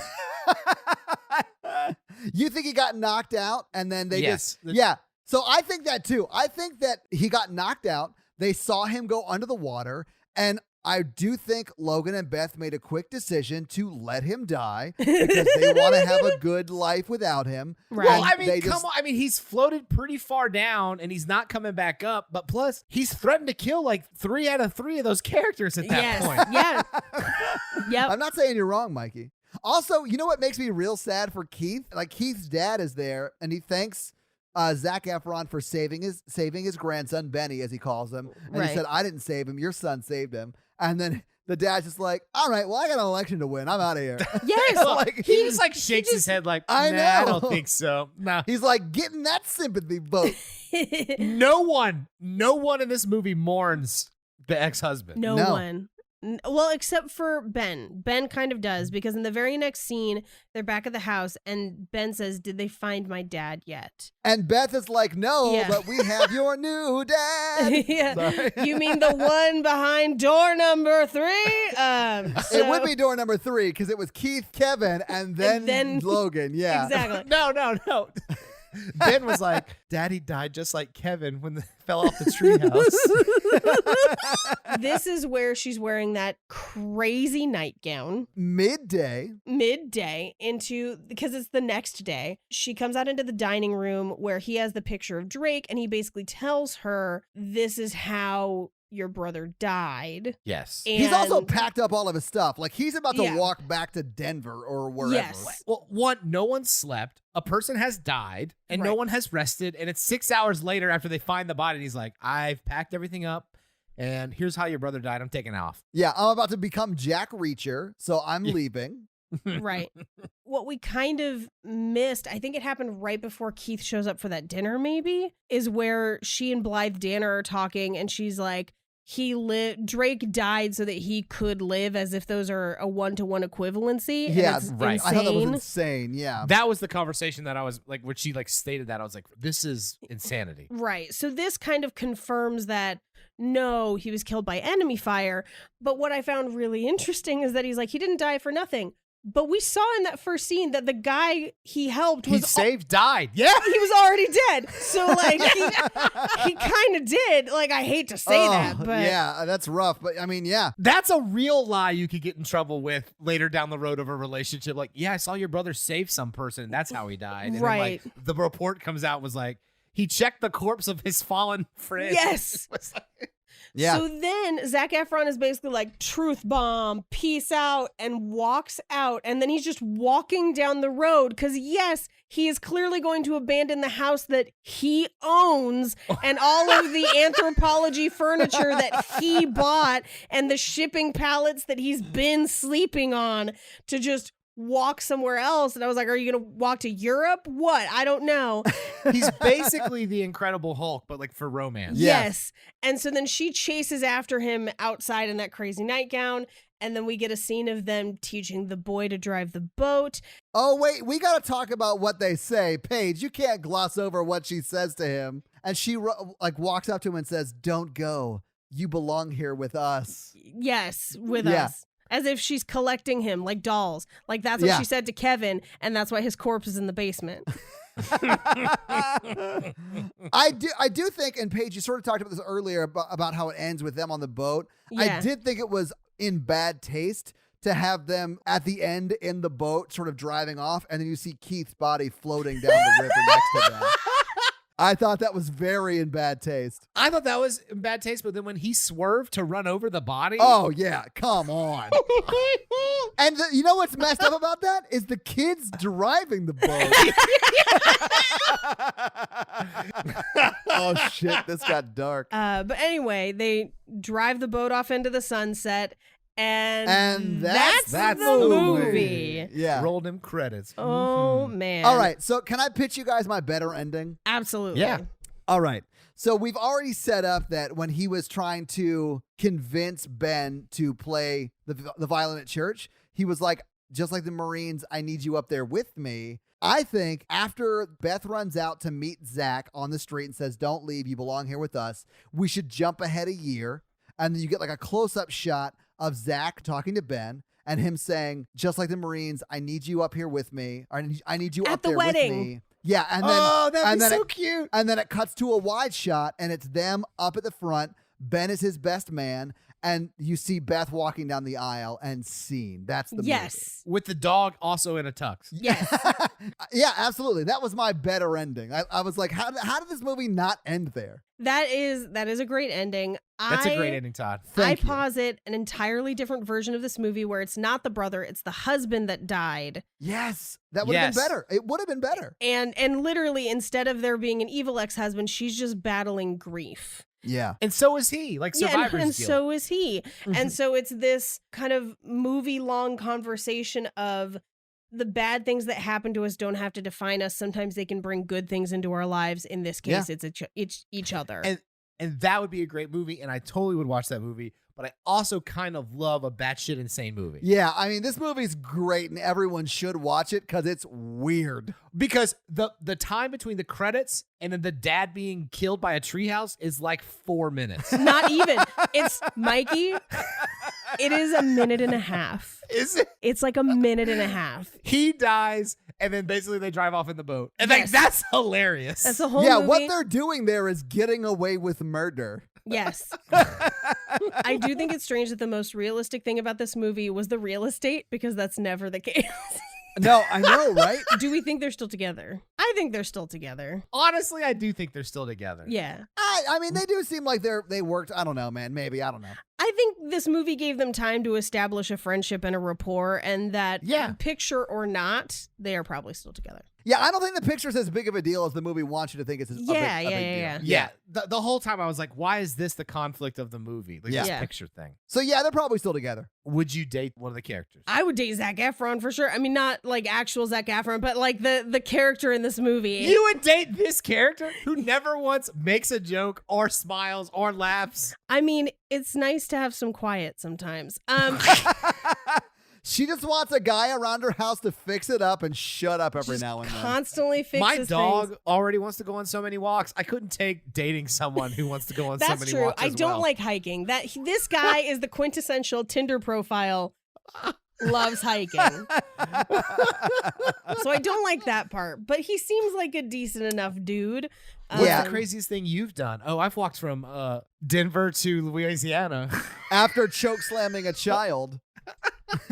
You think he got knocked out and then they Yes. just yeah. So I think that too. I think that he got knocked out. They saw him go under the water, and I do think Logan and Beth made a quick decision to let him die because they want to have a good life without him. Right. Well, And I mean, they come just- on. I mean, he's floated pretty far down and he's not coming back up. But plus, he's threatened to kill like 3 out of 3 of those characters at that Yes. point. Yeah. Yep. I'm not saying you're wrong, Mikey. Also, you know what makes me real sad for Keith? Like, Keith's dad is there, and he thanks Zac Efron for saving his grandson, Benny, as he calls him. And Right. he said, I didn't save him. Your son saved him. And then the dad's just like, all right, well, I got an election to win. I'm out of here. Yes. Like, He just like shakes his head like, I nah, know. I don't think so. No. He's like getting that sympathy vote. No one in this movie mourns the ex-husband. No No. one. Well, except for Ben. Ben kind of does, because in the very next scene, they're back at the house, and Ben says, did they find my dad yet? And Beth is like, no, Yeah. but we have your new dad. Yeah. Sorry. You mean the one behind door number 3? It would be door number 3 because it was Keith, Kevin, and then Logan. Yeah. Exactly. No. Ben was like, Daddy died just like Kevin when they fell off the treehouse. This is where she's wearing that crazy nightgown Midday. midday because it's the next day. She comes out into the dining room where he has the picture of Drake, and he basically tells her, this is how your brother died. Yes. He's also And- packed up all of his stuff. Like he's about to Yeah. walk back to Denver or wherever. Yes. Well, no one slept. A person has died, and no Right. one has rested. And it's 6 hours later after they find the body. And he's like, I've packed everything up, and here's how your brother died. I'm taking off. Yeah, I'm about to become Jack Reacher, so I'm leaving. Right. What we kind of missed, I think it happened right before Keith shows up for that dinner, maybe, is where she and Blythe Danner are talking, and she's like, Drake died so that he could live, as if those are a 1-to-1 equivalency. and Yeah, it's right. I thought that was insane. insane. Yeah. That was the conversation that I was like, when she like stated that, I was like, this is insanity. Right. So this kind of confirms that no, he was killed by enemy fire. But what I found really interesting is that he's like, he didn't die for nothing. But we saw in that first scene that the guy he helped He died. Yeah. he was already dead. So like he kind of did. Like, I hate to say that, but yeah, that's rough. But I mean, yeah. That's a real lie you could get in trouble with later down the road of a relationship. Like, yeah, I saw your brother save some person, and that's how he died. And Right. then, like, the report comes out was like, he checked the corpse of his fallen friend. Yes. It was like- Yeah. So then Zac Efron is basically like, truth bomb, peace out, and walks out. And then he's just walking down the road because, yes, he is clearly going to abandon the house that he owns and all of the anthropology furniture that he bought and the shipping pallets that he's been sleeping on to just walk somewhere else. And I was like, are you going to walk to Europe? What? I don't know. He's basically the Incredible Hulk, but like for romance. Yes. And so then she chases after him outside in that crazy nightgown. And then we get a scene of them teaching the boy to drive the boat. Oh, wait, we got to talk about what they say. Paige, you can't gloss over what she says to him. And she like walks up to him and says, don't go. You belong here with us. Yes, with Yeah. us. As if she's collecting him like dolls. Like that's what Yeah. she said to Kevin. And that's why his corpse is in the basement. I do think, and Paige, you sort of talked about this earlier about how it ends with them on the boat. Yeah. I did think it was in bad taste to have them at the end in the boat sort of driving off, and then you see Keith's body floating down the river next to them. I thought that was very in bad taste. I thought that was in bad taste, but then when he swerved to run over the body. Oh, yeah. Come on. And you know what's messed up about that? Is the kids driving the boat. Oh, shit. This got dark. But anyway, they drive the boat off into the sunset. And that's the the movie. Yeah. Roll them credits. Oh, man. All right. So can I pitch you guys my better ending? Absolutely. Yeah. All right. So we've already set up that when he was trying to convince Ben to play the violin at church, he was like, just like the Marines, I need you up there with me. I think after Beth runs out to meet Zach on the street and says, don't leave, you belong here with us, we should jump ahead a year. And then you get like a close-up shot of Zach talking to Ben and him saying, just like the Marines, I need you up here with me. Or I need you At up the there wedding. with me. Yeah. And then, Oh, that'd and be then so it- cute. And then it cuts to a wide shot, and it's them up at the front. Ben is his best man, and you see Beth walking down the aisle and scene. That's the Yes. With the dog also in a tux. Yes. movie. Yeah, absolutely. That was my better ending. I was like, how did this movie not end there? That is a great ending. That's a great ending, Todd. Thank you. posit an entirely different version of this movie where it's not the brother, it's the husband that died. Yes, that would have been better. It would have been better. And literally, instead of there being an evil ex-husband, she's just battling grief. Yeah. And so is he, like survivor's and guilt. so is he. And so it's this kind of movie-long conversation of the bad things that happen to us don't have to define us. Sometimes they can bring good things into our lives. In this case, it's each other. And that would be a great movie, and I totally would watch that movie. But I also kind of love a batshit insane movie. Yeah, I mean, this movie's great, and everyone should watch it because it's weird. Because the time between the credits and then the dad being killed by a treehouse is like 4 minutes. Not even. It's Mikey. It is a minute and a half. Is it? It's like a minute and a half. He dies, and then basically they drive off in the boat. And Yes. like that's hilarious. That's the whole Yeah, movie. what they're doing there is getting away with murder. Yes. I do think it's strange that the most realistic thing about this movie was the real estate, because that's never the case. No, I know, right? Do we think they're still together? I think they're still together. Honestly, I do think they're still together. Yeah. I mean, they do seem like they worked. I don't know, man. Maybe, I don't know. I think this movie gave them time to establish a friendship and a rapport, and that picture or not, they are probably still together. Yeah, I don't think the picture's as big of a deal as the movie wants you to think it's a big deal. Yeah. The whole time I was like, why is this the conflict of the movie? Like this Yeah. picture thing. So yeah, they're probably still together. Would you date one of the characters? I would date Zac Efron for sure. I mean, not like actual Zac Efron, but like the character in this movie. You would date this character who never once makes a joke or smiles or laughs? I mean, it's nice to have some quiet sometimes. She just wants a guy around her house to fix it up and shut up every now and then. Constantly fixes My dog things. already wants to go on so many walks. I couldn't take dating someone who wants to go on so That's many true. walks. I as don't well. like hiking. This guy is the quintessential Tinder profile. Loves hiking. So I don't like that part, but he seems like a decent enough dude. What's the craziest thing you've done? Oh, I've walked from Denver to Louisiana After choke slamming a child.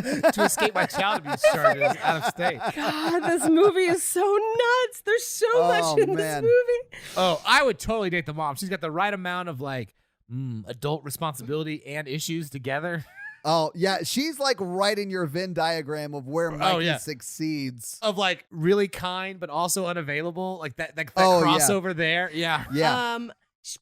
to escape my child abuse charges out of state. God, this movie is so nuts. There's so much in this movie. Oh, I would totally date the mom. She's got the right amount of like adult responsibility and issues together. Oh, yeah. She's like right in your Venn diagram of where Mikey succeeds. Of like really kind, but also unavailable. Like that crossover there. Yeah. Yeah.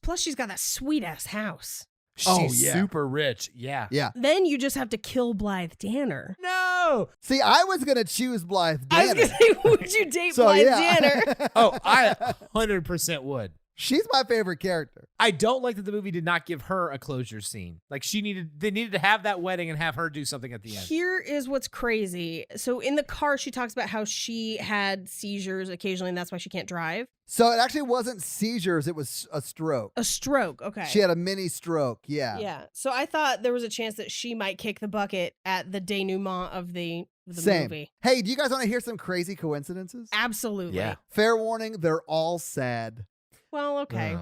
Plus, she's got that sweet ass house. She's super rich. Yeah. Yeah. Then you just have to kill Blythe Danner. No. See, I was going to choose Blythe I was Danner. going to say, would you date Blythe Danner? Oh, I 100% would. She's my favorite character. I don't like that the movie did not give her a closure scene. Like they needed to have that wedding and have her do something at the end. Here is what's crazy. So in the car, she talks about how she had seizures occasionally, and that's why she can't drive. So it actually wasn't seizures. It was a stroke. A stroke. Okay. She had a mini stroke. Yeah. Yeah. So I thought there was a chance that she might kick the bucket at the denouement of the Same. movie. Hey, do you guys want to hear some crazy coincidences? Absolutely. Yeah. Fair warning, they're all sad. Well, okay.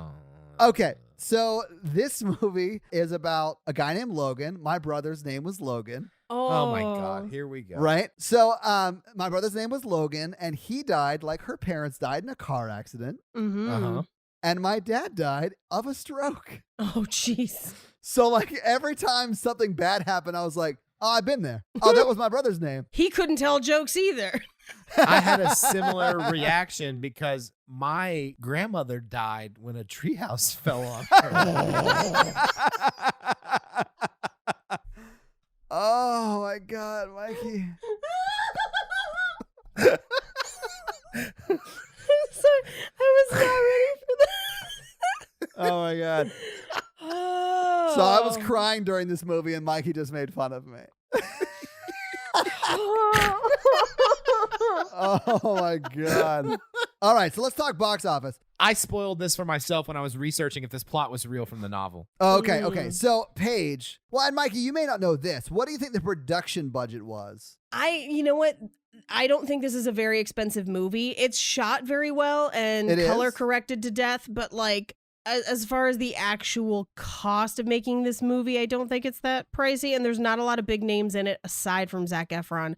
Okay, so this movie is about a guy named Logan. My brother's name was Logan. Oh my God, here we go. Right? So my brother's name was Logan, and he died like her parents died in a car accident. Mm-hmm. Uh-huh. And my dad died of a stroke. Oh, jeez. So like every time something bad happened, I was like, oh, I've been there. Oh, that was my brother's name. He couldn't tell jokes either. I had a similar reaction because my grandmother died when a treehouse fell on her. Oh my God, Mikey. Sorry, I was not ready for that. Oh my God. Oh. So I was crying during this movie, and Mikey just made fun of me. Oh my God. All right, so let's talk box office. I spoiled this for myself when I was researching if this plot was real from the novel. Okay. So Paige, well, and Mikey, you may not know this. What do you think the production budget was? You know what? I don't think this is a very expensive movie. It's shot very well and It color is? corrected to death, but like as far as the actual cost of making this movie, I don't think it's that pricey, and there's not a lot of big names in it aside from Zac Efron.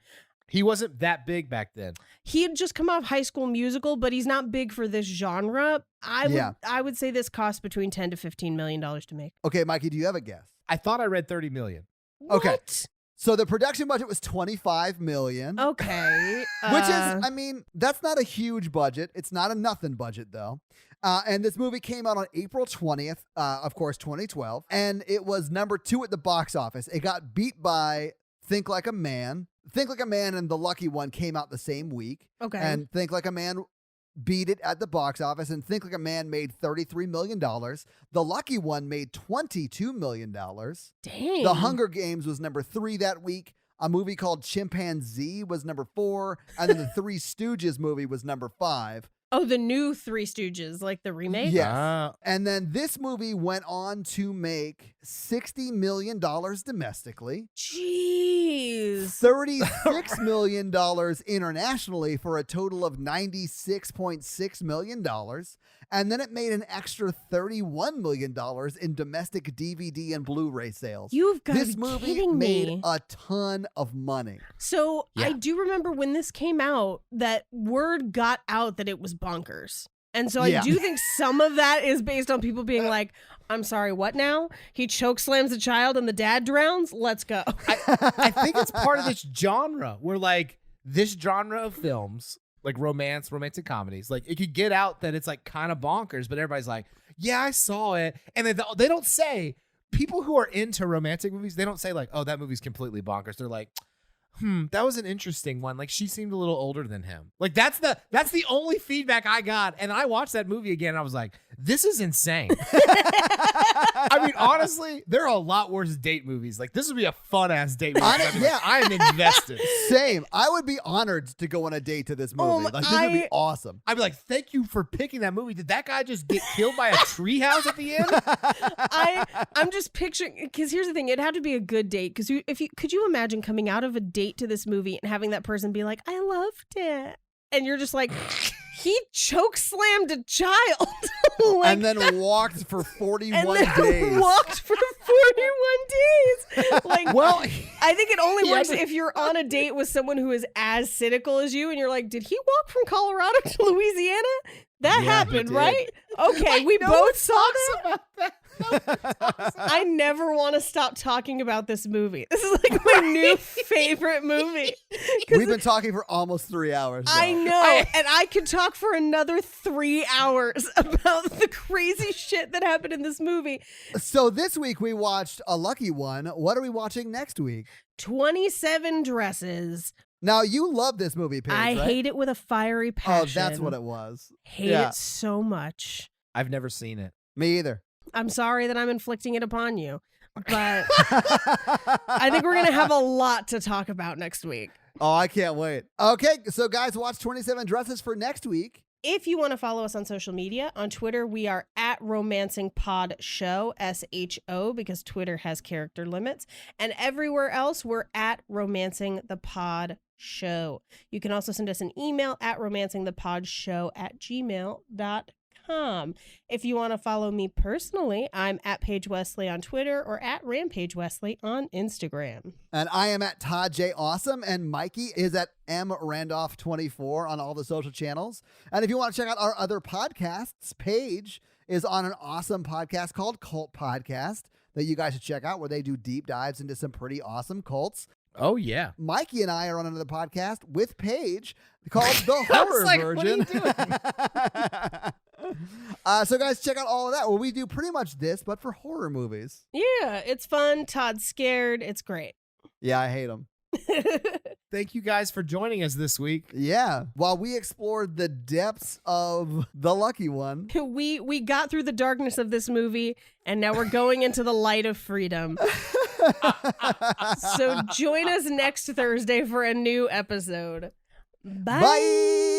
He wasn't that big back then. He had just come off High School Musical, but he's not big for this genre. I would say this cost between $10 to $15 million to make. Okay, Mikey, do you have a guess? I thought I read 30 million. Okay. What? So the production budget was $25 million. Okay. Which is, I mean, that's not a huge budget. It's not a nothing budget, though. And this movie came out on April 20th, of course, 2012. And it was number 2 at the box office. It got beat by Think Like a Man. Think Like a Man and The Lucky One came out the same week. Okay. And Think Like a Man beat it at the box office. And Think Like a Man made $33 million. The Lucky One made $22 million. Dang. The Hunger Games was number 3 that week. A movie called Chimpanzee was number 4. And then the Three Stooges movie was number 5. Oh, the new Three Stooges, like the remake? Yes. And then this movie went on to make $60 million domestically. Jeez. $36 million internationally for a total of $96.6 million. And then it made an extra $31 million in domestic DVD and Blu-ray sales. You've got to This be movie kidding made me. a ton of money. So Yeah. I do remember when this came out that word got out that it was bonkers. And so I Yeah. do think some of that is based on people being like, I'm sorry, what now? He choke slams a child and the dad drowns? Let's go. I think it's part of this genre where, like, this genre of films, like romantic comedies, like, it could get out that it's, like, kind of bonkers, but everybody's like, yeah, I saw it. And they don't say, people who are into romantic movies, they don't say, like, oh, that movie's completely bonkers. They're like, that was an interesting one. Like, she seemed a little older than him. Like, that's the only feedback I got. And I watched that movie again and I was like, this is insane. I mean, honestly, there are a lot worse date movies. Like, this would be a fun ass date movie. Yeah. I am invested. Same. I would be honored to go on a date to this movie. Like, this would be awesome. I'd be like, thank you for picking that movie. Did that guy just get killed by a treehouse at the end? I'm just picturing, because here's the thing, it'd have to be a good date. Because could you imagine coming out of a date to this movie and having that person be like, I loved it. And you're just like, he choke slammed a child. Like, and then walked for 41 days. Walked for 41 days. Like, Well, I think it only Yeah, works but- if you're on a date with someone who is as cynical as you and you're like, did he walk from Colorado to Louisiana? That Yeah, happened, he did. right? Okay, we no one both saw talks that. about that. No one talks about I never want to stop talking about this movie. This is like my new favorite movie. 'Cause We've been talking for almost 3 hours. I though. know, and I could talk for another 3 hours about the crazy shit that happened in this movie. So this week we watched A Lucky One. What are we watching next week? 27 Dresses. Now, you love this movie, Paige, I right? hate it with a fiery Oh, passion. that's what it was. Hate Yeah. it so much. I've never seen it. Me either. I'm sorry that I'm inflicting it upon you, but I think we're going to have a lot to talk about next week. Oh, I can't wait. Okay, so guys, watch 27 Dresses for next week. If you want to follow us on social media, on Twitter, we are at Romancing Pod Show, SHO, because Twitter has character limits. And everywhere else, we're at Romancing the Pod Show. You can also send us an email at romancingthepodShow@gmail.com. If you want to follow me personally, I'm at Paige Wesley on Twitter or at Rampage Wesley on Instagram. And I am at Todd J. Awesome, and Mikey is at M. Randolph24 on all the social channels. And if you want to check out our other podcasts, Paige is on an awesome podcast called Cult Podcast that you guys should check out, where they do deep dives into some pretty awesome cults. Oh, yeah. Mikey and I are on another podcast with Paige called The Horror like, Virgin. what are you So guys, check out all of that, where we do pretty much this, but for horror movies. Yeah, it's fun. Todd's scared. It's great. Yeah, I hate them. Thank you guys for joining us this week. Yeah, while we explored the depths of The Lucky One. We got through the darkness of this movie, and now we're going into the light of freedom. So join us next Thursday for a new episode. Bye. Bye.